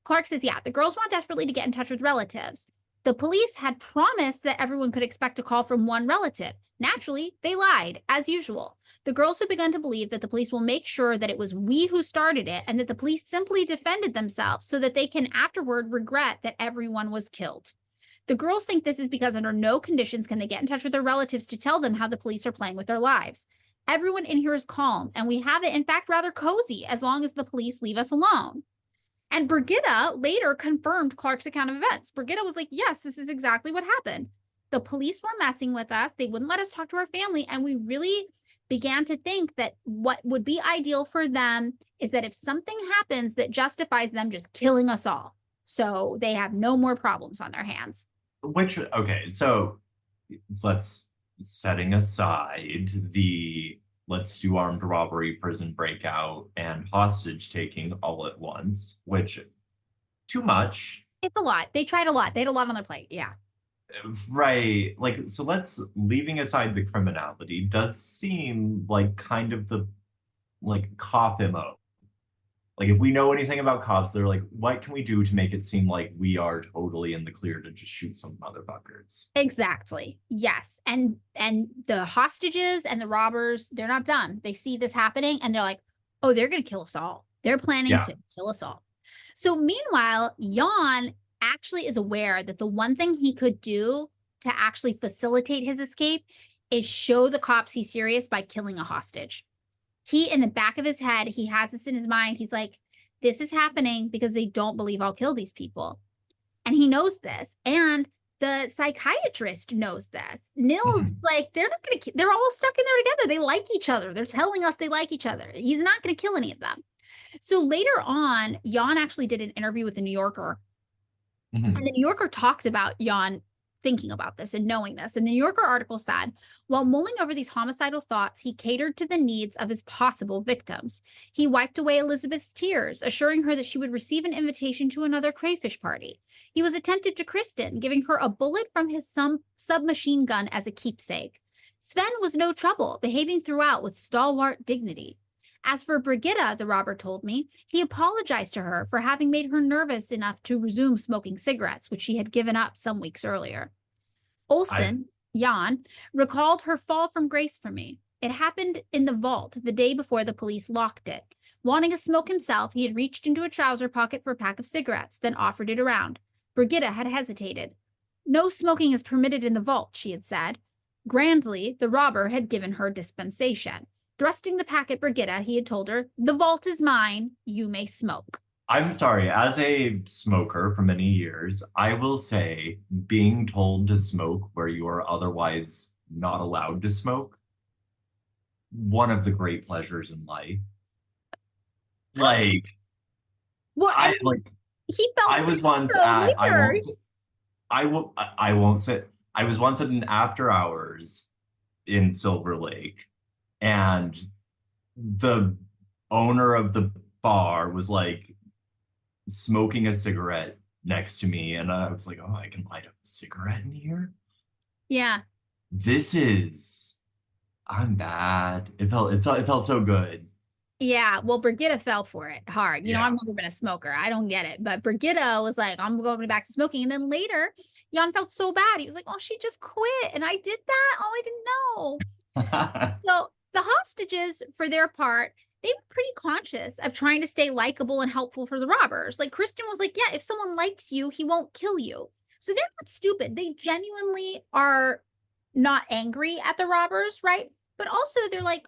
Clark says, yeah, the girls want desperately to get in touch with relatives. The police had promised that everyone could expect a call from one relative. Naturally, they lied, as usual. The girls have begun to believe that the police will make sure that it was we who started it and that the police simply defended themselves so that they can afterward regret that everyone was killed. The girls think this is because under no conditions can they get in touch with their relatives to tell them how the police are playing with their lives. Everyone in here is calm, and we have it, in fact, rather cozy as long as the police leave us alone. And Brigitta later confirmed Clark's account of events. Brigitta was like, yes, this is exactly what happened. The police were messing with us. They wouldn't let us talk to our family. And we really began to think that what would be ideal for them is that if something happens that justifies them just killing us all, so they have no more problems on their hands. Okay, so setting aside the let's do armed robbery, prison breakout, and hostage taking all at once, which too much. It's a lot. They tried a lot. They had a lot on their plate. Yeah. Right. Like, so leaving aside the criminality, does seem like kind of the cop MO. Like, if we know anything about cops, they're like, what can we do to make it seem like we are totally in the clear to just shoot some motherfuckers? Exactly. Yes. And the hostages and the robbers, they're not dumb. They see this happening and they're like, oh, they're going to kill us all. They're planning to kill us all. So meanwhile, Jan actually is aware that the one thing he could do to actually facilitate his escape is show the cops he's serious by killing a hostage. He, in the back of his head, he has this in his mind. He's like, this is happening because they don't believe I'll kill these people. And he knows this. And the psychiatrist knows this. Nils, like, they're not going to, they're all stuck in there together. They like each other. They're telling us they like each other. He's not going to kill any of them. So later on, Jan actually did an interview with the New Yorker. And the New Yorker talked about Jan thinking about this and knowing this. And the New Yorker article said, while mulling over these homicidal thoughts, he catered to the needs of his possible victims. He wiped away Elizabeth's tears, assuring her that she would receive an invitation to another crayfish party. He was attentive to Kristen, giving her a bullet from his submachine gun as a keepsake. Sven was no trouble, behaving throughout with stalwart dignity. As for Brigitta, the robber told me, he apologized to her for having made her nervous enough to resume smoking cigarettes, which she had given up some weeks earlier. Olsen, Jan, recalled her fall from grace for me. It happened in the vault the day before the police locked it. Wanting a smoke himself, he had reached into a trouser pocket for a pack of cigarettes, then offered it around. Brigitta had hesitated. No smoking is permitted in the vault, she had said. Grandly, the robber had given her dispensation. Thrusting the pack at Brigitta, he had told her, the vault is mine, you may smoke. I'm sorry, as a smoker for many years, I will say being told to smoke where you are otherwise not allowed to smoke, one of the great pleasures in life. Like, well, he felt I was once at, I won't say, I was once at an after hours in Silver Lake, and the owner of the bar was like smoking a cigarette next to me. And I was like, oh, I can light up a cigarette in here? Yeah. I'm bad. It felt so good. Yeah, well, Brigitta fell for it hard. You know, I've never been a smoker. I don't get it. But Brigitta was like, I'm going back to smoking. And then later, Jan felt so bad. He was like, oh, she just quit. And I did that? Oh, I didn't know. So the hostages, for their part, they were pretty conscious of trying to stay likable and helpful for the robbers. Like Kristen was like, yeah, if someone likes you, he won't kill you. So they're not stupid. They genuinely are not angry at the robbers, right? But also they're like,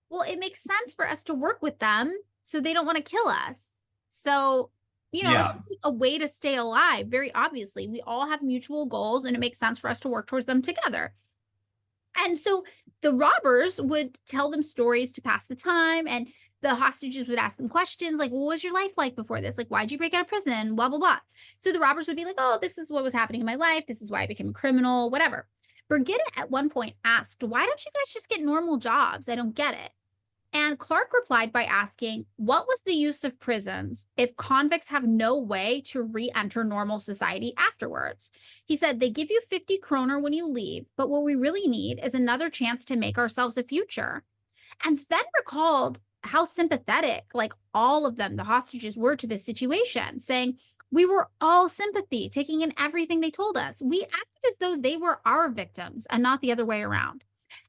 well, it makes sense for us to work with them, so they don't want to kill us. So, you know, it's a way to stay alive, very obviously. We all have mutual goals, and it makes sense for us to work towards them together. And so the robbers would tell them stories to pass the time, and the hostages would ask them questions like, well, what was your life like before this? Like, why'd you break out of prison? Blah, blah, blah. So the robbers would be like, oh, this is what was happening in my life. This is why I became a criminal, whatever. Brigitta at one point asked, why don't you guys just get normal jobs? I don't get it. And Clark replied by asking, what was the use of prisons if convicts have no way to re-enter normal society afterwards? He said, they give you 50 kroner when you leave, but what we really need is another chance to make ourselves a future. And Sven recalled how sympathetic, like all of them, the hostages, were to this situation, saying, We were all sympathy, taking in everything they told us. We acted as though they were our victims and not the other way around.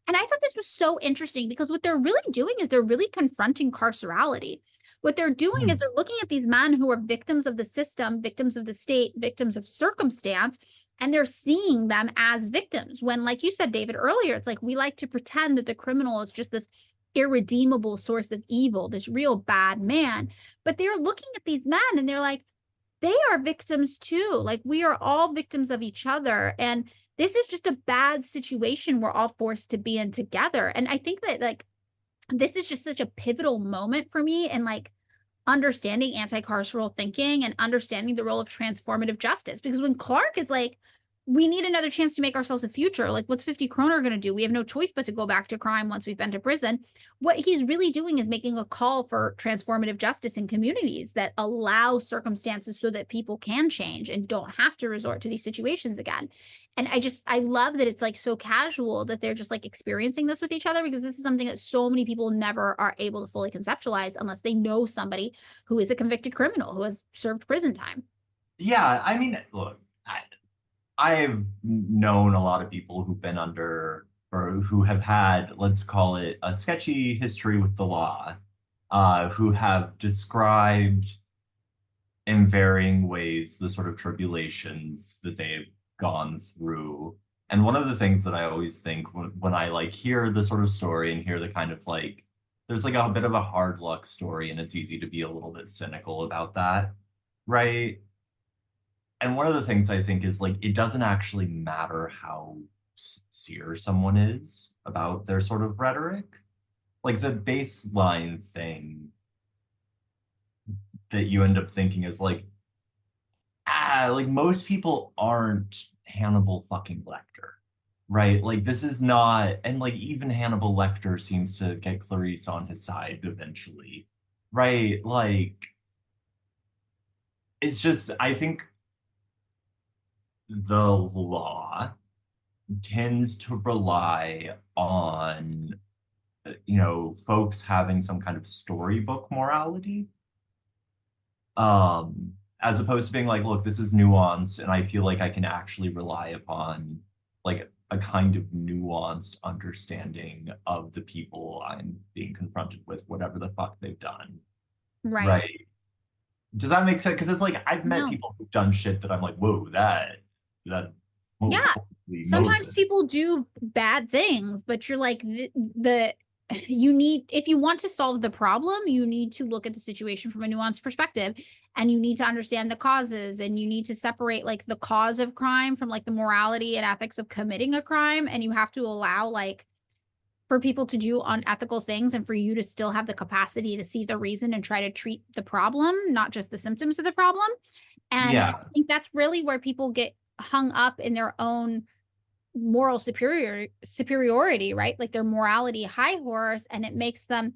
And I thought this was so interesting because what they're really doing is they're really confronting carcerality. What they're doing is they're looking at these men who are victims of the system, victims of the state, victims of circumstance, and they're seeing them as victims. When, like you said, David, earlier, it's like we like to pretend that the criminal is just this irredeemable source of evil, this real bad man. But they're looking at these men and they're like, they are victims too. Like we are all victims of each other. And this is just a bad situation we're all forced to be in together. And I think that like this is just such a pivotal moment for me in like understanding anti-carceral thinking and understanding the role of transformative justice. Because when Clark is like, we need another chance to make ourselves a future. Like, what's 50 kroner going to do? We have no choice but to go back to crime once we've been to prison. What he's really doing is making a call for transformative justice in communities that allow circumstances so that people can change and don't have to resort to these situations again. And I love that it's like so casual that they're just like experiencing this with each other, because this is something that so many people never are able to fully conceptualize unless they know somebody who is a convicted criminal who has served prison time. Yeah, I mean, look, I've known a lot of people who've been under or who have had, let's call it, a sketchy history with the law, who have described in varying ways the sort of tribulations that they've gone through. And one of the things that I always think when I like hear the sort of story and hear the kind of like, there's like a bit of a hard luck story, and it's easy to be a little bit cynical about that, right? And one of the things I think is like, it doesn't actually matter how sincere someone is about their sort of rhetoric. Like the baseline thing that you end up thinking is like, like most people aren't Hannibal fucking Lecter, right? Like this is not, and like even Hannibal Lecter seems to get Clarice on his side eventually, right? Like, it's just, I think the law tends to rely on, folks having some kind of storybook morality, as opposed to being like, look, this is nuance, and I feel like I can actually rely upon like a kind of nuanced understanding of the people I'm being confronted with, whatever the fuck they've done. Right? Does that make sense? Because it's like I've met people who've done shit that I'm like, whoa, that yeah. Sometimes people do bad things, but you're like you need, if you want to solve the problem, you need to look at the situation from a nuanced perspective, and you need to understand the causes, and you need to separate like the cause of crime from like the morality and ethics of committing a crime. And you have to allow like for people to do unethical things and for you to still have the capacity to see the reason and try to treat the problem, not just the symptoms of the problem. And I think that's really where people get hung up in their own moral superiority, right? Like their morality high horse, and it makes them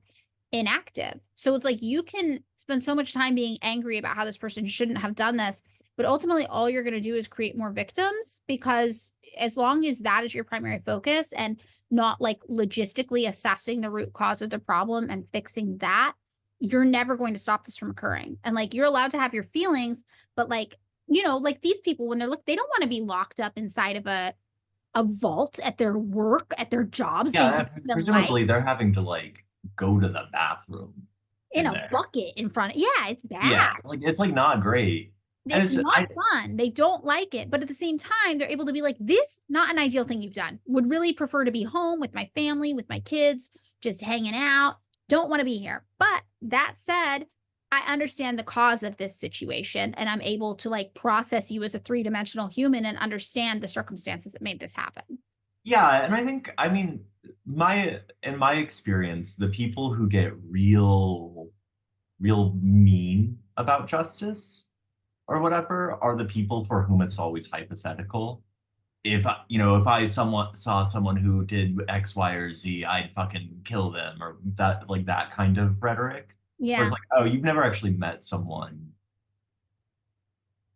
inactive. So it's like you can spend so much time being angry about how this person shouldn't have done this, but ultimately all you're going to do is create more victims, because as long as that is your primary focus and not like logistically assessing the root cause of the problem and fixing that, you're never going to stop this from occurring. And like you're allowed to have your feelings, but like, like these people, when they don't want to be locked up inside of a vault at their work, at their jobs. Yeah, presumably they're having to like go to the bathroom in a bucket in front of, it's bad. Yeah, like it's like not great. It's not fun. They don't like it. But at the same time, they're able to be like, this, not an ideal thing you've done. Would really prefer to be home with my family, with my kids, just hanging out. Don't want to be here. But that said, I understand the cause of this situation, and I'm able to like process you as a three-dimensional human and understand the circumstances that made this happen. Yeah, and I think, I mean, in my experience, the people who get real mean about justice or whatever are the people for whom it's always hypothetical. If I saw someone who did X, Y, or Z, I'd fucking kill them, or that kind of rhetoric. Yeah. Where it's like, oh, you've never actually met someone,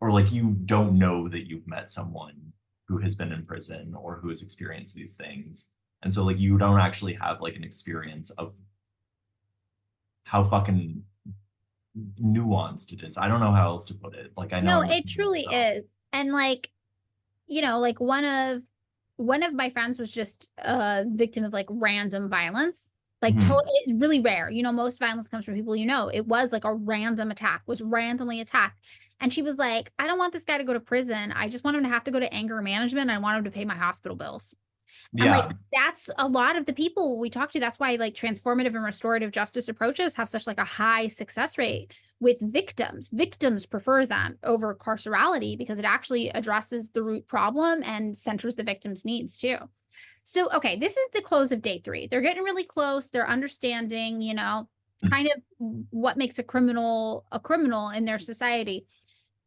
or like you don't know that you've met someone who has been in prison or who has experienced these things. And so like you don't actually have like an experience of how fucking nuanced it is. I don't know how else to put it. Like, I know No, I'm it truly is. And like, you know, like one of my friends was just a victim of like random violence. Like it's really rare. You know, most violence comes from people, you know, it was like a random attack, was randomly attacked. And she was like, I don't want this guy to go to prison. I just want him to have to go to anger management. I want him to pay my hospital bills. And like, that's a lot of the people we talk to. That's why like transformative and restorative justice approaches have such like a high success rate with victims. Victims prefer them over carcerality because it actually addresses the root problem and centers the victim's needs too. So, okay, this is the close of day 3. They're getting really close. They're understanding, you know, kind of what makes a criminal in their society.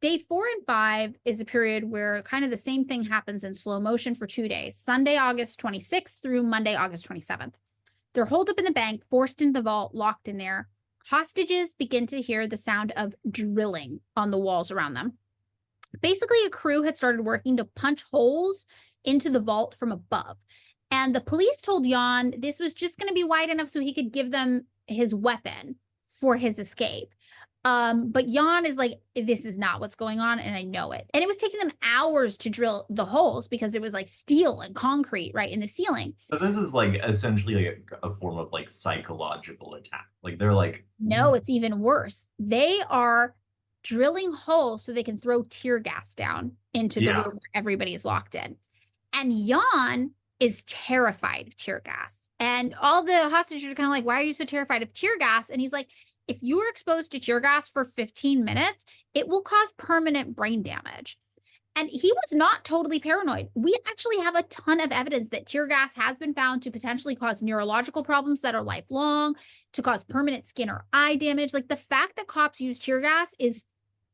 Day 4 and 5 is a period where kind of the same thing happens in slow motion for 2 days, Sunday, August 26th through Monday, August 27th. They're holed up in the bank, forced into the vault, locked in there. Hostages begin to hear the sound of drilling on the walls around them. Basically, a crew had started working to punch holes into the vault from above. And the police told Jan this was just going to be wide enough so he could give them his weapon for his escape. But Jan is like, this is not what's going on, and I know it. And it was taking them hours to drill the holes because it was like steel and concrete right in the ceiling. So this is like essentially like a form of like psychological attack. Like they're like, no, it's even worse. They are drilling holes so they can throw tear gas down into the room where everybody is locked in. And Jan is terrified of tear gas. And all the hostages are kind of like, why are you so terrified of tear gas? And he's like, if you are exposed to tear gas for 15 minutes, it will cause permanent brain damage. And he was not totally paranoid. We actually have a ton of evidence that tear gas has been found to potentially cause neurological problems that are lifelong, to cause permanent skin or eye damage. Like the fact that cops use tear gas is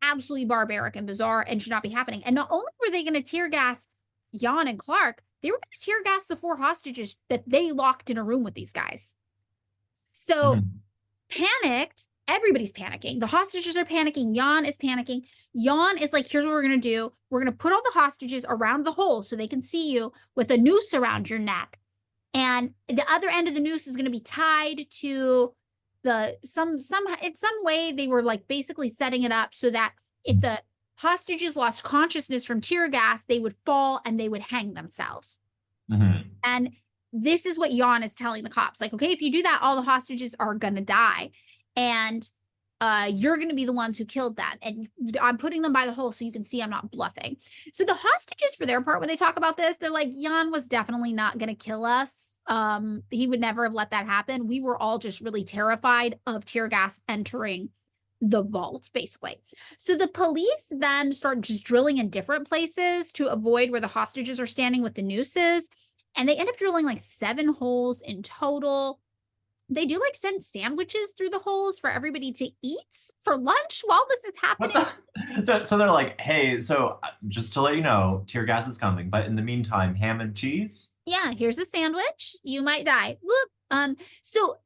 absolutely barbaric and bizarre and should not be happening. And not only were they going to tear gas Jan and Clark, they were going to tear gas the 4 hostages that they locked in a room with these guys. So panicked, everybody's panicking. The hostages are panicking. Jan is panicking. Jan is like, here's what we're going to do. We're going to put all the hostages around the hole so they can see you with a noose around your neck. And the other end of the noose is going to be tied to in some way they were like basically setting it up so that if the hostages lost consciousness from tear gas, they would fall and they would hang themselves. And this is what Jan is telling the cops. Like, okay, if you do that, all the hostages are going to die. And you're going to be the ones who killed them. And I'm putting them by the hole so you can see I'm not bluffing. So the hostages, for their part, when they talk about this, they're like, Jan was definitely not going to kill us. He would never have let that happen. We were all just really terrified of tear gas entering the vault, basically. So the police then start just drilling in different places to avoid where the hostages are standing with the nooses. And they end up drilling like 7 holes in total. They do like send sandwiches through the holes for everybody to eat for lunch while this is happening. So they're like, hey, so just to let you know, tear gas is coming. But in the meantime, ham and cheese? Yeah, here's a sandwich. You might die. Whoop. So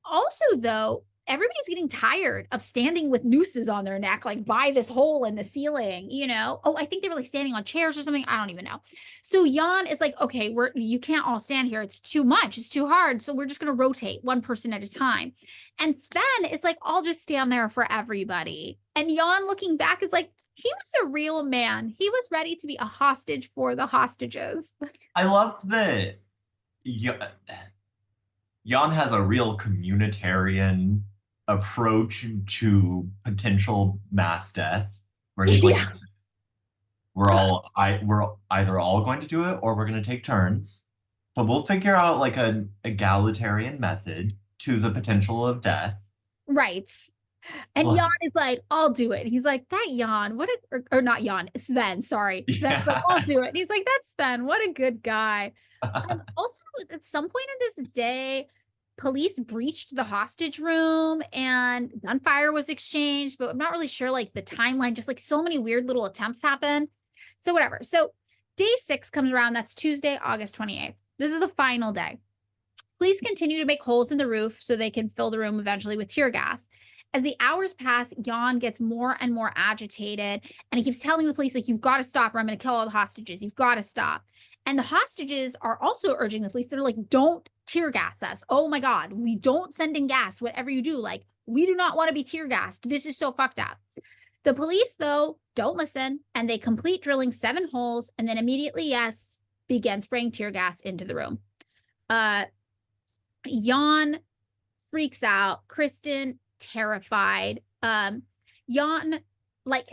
also, though, everybody's getting tired of standing with nooses on their neck, like by this hole in the ceiling, you know? Oh, I think they were like standing on chairs or something. I don't even know. So Jan is like, okay, you can't all stand here. It's too much. It's too hard. So we're just going to rotate one person at a time. And Sven is like, I'll just stand there for everybody. And Jan looking back is like, he was a real man. He was ready to be a hostage for the hostages. I love that Jan has a real communitarian approach to potential mass death, where he's like, we're either all going to do it or we're going to take turns, but we'll figure out like an egalitarian method to the potential of death. Right. And Jan is like, I'll do it. And he's like, that Jan, or not Jan, Sven, sorry. Sven, but I'll do it. And he's like, that's Sven, what a good guy. Also, at some point in this day, police breached the hostage room and gunfire was exchanged, but I'm not really sure like the timeline, just like so many weird little attempts happen. So whatever. So day 6 comes around. That's Tuesday, August 28th. This is the final day. Police continue to make holes in the roof so they can fill the room eventually with tear gas. As the hours pass, Jan gets more and more agitated, and he keeps telling the police, like, you've got to stop or I'm going to kill all the hostages. You've got to stop. And the hostages are also urging the police. They're like, don't tear gas us. Oh my God, we don't send in gas. Whatever you do, like, We do not want to be tear gassed. This is so fucked up. The police, though, don't listen, and they complete drilling 7 holes, and then immediately, begin spraying tear gas into the room. Jan freaks out. Kristen, terrified. Jan,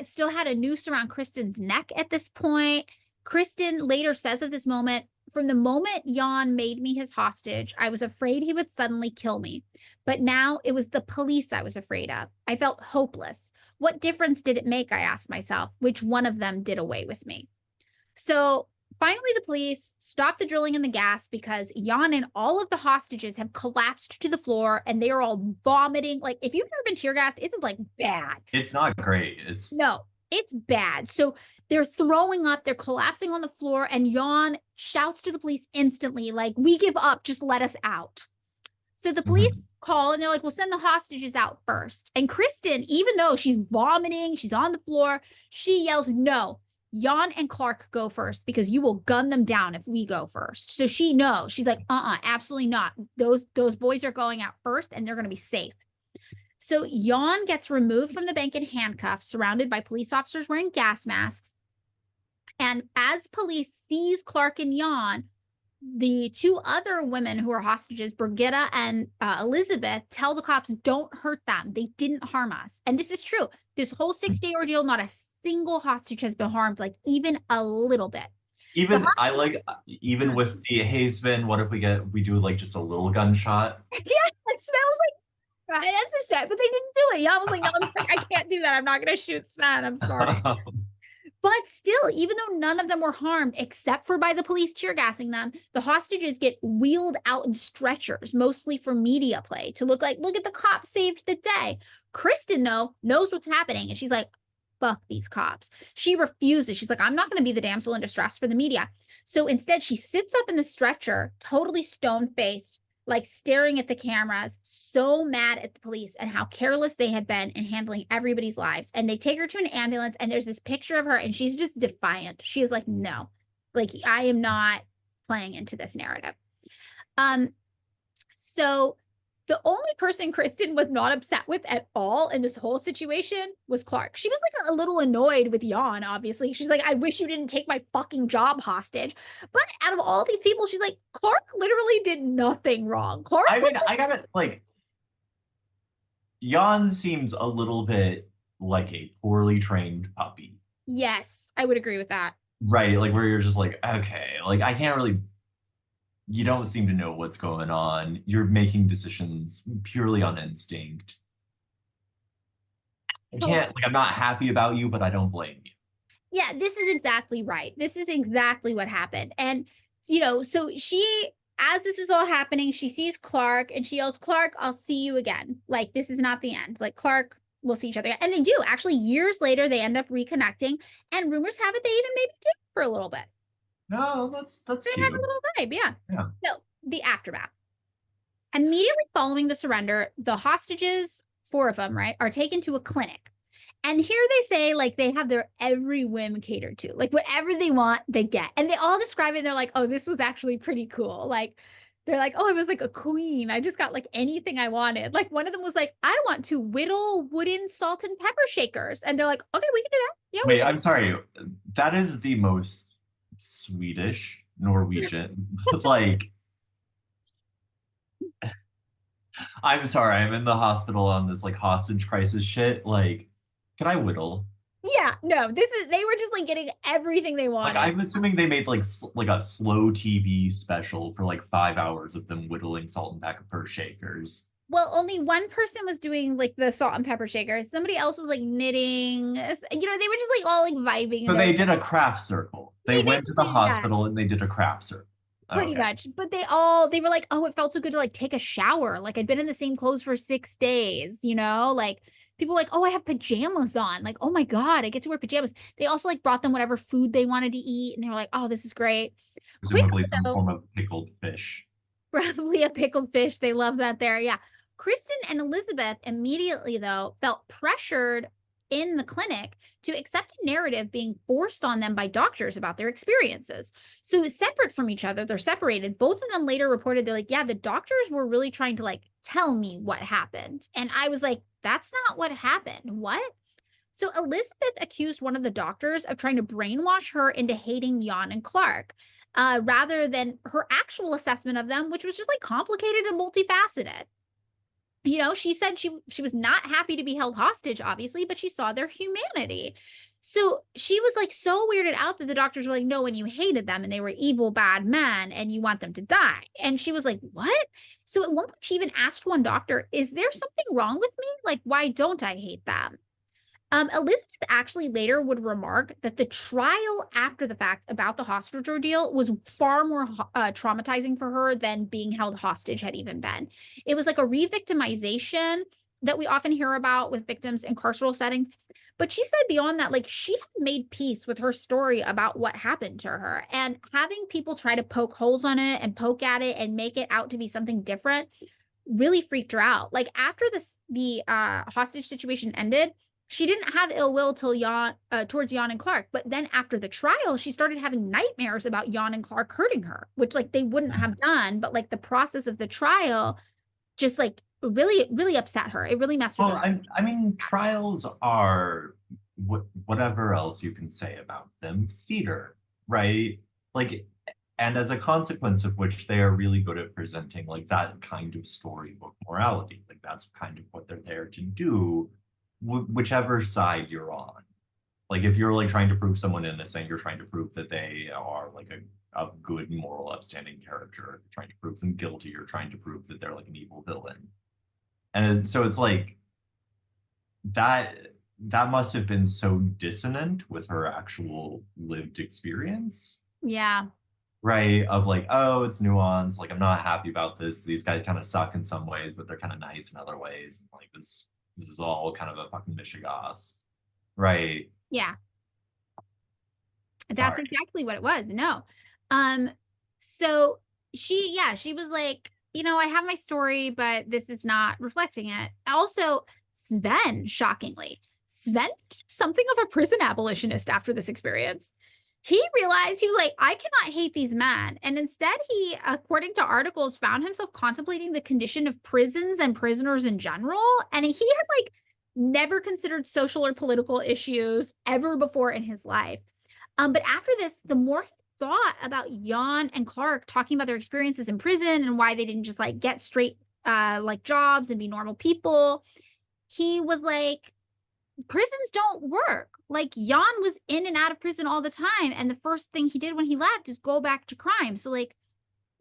still had a noose around Kristen's neck at this point. Kristen later says of this moment, from the moment Jan made me his hostage, I was afraid he would suddenly kill me. But now it was the police I was afraid of. I felt hopeless. What difference did it make, I asked myself, which one of them did away with me? So finally, the police stopped the drilling in the gas because Jan and all of the hostages have collapsed to the floor and they are all vomiting. Like, if you've never been tear gassed, it's like bad. It's not great. No, it's bad. So they're throwing up, they're collapsing on the floor, and Jan shouts to the police instantly, like, we give up, just let us out. So the police call and they're like, we'll send the hostages out first. And Kristen, even though she's vomiting, she's on the floor, she yells, no, Jan and Clark go first because you will gun them down if we go first. So she knows. She's like, absolutely not. Those boys are going out first and they're going to be safe. So Jan gets removed from the bank in handcuffs, surrounded by police officers wearing gas masks. And as police seize Clark and Jan, the 2 other women who are hostages, Brigitta and Elizabeth, tell the cops, don't hurt them. They didn't harm us. And this is true. This whole 6-day ordeal, not a single hostage has been harmed, like even a little bit. Even even with the Hazeman, what if we do like just a little gunshot? Yeah, it smells like that's a shit, but they didn't do it. Yeah, I was like, no, I can't do that. I'm not gonna shoot Sven. I'm sorry. But still, even though none of them were harmed, except for by the police tear gassing them, the hostages get wheeled out in stretchers, mostly for media play, to look like, look at the cops saved the day. Kristen, though, knows what's happening, and she's like, fuck these cops. She refuses. She's like, I'm not going to be the damsel in distress for the media. So instead, she sits up in the stretcher, totally stone-faced, like staring at the cameras, so mad at the police and how careless they had been in handling everybody's lives. And they take her to an ambulance, and there's this picture of her, and she's just defiant. She is like, no, like, I am not playing into this narrative. So the only person Kristen was not upset with at all in this whole situation was Clark. She was like a little annoyed with Jan, obviously. She's like, I wish you didn't take my fucking job hostage. But out of all these people, she's like, Clark literally did nothing wrong. Clark, I mean, I gotta, like, Jan seems a little bit like a poorly trained puppy. Yes, I would agree with that. Right, like where you're just like, okay, like I can't really, you don't seem to know what's going on. You're making decisions purely on instinct. I can't, like, I'm not happy about you, but I don't blame you. Yeah, this is exactly right. This is exactly what happened. And, you know, so she, as this is all happening, she sees Clark and she yells, Clark, I'll see you again. Like, this is not the end. Like, Clark, we'll see each other again. And they do. Actually, years later, they end up reconnecting. And rumors have it they even maybe did for a little bit. No, that's they cute. have a little vibe, yeah. So the aftermath. Immediately following the surrender, the hostages, 4 of them, right, are taken to a clinic. And here they say, like, they have their every whim catered to. Like, whatever they want, they get. And they all describe it, and they're like, oh, this was actually pretty cool. Like, they're like, oh, I was like a queen. I just got, like, anything I wanted. Like, one of them was like, I want to whittle wooden salt and pepper shakers. And they're like, okay, we can do that. Yeah. Wait, I'm sorry. That is the most Swedish, Norwegian, like, I'm sorry, I'm in the hospital on this, like, hostage crisis shit. Like, can I whittle? Yeah, no, they were just like getting everything they wanted. Like, I'm assuming they made like a slow TV special for like 5 hours of them whittling salt and pepper shakers. Well, only one person was doing like the salt and pepper shakers. Somebody else was like knitting. You know, they were just like all like vibing. So they did a craft circle. They went to the hospital and they did a craft circle. Pretty much. But they were like, oh, it felt so good to like take a shower. Like I'd been in the same clothes for 6 days, you know, like people were like, oh, I have pajamas on. Like, oh my God, I get to wear pajamas. They also like brought them whatever food they wanted to eat. And they were like, oh, this is great. Presumably some form of pickled fish. Probably a pickled fish. They love that there. Yeah. Kristen and Elizabeth immediately, though, felt pressured in the clinic to accept a narrative being forced on them by doctors about their experiences. So separate from each other, they're separated. Both of them later reported, they're like, yeah, the doctors were really trying to like tell me what happened. And I was like, that's not what happened. What? So Elizabeth accused one of the doctors of trying to brainwash her into hating Jan and Clark, rather than her actual assessment of them, which was just like complicated and multifaceted. You know, she said she was not happy to be held hostage, obviously, but she saw their humanity. So she was like so weirded out that the doctors were like, no, and you hated them and they were evil, bad men and you want them to die. And she was like, what? So at one point she even asked one doctor, is there something wrong with me? Like, why don't I hate them? Elizabeth actually later would remark that the trial after the fact about the hostage ordeal was far more traumatizing for her than being held hostage had even been. It was like a re-victimization that we often hear about with victims in carceral settings. But she said beyond that, like she had made peace with her story about what happened to her, and having people try to poke holes on it and poke at it and make it out to be something different really freaked her out. Like after the hostage situation ended, she didn't have ill will towards Jan and Clark, but then after the trial, she started having nightmares about Jan and Clark hurting her, which like they wouldn't have done, but like the process of the trial just like really upset her. It really messed with her. I mean, trials are whatever else you can say about them, theater, right? Like, and as a consequence of which they are really good at presenting like that kind of storybook morality. Like that's kind of what they're there to do, whichever side you're on. Like if you're like trying to prove someone innocent, you're trying to prove that they are like a good moral upstanding character. You're trying to prove them guilty, you're trying to prove that they're like an evil villain. And so it's like that must have been so dissonant with her actual lived experience. Yeah. Right. Of like, oh, it's nuance. Like, I'm not happy about this. These guys kind of suck in some ways, but they're kind of nice in other ways. And like this is all kind of a fucking mishigas. Right. Yeah. That's Sorry. exactly what it was. No. So she was like, you know, I have my story, but this is not reflecting it. Also, Sven, shockingly, something of a prison abolitionist after this experience. He realized, he was like, I cannot hate these men. And instead, he, according to articles, found himself contemplating the condition of prisons and prisoners in general. And he had like never considered social or political issues ever before in his life. But after this, the more he thought about Jan and Clark talking about their experiences in prison and why they didn't just like get straight like jobs and be normal people, he was like, prisons don't work. Like Jan was in and out of prison all the time. And the first thing he did when he left is go back to crime. So like,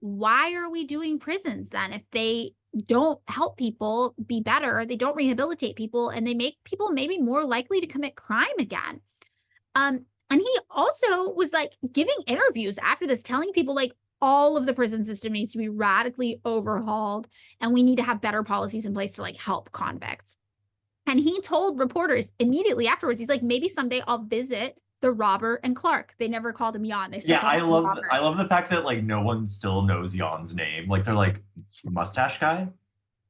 why are we doing prisons then if they don't help people be better, they don't rehabilitate people, and they make people maybe more likely to commit crime again? And he also was like giving interviews after this, telling people like all of the prison system needs to be radically overhauled and we need to have better policies in place to like help convicts. And he told reporters immediately afterwards, he's like, maybe someday I'll visit the Robert and Clark. They never called him Jan. They still I love the fact that like no one still knows Jan's name. Like they're like, mustache guy.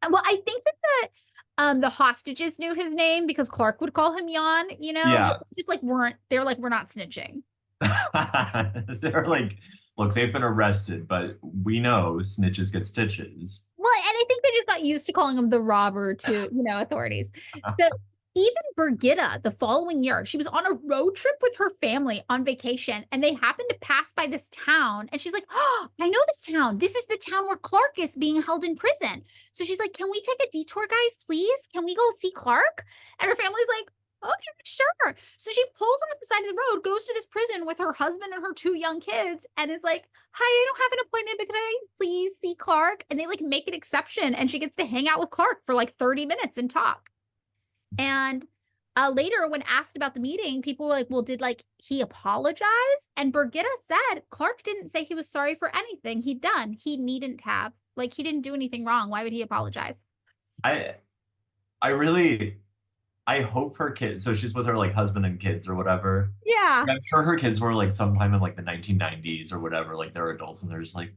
Well, I think that the hostages knew his name because Clark would call him Jan, you know? Yeah. Just like they were like, we're not snitching. They're like, look, they've been arrested, but we know snitches get stitches. Well, and I think they just got used to calling him the robber to, authorities. So even Birgitta, the following year, she was on a road trip with her family on vacation, and they happened to pass by this town. And she's like, oh, I know this town. This is the town where Clark is being held in prison. So she's like, can we take a detour, guys, please? Can we go see Clark? And her family's like, okay, sure. So she pulls off the side of the road, goes to this prison with her husband and her 2 young kids, and is like, hi, I don't have an appointment, but can I please see Clark? And they like make an exception, and she gets to hang out with Clark for like 30 minutes and talk. And later, when asked about the meeting, people were like, well, did like he apologize? And Birgitta said Clark didn't say he was sorry for anything he'd done. He needn't have. Like, he didn't do anything wrong. Why would he apologize? I hope her kids, so she's with her like husband and kids or whatever. Yeah. I'm sure her kids were like sometime in like the 1990s or whatever, like they're adults and they're just like,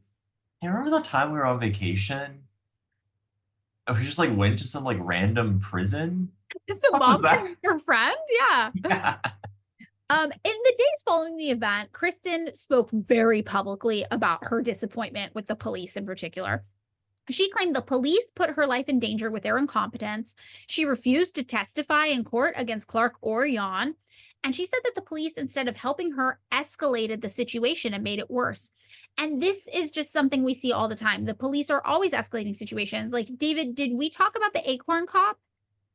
hey, remember the time we were on vacation? And we just like went to some like random prison So What mom was that? can be her friend? Yeah. Yeah. In the days following the event, Kristen spoke very publicly about her disappointment with the police in particular. She claimed the police put her life in danger with their incompetence. She refused to testify in court against Clark or Jan. And she said that the police, instead of helping her, escalated the situation and made it worse. And this is just something we see all the time. The police are always escalating situations. Like, David, did we talk about the acorn cop?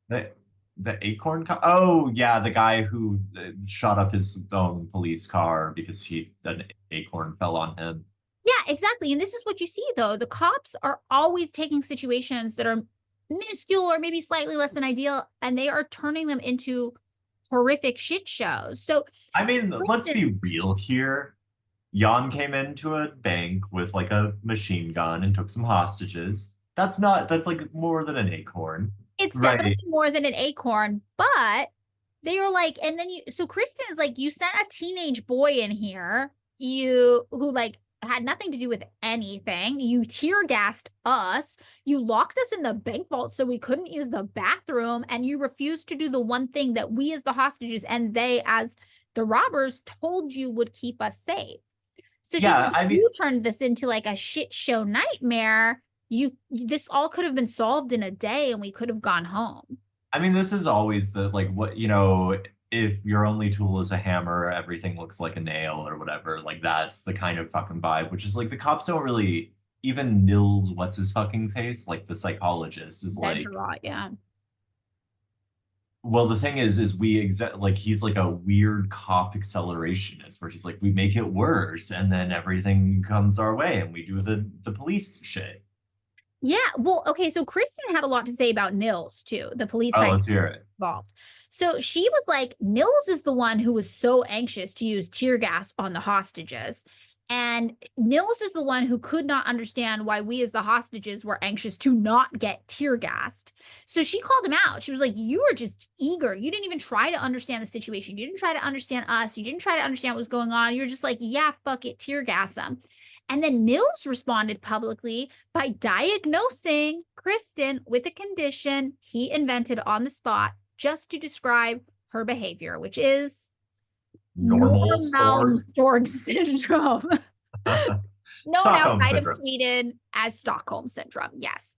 The acorn oh yeah, the guy who shot up his own police car because an acorn fell on him. Yeah, exactly. And this is what you see, though. The cops are always taking situations that are minuscule or maybe slightly less than ideal, and they are turning them into horrific shit shows. So, I mean, let's be real here. Jan came into a bank with like a machine gun and took some hostages. That's like more than an acorn. It's right. Definitely more than an acorn, but they were like, and then so Kristen is like, you sent a teenage boy in here, who like had nothing to do with anything. You tear gassed us. You locked us in the bank vault so we couldn't use the bathroom. And you refused to do the one thing that we as the hostages and they as the robbers told you would keep us safe. So she's like, you turned this into like a shit show nightmare. This all could have been solved in a day and we could have gone home. I mean, this is always the like what, if your only tool is a hammer, everything looks like a nail or whatever. Like that's the kind of fucking vibe, which is like the cops don't really, even Nils, what's his fucking face? Like the psychologist is like, yeah. Well, the thing is like he's like a weird cop accelerationist where he's like, we make it worse and then everything comes our way and we do the police shit. Yeah, well, okay, so Kristen had a lot to say about Nils too, the police side let's hear it. Involved. So she was like, Nils is the one who was so anxious to use tear gas on the hostages. And Nils is the one who could not understand why we as the hostages were anxious to not get tear gassed. So she called him out. She was like, you were just eager. You didn't even try to understand the situation. You didn't try to understand us. You didn't try to understand what was going on. You're just like, yeah, fuck it, tear gas them. And then Nils responded publicly by diagnosing Kristen with a condition he invented on the spot just to describe her behavior, which is Normal-Storg syndrome. Known outside of Sweden as Stockholm Syndrome. Yes.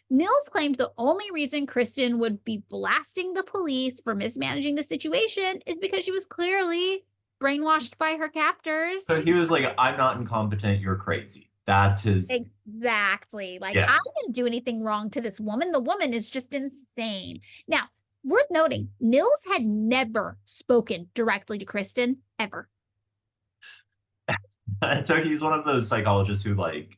Nils claimed the only reason Kristen would be blasting the police for mismanaging the situation is because she was clearly brainwashed by her captors. So he was like, I'm not incompetent, you're crazy. That's his. Exactly. Like, I didn't do anything wrong to this woman. The woman is just insane. Now, worth noting, Nils had never spoken directly to Kristen, ever. And so he's one of those psychologists who like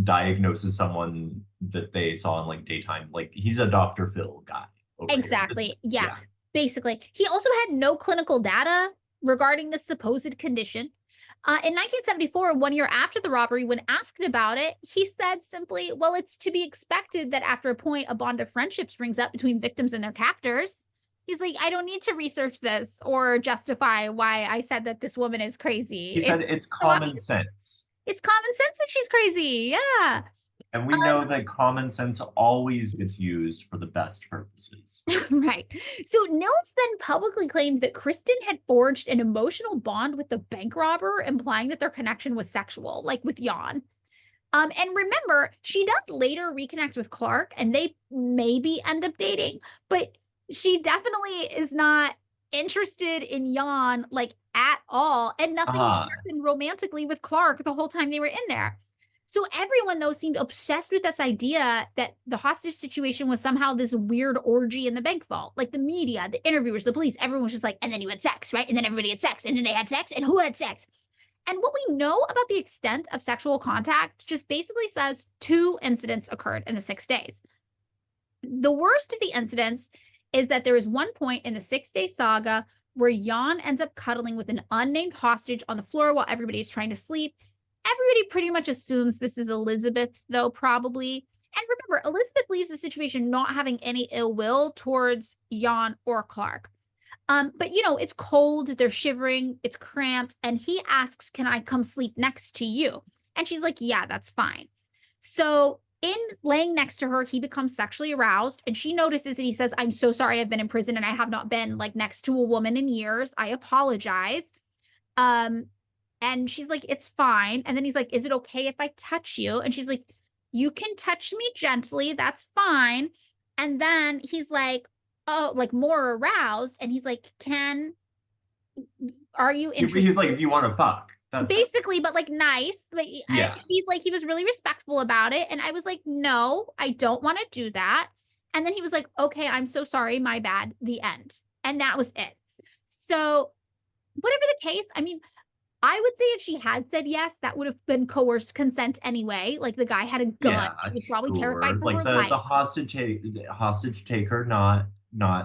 diagnoses someone that they saw in like daytime. Like he's a Dr. Phil guy. Exactly. Yeah. Basically. He also had no clinical data regarding the supposed condition. In 1974, 1 year after the robbery, when asked about it, he said simply, well, it's to be expected that after a point, a bond of friendship springs up between victims and their captors. He's like, I don't need to research this or justify why I said that this woman is crazy. He said it's common sense. It's common sense that she's crazy. Yeah. And we know that common sense always gets used for the best purposes. Right. So Nils then publicly claimed that Kristen had forged an emotional bond with the bank robber, implying that their connection was sexual, like with Jan. And remember, she does later reconnect with Clark, and they maybe end up dating, but she definitely is not interested in Jan, like, at all. And nothing happened romantically with Clark the whole time they were in there. So everyone, though, seemed obsessed with this idea that the hostage situation was somehow this weird orgy in the bank vault. Like the media, the interviewers, the police, everyone was just like, and then you had sex, right? And then everybody had sex, and then they had sex, and who had sex? And what we know about the extent of sexual contact just basically says 2 incidents occurred in the 6 days. The worst of the incidents is that there is one point in the 6-day saga where Jan ends up cuddling with an unnamed hostage on the floor while everybody is trying to sleep. Everybody pretty much assumes this is Elizabeth, though, probably. And remember, Elizabeth leaves the situation not having any ill will towards Jan or Clark. But, it's cold, they're shivering, it's cramped, and he asks, can I come sleep next to you? And she's like, yeah, that's fine. So in laying next to her, he becomes sexually aroused, and she notices, and he says, "I'm so sorry, I've been in prison and I have not been like next to a woman in years. I apologize." And she's like, "It's fine." And then he's like, "Is it okay if I touch you?" And she's like, "You can touch me gently, that's fine." And then he's like, oh, like more aroused, and he's like, "Are you interested?" He's like, "You want to fuck?" That's basically, but like nice. Like, yeah. He's like, he was really respectful about it, and I was like, "No, I don't want to do that." And then he was like, "Okay, I'm so sorry, my bad." The end, and that was it. So, whatever the case, I mean, I would say if she had said yes, that would have been coerced consent anyway. Like, the guy had a gun. Yeah, She was probably sure. terrified for Like her life. the hostage taker, not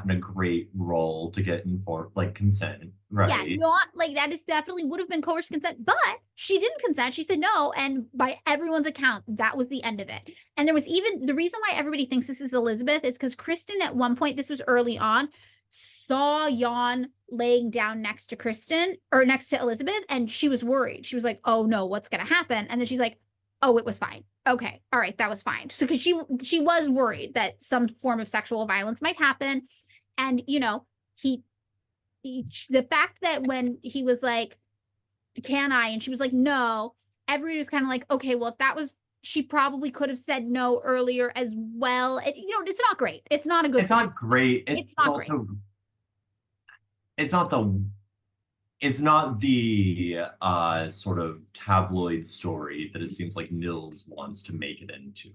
in a great role to get informed, like consent, right? Yeah, not like that is definitely would have been coerced consent, but she didn't consent. She said no, and by everyone's account, that was the end of it. And there was even the reason why everybody thinks this is Elizabeth is because Kristen at one point, this was early on, saw Jan laying down next to Kristen or next to Elizabeth, and she was worried. She was like, "Oh no, what's gonna happen?" And then she's like, "Oh, it was fine. Okay, all right, that was fine." So because she was worried that some form of sexual violence might happen, and the fact that when he was like, "Can I?" and she was like, "No," everybody was kind of like, "Okay, well, if that was," she probably could have said no earlier as well. It's not great. It's not a good. It's not great. It's not also great. It's not the sort of tabloid story that it seems like Nils wants to make it into.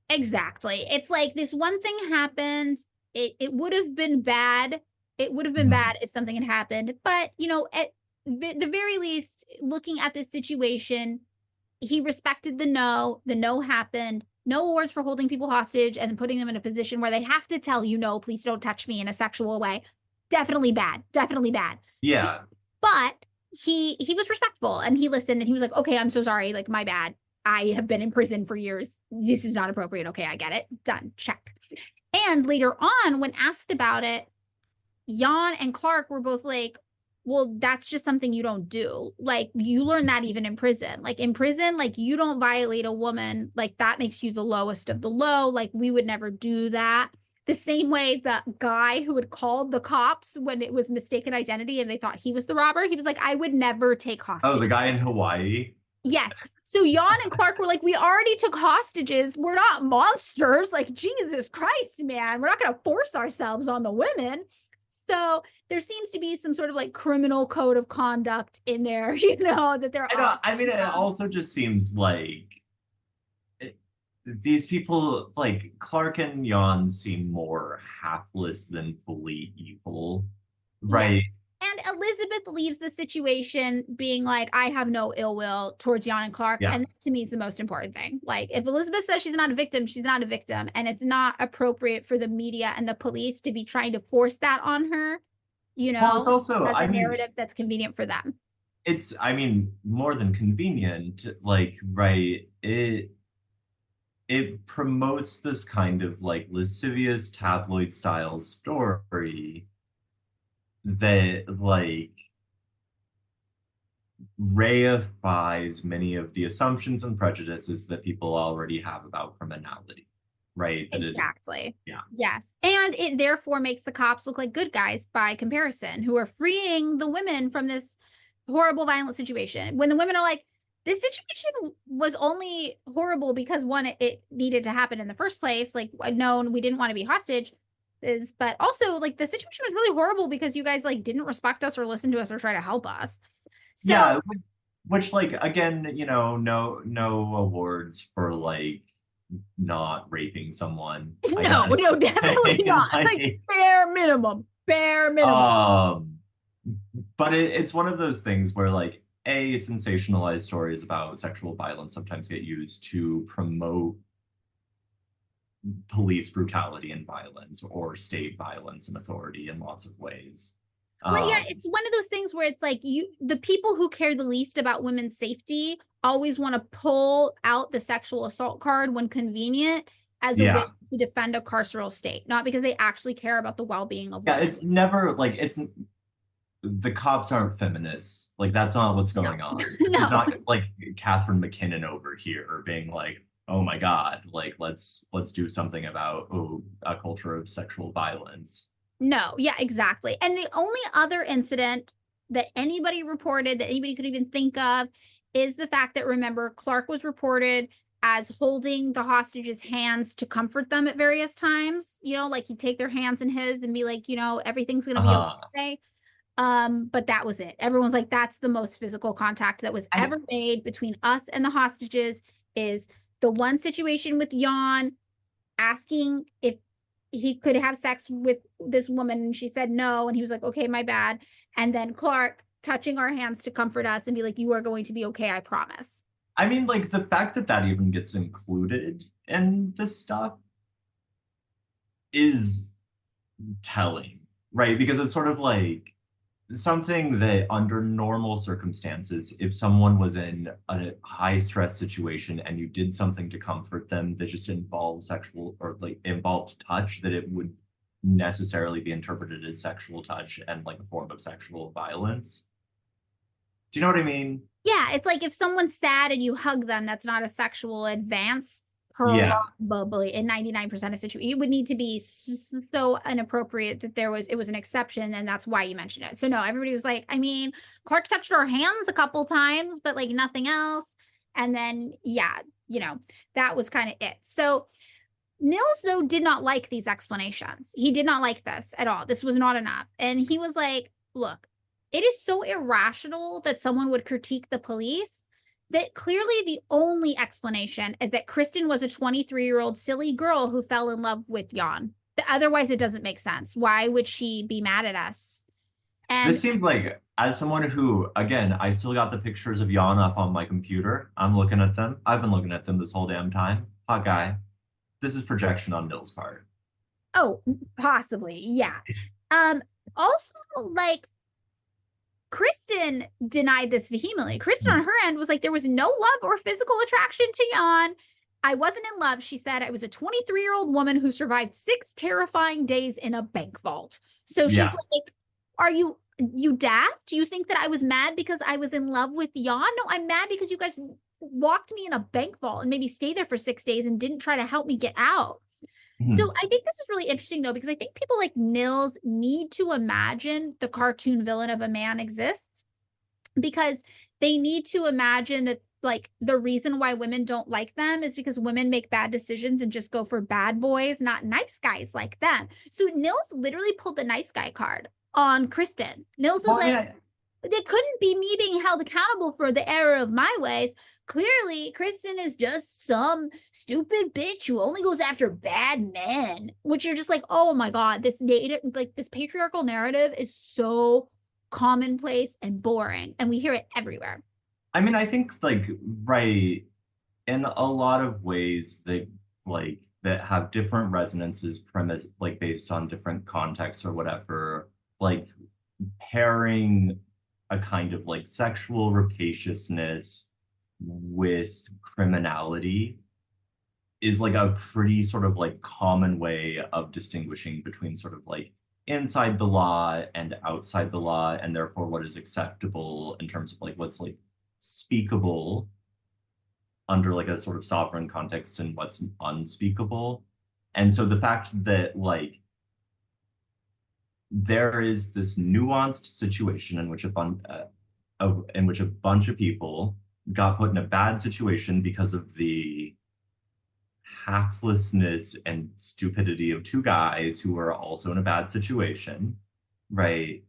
Exactly. It's like this one thing happened. It would have been bad. It would have been bad if something had happened. But, at the very least, looking at this situation, he respected the no. The no happened. No awards for holding people hostage and putting them in a position where they have to tell you, "No, please don't touch me," in a sexual way. Definitely bad. Definitely bad. Yeah. But he was respectful and he listened and he was like, "Okay, I'm so sorry. Like, my bad. I have been in prison for years. This is not appropriate. Okay, I get it. Done. Check." And later on, when asked about it, Jan and Clark were both like, "Well, that's just something you don't do. Like, you learn that even in prison. Like, in prison, like, you don't violate a woman. Like, that makes you the lowest of the low. Like, we would never do that." The same way the guy who had called the cops when it was mistaken identity and they thought he was the robber, he was like, "I would never take hostages." Oh, the guy in Hawaii? Yes. So Jan and Clark were like, "We already took hostages. We're not monsters. Like, Jesus Christ, man. We're not going to force ourselves on the women." So there seems to be some sort of like criminal code of conduct in there, that they're. I mean, it also just seems like these people, like Clark and Jan, seem more hapless than fully evil, right? Yeah. And Elizabeth leaves the situation being like, "I have no ill will towards Jan and Clark." Yeah. And that to me is the most important thing. Like, if Elizabeth says she's not a victim, she's not a victim. And it's not appropriate for the media and the police to be trying to force that on her, Well, it's also, as a narrative that's convenient for them. It's, more than convenient, like, right, it promotes this kind of like lascivious tabloid style story that like reifies many of the assumptions and prejudices that people already have about criminality, right? Exactly. Yeah. Yes. And it therefore makes the cops look like good guys by comparison, who are freeing the women from this horrible, violent situation. When the women are like, "This situation was only horrible because one, it needed to happen in the first place. Like, no, we didn't want to be hostage. But also, like, the situation was really horrible because you guys like didn't respect us or listen to us or try to help us." So, yeah, which like again, no awards for like not raping someone. no, definitely not. Like, bare minimum. But it's one of those things where like sensationalized stories about sexual violence sometimes get used to promote police brutality and violence or state violence and authority in lots of ways. Well, yeah, it's one of those things where it's like the people who care the least about women's safety always want to pull out the sexual assault card when convenient as a way to defend a carceral state, not because they actually care about the well-being of women. It's never like the cops aren't feminists. Like, that's not what's going on. This is not like Catherine McKinnon over here being like, oh my God, like let's do something about a culture of sexual violence. No, yeah, exactly. And the only other incident that anybody reported that anybody could even think of is the fact that, remember, Clark was reported as holding the hostages' hands to comfort them at various times. You know, like he'd take their hands in his and be like, you know, everything's gonna be okay. But that was it. Everyone's like, that's the most physical contact that was ever made between us and the hostages. Is the one situation with Jan asking if he could have sex with this woman, and she said no, and he was like, okay, my bad. And then Clark touching our hands to comfort us and be like, you are going to be okay, I promise. I mean, like the fact that that even gets included in this stuff is telling, right? Because it's sort of like something that under normal circumstances, if someone was in a high stress situation and you did something to comfort them that just involved sexual or like involved touch, that it would necessarily be interpreted as sexual touch and like a form of sexual violence. Do you know what I mean? Yeah, it's like if someone's sad and you hug them, that's not a sexual advance. Yeah. Probably in 99% of situations, it would need to be so inappropriate that it was an exception, and that's why you mentioned it. So no, everybody was like, I mean, Clark touched our hands a couple times, but like nothing else. And then yeah, you know, that was kind of it. So Nils, though, did not like these explanations. He did not like this at all. This was not enough. And he was like, look, it is so irrational that someone would critique the police that clearly the only explanation is that Kristen was a 23-year-old silly girl who fell in love with Jan. Otherwise, it doesn't make sense. Why would she be mad at us? And this seems like, as someone who, again, I still got the pictures of Jan up on my computer. I'm looking at them. I've been looking at them this whole damn time. Hot guy. This is projection on Nils' part. Oh, possibly, yeah. Also, like, Kristen denied this vehemently. Kristen on her end was like, there was no love or physical attraction to Jan. I wasn't in love. She said, I was a 23-year-old woman who survived 6 terrifying days in a bank vault. So she's like, are you daft? Do you think that I was mad because I was in love with Jan? No, I'm mad because you guys locked me in a bank vault and maybe stayed there for 6 days and didn't try to help me get out. So I think this is really interesting, though, because I think people like Nils need to imagine the cartoon villain of a man exists, because they need to imagine that, like, the reason why women don't like them is because women make bad decisions and just go for bad boys, not nice guys like them. So Nils literally pulled the nice guy card on Kristen. Nils was it couldn't be me being held accountable for the error of my ways. Clearly, Kristen is just some stupid bitch who only goes after bad men, which you're just like, oh my God, this patriarchal narrative is so commonplace and boring, and we hear it everywhere. I mean, I think like, right, in a lot of ways that have different resonances premise, like based on different contexts or whatever, like pairing a kind of like sexual rapaciousness with criminality is like a pretty sort of like common way of distinguishing between sort of like inside the law and outside the law, and therefore what is acceptable in terms of like what's like speakable under like a sort of sovereign context and what's unspeakable. And so the fact that like there is this nuanced situation in which a bunch of people got put in a bad situation because of the haplessness and stupidity of 2 guys who are also in a bad situation, right?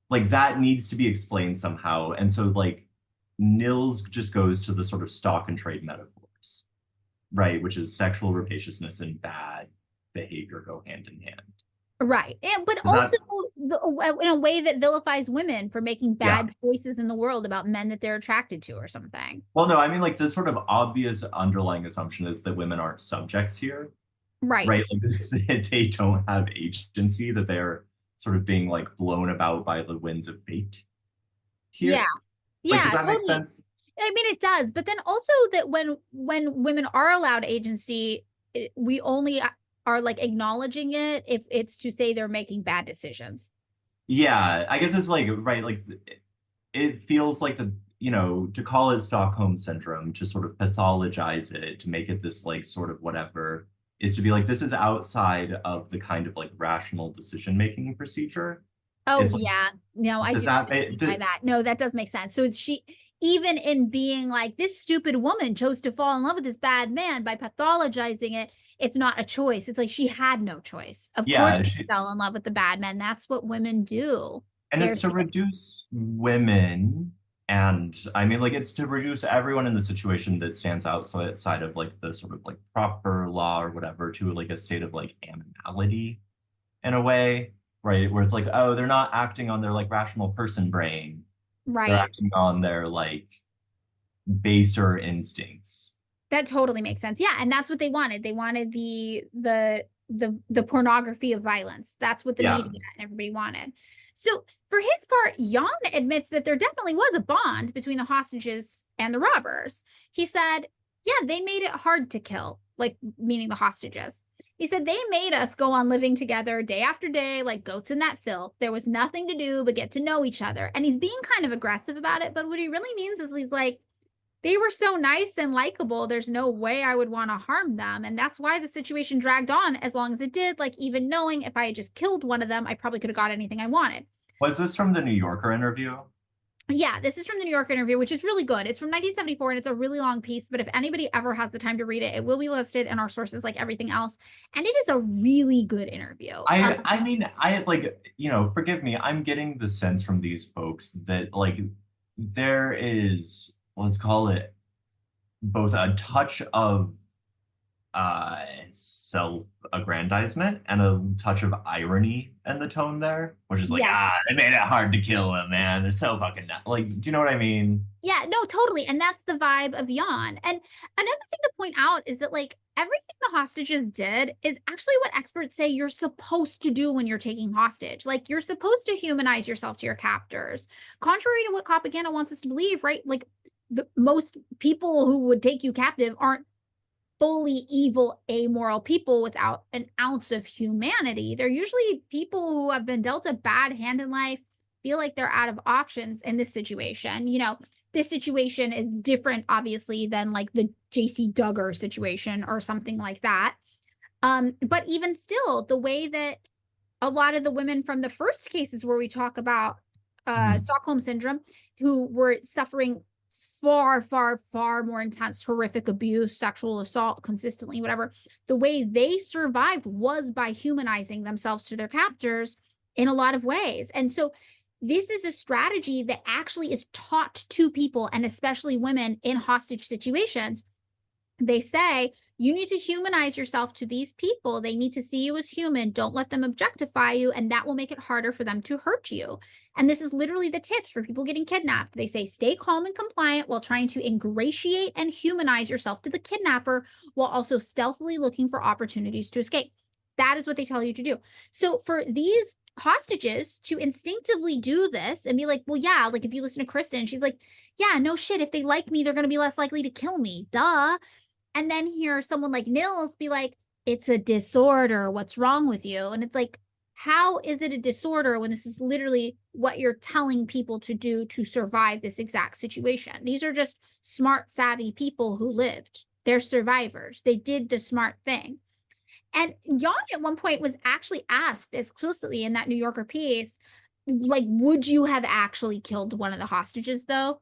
Like that needs to be explained somehow. And so like Nils just goes to the sort of stock and trade metaphors, right? Which is sexual rapaciousness and bad behavior go hand in hand. Right. But also in a way that vilifies women for making bad choices in the world about men that they're attracted to or something. Well, no, I mean, like, the sort of obvious underlying assumption is that women aren't subjects here. Right. Right. Like, they don't have agency, that they're sort of being, like, blown about by the winds of fate here. Yeah. Like, does that make sense? I mean, it does. But then also that when women are allowed agency, we only are like acknowledging it if it's to say they're making bad decisions. Yeah, I guess it's like, right, like it feels like you know, to call it Stockholm Syndrome, to sort of pathologize it, to make it this like sort of whatever, is to be like, this is outside of the kind of like rational decision-making procedure. Oh, It's like, yeah. No, I does do that by that. No, that does make sense. So she, even in being like, this stupid woman chose to fall in love with this bad man by pathologizing it, it's not a choice. It's like she had no choice. Of course she fell in love with the bad man. That's what women do. and it's to reduce women, and I mean, like, it's to reduce everyone in the situation that stands outside of like the sort of like proper law or whatever to like a state of like animality in a way, right? Where it's like, oh, they're not acting on their like rational person brain. They're Right. acting on their like baser instincts. That totally makes sense. Yeah, and that's what they wanted. They wanted the pornography of violence. That's what the media and everybody wanted. So for his part, Jan admits that there definitely was a bond between the hostages and the robbers. He said, yeah, they made it hard to kill, like meaning the hostages. He said, they made us go on living together day after day like goats in that filth. There was nothing to do but get to know each other. And he's being kind of aggressive about it, but what he really means is he's like, they were so nice and likable, there's no way I would want to harm them. And that's why the situation dragged on as long as it did, like even knowing if I had just killed one of them, I probably could have got anything I wanted. Was this from the New Yorker interview? Yeah, this is from the New Yorker interview, which is really good. It's from 1974 and it's a really long piece, but if anybody ever has the time to read it, it will be listed in our sources like everything else. And it is a really good interview. I mean, I like, you know, forgive me, I'm getting the sense from these folks that like there is, let's call it, both a touch of self-aggrandizement and a touch of irony in the tone there, which is like, they made it hard to kill him, man. They're so fucking like, do you know what I mean? Yeah, no, totally. And that's the vibe of Jan. And another thing to point out is that like everything the hostages did is actually what experts say you're supposed to do when you're taking hostage. Like you're supposed to humanize yourself to your captors. Contrary to what propaganda wants us to believe, right? Like the most people who would take you captive aren't fully evil, amoral people without an ounce of humanity. They're usually people who have been dealt a bad hand in life, feel like they're out of options in this situation. You know, this situation is different, obviously, than like the J.C. Duggar situation or something like that. But even still, the way that a lot of the women from the first cases where we talk about Stockholm Syndrome, who were suffering far, far, far more intense, horrific abuse, sexual assault consistently, whatever, the way they survived was by humanizing themselves to their captors in a lot of ways. And so this is a strategy that actually is taught to people, and especially women in hostage situations. They say, you need to humanize yourself to these people. They need to see you as human. Don't let them objectify you, and that will make it harder for them to hurt you. And this is literally the tips for people getting kidnapped. They say, stay calm and compliant while trying to ingratiate and humanize yourself to the kidnapper while also stealthily looking for opportunities to escape. That is what they tell you to do. So for these hostages to instinctively do this and be like, well, yeah, like if you listen to Kristen, she's like, yeah, no shit. If they like me, they're going to be less likely to kill me. Duh. And then hear someone like Nils be like, it's a disorder. What's wrong with you? And it's like, how is it a disorder when this is literally what you're telling people to do to survive this exact situation? These are just smart, savvy people who lived. They're survivors. They did the smart thing. And Jan at one point was actually asked explicitly in that New Yorker piece, like, would you have actually killed one of the hostages though?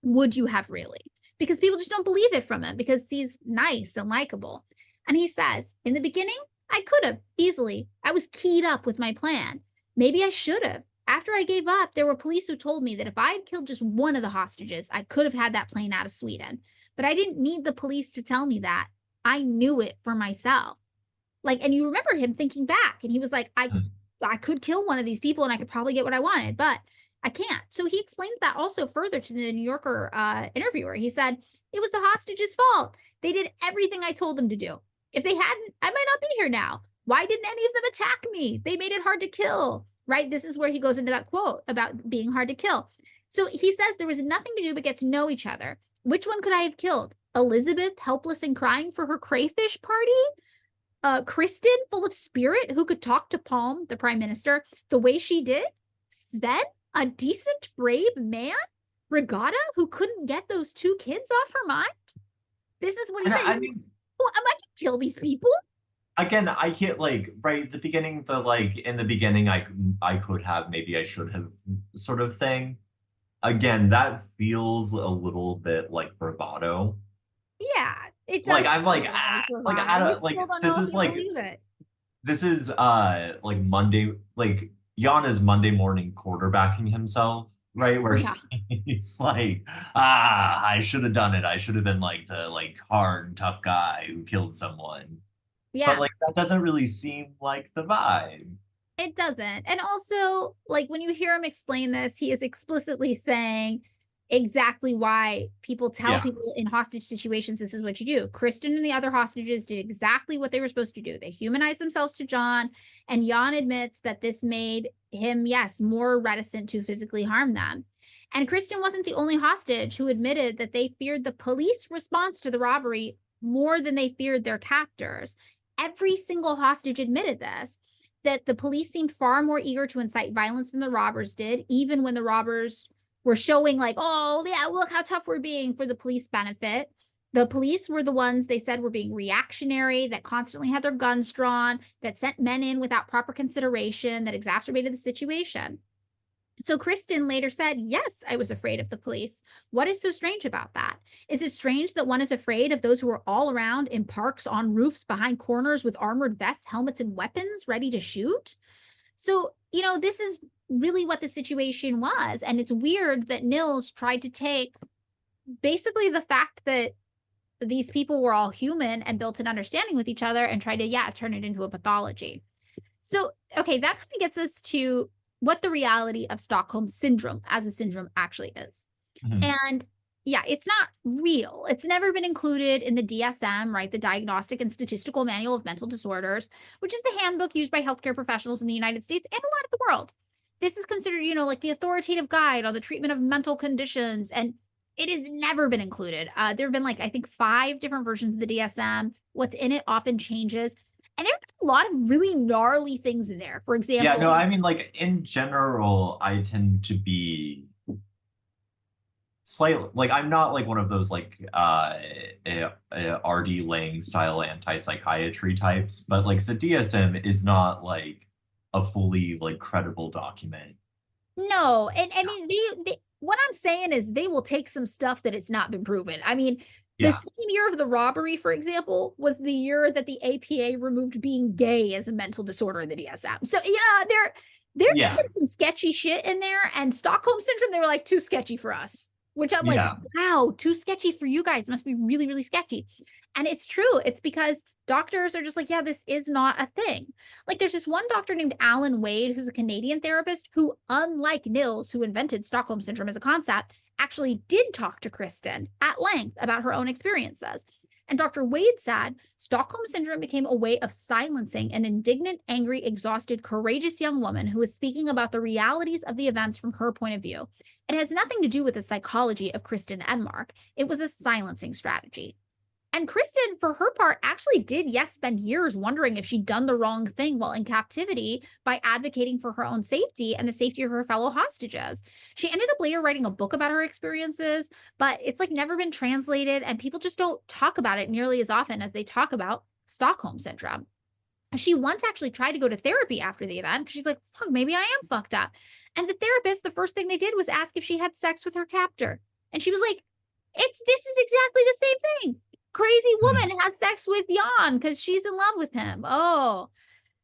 Would you have really? Because people just don't believe it from him because he's nice and likable. And he says, in the beginning, I could have easily. I was keyed up with my plan. Maybe I should have. After I gave up, there were police who told me that if I had killed just one of the hostages, I could have had that plane out of Sweden. But I didn't need the police to tell me that. I knew it for myself. Like, and you remember him thinking back, and he was like, I could kill one of these people and I could probably get what I wanted, but I can't. So he explained that also further to the New Yorker interviewer. He said, it was the hostages' fault. They did everything I told them to do. If they hadn't, I might not be here now. Why didn't any of them attack me? They made it hard to kill, right? This is where he goes into that quote about being hard to kill. So he says there was nothing to do but get to know each other. Which one could I have killed? Elizabeth, helpless and crying for her crayfish party? Kristen, full of spirit, who could talk to Palm, the prime minister, the way she did? Sven, a decent, brave man? Brigada, who couldn't get those 2 kids off her mind? This is what he said. I mean, well, am I gonna kill these people? Again, I can't like right the beginning, in the beginning, I could have, maybe I should have sort of thing. Again, that feels a little bit like bravado. Yeah, it does. Like I'm like I don't like this is like this is like Monday, like Jan is Monday morning quarterbacking himself, right? Where he's like, I should have done it. I should have been like the like hard, tough guy who killed someone. Yeah. But like that doesn't really seem like the vibe. It doesn't. And also, like when you hear him explain this, he is explicitly saying exactly why people tell people in hostage situations, this is what you do. Kristen and the other hostages did exactly what they were supposed to do. They humanized themselves to John, and Jan admits that this made him, yes, more reticent to physically harm them. And Kristen wasn't the only hostage who admitted that they feared the police response to the robbery more than they feared their captors. Every single hostage admitted this, that the police seemed far more eager to incite violence than the robbers did, even when the robbers were showing like, oh, yeah, look how tough we're being for the police benefit. The police were the ones they said were being reactionary, that constantly had their guns drawn, that sent men in without proper consideration, that exacerbated the situation. So Kristen later said, yes, I was afraid of the police. What is so strange about that? Is it strange that one is afraid of those who are all around in parks, on roofs, behind corners with armored vests, helmets, and weapons ready to shoot? So, you know, this is really what the situation was. And it's weird that Nils tried to take basically the fact that these people were all human and built an understanding with each other and tried to, turn it into a pathology. So, okay, that kind of gets us to what the reality of Stockholm Syndrome as a syndrome actually is. And it's not real. It's never been included in the DSM, right? The Diagnostic and Statistical Manual of Mental Disorders, which is the handbook used by healthcare professionals in the United States and a lot of the world. This is considered, like the authoritative guide on the treatment of mental conditions, and it has never been included. There have been I think 5 different versions of the DSM. What's in it often changes. And there are a lot of really gnarly things in there. For example, yeah, no, I mean, in general, I tend to be slightly I'm not one of those RD Lang style anti-psychiatry types, but the DSM is not a fully credible document. No, and I mean what I'm saying is they will take some stuff that it's not been proven. I mean, the same year of the robbery, for example, was the year that the APA removed being gay as a mental disorder in the DSM. So they're taking some sketchy shit in there, and Stockholm Syndrome, they were too sketchy for us. Which I'm wow, too sketchy for you guys. It must be really, really sketchy. And it's true. It's because doctors are just this is not a thing. There's this one doctor named Alan Wade, who's a Canadian therapist, who, unlike Nils, who invented Stockholm Syndrome as a concept, actually did talk to Kristen at length about her own experiences. And Dr. Wade said Stockholm Syndrome became a way of silencing an indignant, angry, exhausted, courageous young woman who was speaking about the realities of the events from her point of view. It has nothing to do with the psychology of Kristen Enmark. It was a silencing strategy. And Kristen, for her part, actually did, spend years wondering if she'd done the wrong thing while in captivity by advocating for her own safety and the safety of her fellow hostages. She ended up later writing a book about her experiences, but it's never been translated, and people just don't talk about it nearly as often as they talk about Stockholm Syndrome. She once actually tried to go to therapy after the event because she's like, fuck, maybe I am fucked up. And the therapist, the first thing they did was ask if she had sex with her captor. And she was like, this is exactly the same thing. Crazy woman has sex with Jan because she's in love with him. Oh,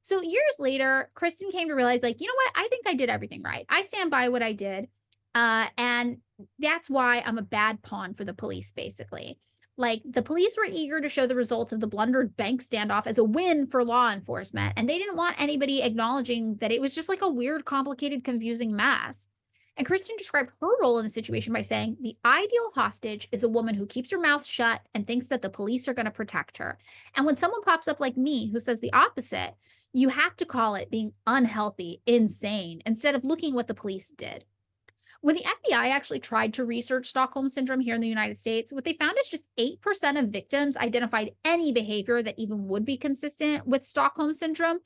so years later, Kristen came to realize, you know what? I think I did everything right. I stand by what I did. And that's why I'm a bad pawn for the police, basically. The police were eager to show the results of the blundered bank standoff as a win for law enforcement. And they didn't want anybody acknowledging that it was just a weird, complicated, confusing mess. And Kristen described her role in the situation by saying, the ideal hostage is a woman who keeps her mouth shut and thinks that the police are going to protect her. And when someone pops up like me who says the opposite, you have to call it being unhealthy, insane, instead of looking what the police did. When the FBI actually tried to research Stockholm Syndrome here in the United States, what they found is just 8% of victims identified any behavior that even would be consistent with Stockholm Syndrome.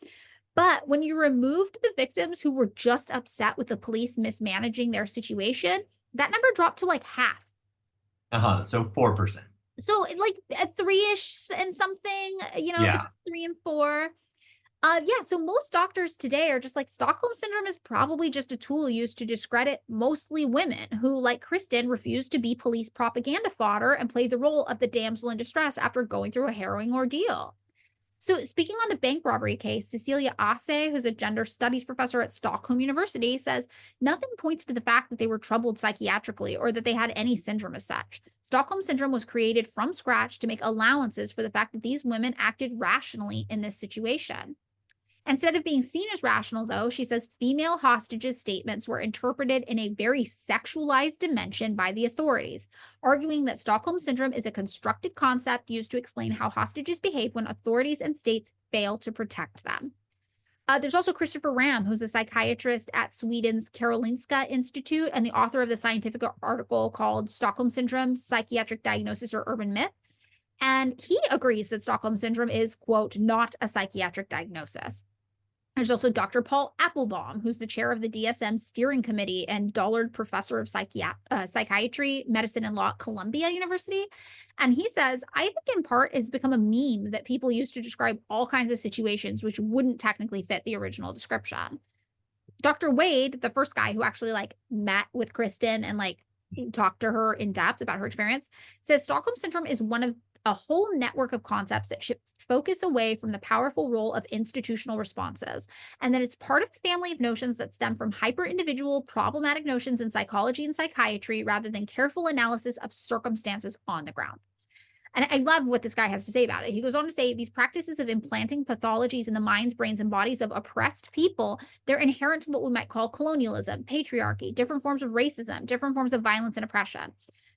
But when you removed the victims who were just upset with the police mismanaging their situation, That number dropped to like half. So 4%. So like a 3-ish and something, between 3 and 4. Yeah, so most doctors today are just like, Stockholm Syndrome is probably just a tool used to discredit mostly women who, like Kristen, refuse to be police propaganda fodder and play the role of the damsel in distress after going through a harrowing ordeal. So speaking on the bank robbery case, Cecilia Asse, who's a gender studies professor at Stockholm University, says nothing points to the fact that they were troubled psychiatrically or that they had any syndrome as such. Stockholm Syndrome was created from scratch to make allowances for the fact that these women acted rationally in this situation. Instead of being seen as rational, though, she says female hostages' statements were interpreted in a very sexualized dimension by the authorities, arguing that Stockholm Syndrome is a constructed concept used to explain how hostages behave when authorities and states fail to protect them. There's also Christopher Ram, who's a psychiatrist at Sweden's Karolinska Institute and the author of the scientific article called Stockholm Syndrome, Psychiatric Diagnosis or Urban Myth. And he agrees that Stockholm Syndrome is, quote, not a psychiatric diagnosis. There's also Dr. Paul Applebaum, who's the chair of the DSM steering committee and Dollard professor of psychiatry, medicine, and law at Columbia University. And he says, I think in part it's become a meme that people use to describe all kinds of situations which wouldn't technically fit the original description. Dr. Wade, the first guy who actually like met with Kristen and like talked to her in depth about her experience, says Stockholm Syndrome is one of a whole network of concepts that shift focus away from the powerful role of institutional responses, and that it's part of a family of notions that stem from hyper-individual problematic notions in psychology and psychiatry rather than careful analysis of circumstances on the ground. And I love what this guy has to say about it. He goes on to say, these practices of implanting pathologies in the minds, brains, and bodies of oppressed people, they're inherent to what we might call colonialism, patriarchy, different forms of racism, different forms of violence and oppression.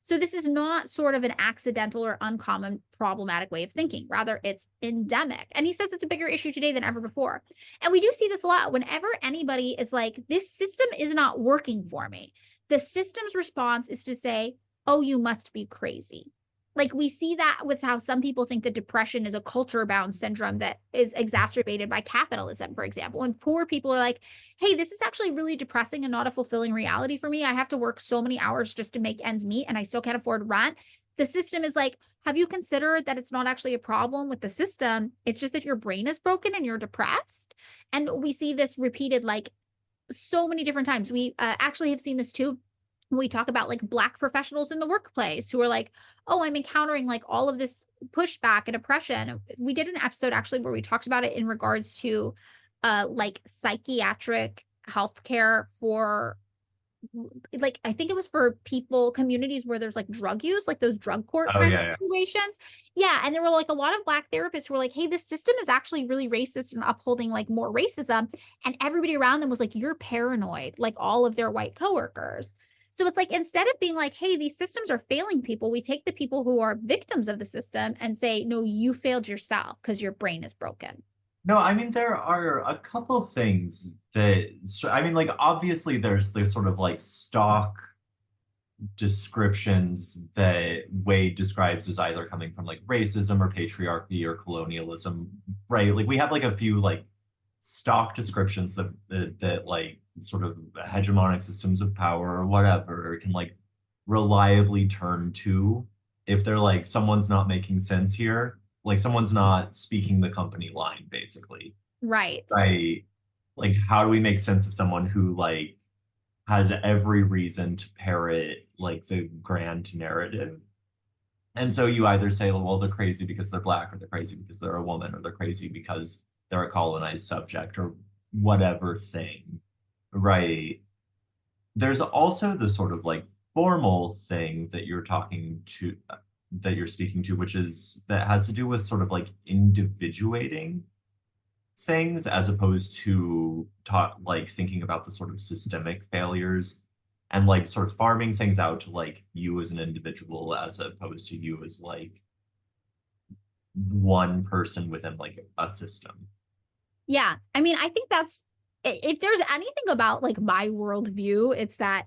So this is not sort of an accidental or uncommon problematic way of thinking. Rather, it's endemic. And he says it's a bigger issue today than ever before. And we do see this a lot whenever anybody is like, this system is not working for me. The system's response is to say, oh, you must be crazy. Like we see that with how some people think that depression is a culture-bound syndrome that is exacerbated by capitalism, for example. And poor people are like, hey, this is actually really depressing and not a fulfilling reality for me. I have to work so many hours just to make ends meet and I still can't afford rent. The system is like, have you considered that it's not actually a problem with the system? It's just that your brain is broken and you're depressed. And we see this repeated like so many different times. We actually have seen this too. We talk about like Black professionals in the workplace who are like, oh, I'm encountering like all of this pushback and oppression. We did an episode actually where we talked about it in regards to like psychiatric healthcare for like, I think it was for people, communities where there's like drug use, like those drug court kind of situations. Yeah. And there were like a lot of Black therapists who were like, hey, this system is actually really racist and upholding like more racism. And everybody around them was like, you're paranoid, like all of their white coworkers. So it's like, instead of being like, hey, these systems are failing people, we take the people who are victims of the system and say, no, you failed yourself because your brain is broken. No, I mean, there are a couple things that, I mean, like, obviously there's sort of like stock descriptions that Wade describes as either coming from like racism or patriarchy or colonialism, right? Like we have like a few like stock descriptions that like sort of hegemonic systems of power or whatever can like reliably turn to if they're like, someone's not making sense here, like someone's not speaking the company line, basically. Right. Right. Like, how do we make sense of someone who like has every reason to parrot like the grand narrative? And so you either say, well, they're crazy because they're Black, or they're crazy because they're a woman, or they're crazy because they're a colonized subject, or whatever thing, right? There's also the sort of like formal thing that you're speaking to, which is that has to do with sort of like individuating things as opposed to like thinking about the sort of systemic failures and like sort of farming things out to like you as an individual as opposed to you as like one person within like a system. Yeah. I mean, I think that's, if there's anything about like my worldview, it's that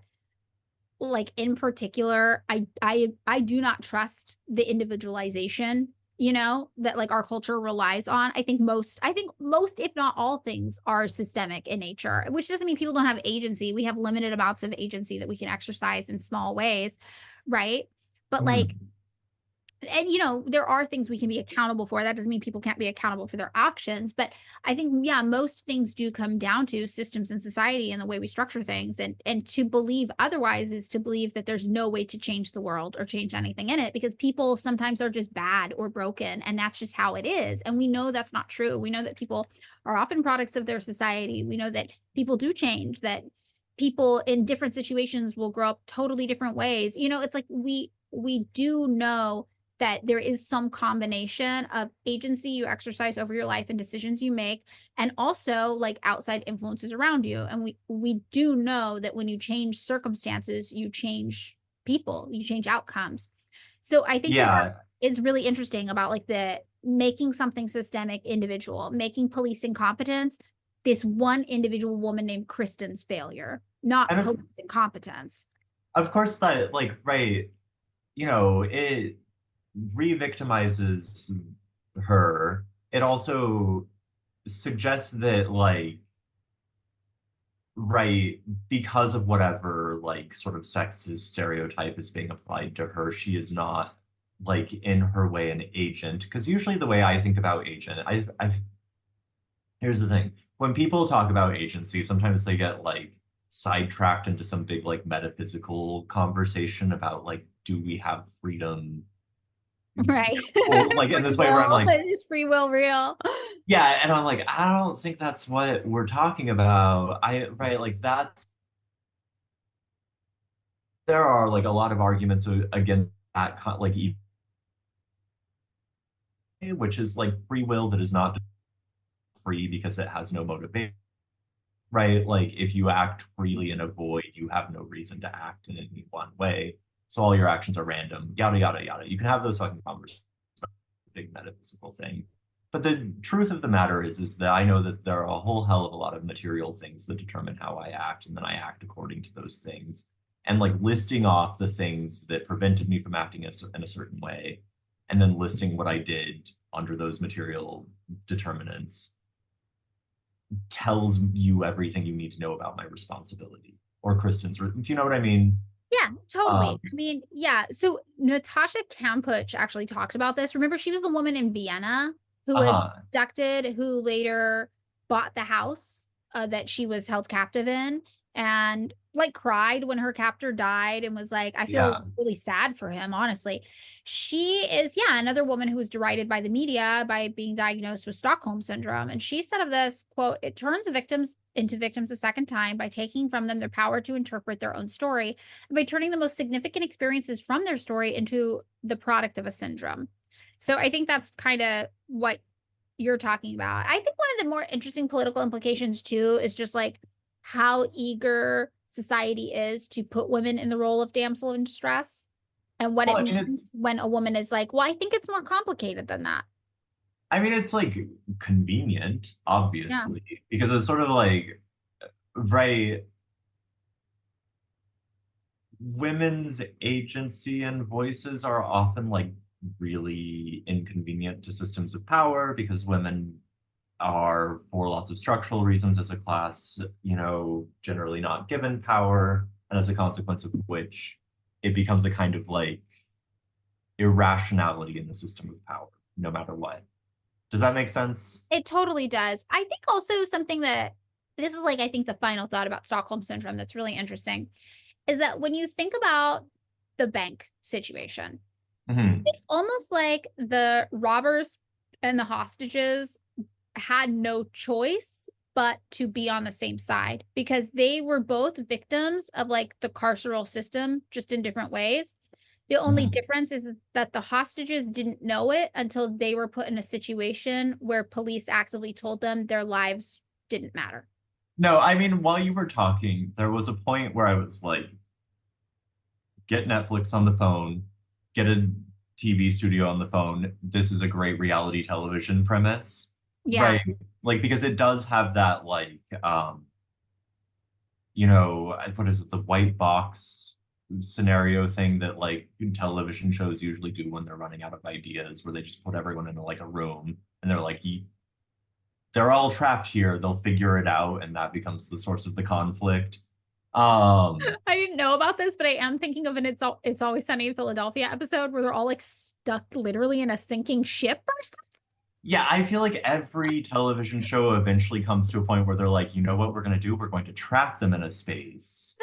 like in particular, I do not trust the individualization you know, that like our culture relies on. I think most, if not all things are systemic in nature, which doesn't mean people don't have agency. We have limited amounts of agency that we can exercise in small ways, right? But like, and you know, there are things we can be accountable for. That doesn't mean people can't be accountable for their actions, but I think, yeah, most things do come down to systems in society and the way we structure things. And to believe otherwise is to believe that there's no way to change the world or change anything in it, because people sometimes are just bad or broken, and that's just how it is. And we know that's not true. We know that people are often products of their society. We know that people do change, that people in different situations will grow up totally different ways. You know, it's like we do know that there is some combination of agency you exercise over your life and decisions you make, and also like outside influences around you. And we do know that when you change circumstances, you change people, you change outcomes. So I think that is really interesting about like the making something systemic individual, making police incompetence this one individual woman named Kristen's failure, not police incompetence. Of course, that like, right, you know, it re-victimizes her. It also suggests that like, right, because of whatever like sort of sexist stereotype is being applied to her, she is not like in her way an agent. Because usually the way I think about agent, I've here's the thing. When people talk about agency, sometimes they get like sidetracked into some big like metaphysical conversation about like, do we have freedom? Right. Or, like in this way where I'm like, is free will real? Yeah, and I'm like, I don't think that's what we're talking about. Right, like that's, there are like a lot of arguments against that, like, which is like free will that is not free because it has no motivation, right? Like if you act freely in a void, you have no reason to act in any one way. So all your actions are random, yada, yada, yada. You can have those fucking conversations, big metaphysical thing. But the truth of the matter is that I know that there are a whole hell of a lot of material things that determine how I act, and then I act according to those things. And like listing off the things that prevented me from acting in a certain way, and then listing what I did under those material determinants tells you everything you need to know about my responsibility or Kristen's. Do you know what I mean? Yeah, totally. I mean, yeah. So Natasha Kampusch actually talked about this. Remember, she was the woman in Vienna who was abducted, who later bought the house that she was held captive in, and like cried when her captor died and was like, I feel really sad for him, honestly. She is, yeah, another woman who was derided by the media by being diagnosed with Stockholm Syndrome. And she said of this, quote, it turns victims into victims a second time by taking from them their power to interpret their own story, and by turning the most significant experiences from their story into the product of a syndrome. So I think that's kind of what you're talking about. I think one of the more interesting political implications too is just like how eager society is to put women in the role of damsel in distress, and what it means when a woman is like, well, I think it's more complicated than that. I mean, it's like convenient, obviously, because it's sort of like, right, women's agency and voices are often like really inconvenient to systems of power because women are, for lots of structural reasons as a class, you know, generally not given power, and as a consequence of which it becomes a kind of like irrationality in the system of power, no matter what. Does that make sense? It totally does. I think also something that, this is like, I think the final thought about Stockholm Syndrome that's really interesting is that when you think about the bank situation, it's almost like the robbers and the hostages had no choice but to be on the same side, because they were both victims of like the carceral system, just in different ways. The only difference is that the hostages didn't know it until they were put in a situation where police actively told them their lives didn't matter. No, I mean, while you were talking, there was a point where I was like, get Netflix on the phone, get a TV studio on the phone. This is a great reality television premise. Right? Like, because it does have that like, you know, what is it, the white box scenario thing that like television shows usually do when they're running out of ideas, where they just put everyone into like a room and they're like, they're all trapped here, they'll figure it out, and that becomes the source of the conflict. I didn't know about this, but I am thinking of an It's Always Sunny in Philadelphia episode where they're all like stuck literally in a sinking ship or something. Yeah, I feel like every television show eventually comes to a point where they're like, you know what we're going to do? We're going to trap them in a space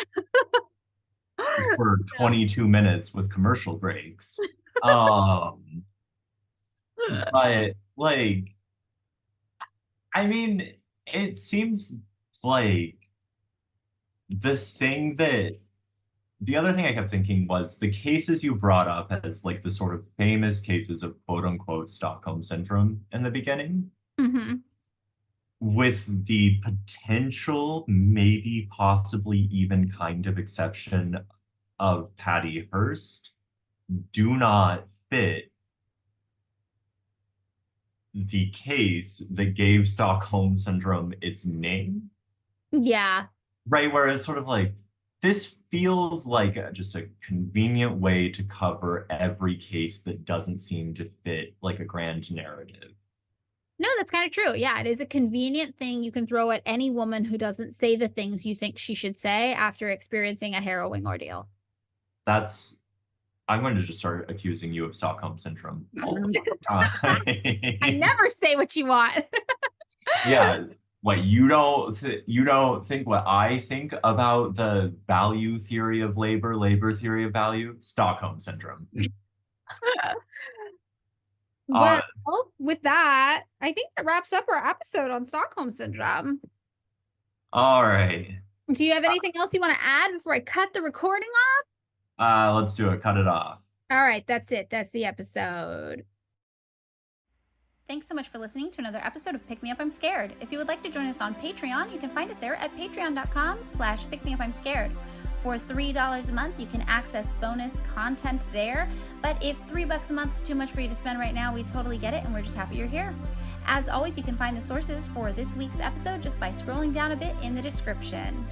for 22 minutes with commercial breaks. But like, I mean, it seems like the other thing I kept thinking was the cases you brought up as like the sort of famous cases of quote unquote Stockholm Syndrome in the beginning, with the potential, maybe possibly even kind of exception of Patty Hearst, do not fit the case that gave Stockholm Syndrome its name. Yeah. Right, where it's sort of like, this feels like just a convenient way to cover every case that doesn't seem to fit like a grand narrative. No, that's kind of true. Yeah, it is a convenient thing you can throw at any woman who doesn't say the things you think she should say after experiencing a harrowing ordeal. I'm going to just start accusing you of Stockholm Syndrome all the time. I never say what you want. Yeah. What, you don't think what I think about the value theory of labor theory of value? Stockholm Syndrome. Well, with that, I think that wraps up our episode on Stockholm Syndrome. All right. Do you have anything else you want to add before I cut the recording off? Let's do it. Cut it off. All right, that's it. That's the episode. Thanks so much for listening to another episode of Pick Me Up, I'm Scared. If you would like to join us on Patreon, you can find us there at patreon.com/pickmeupimscared. For $3 a month, you can access bonus content there. But if $3 a month is too much for you to spend right now, we totally get it, and we're just happy you're here. As always, you can find the sources for this week's episode just by scrolling down a bit in the description.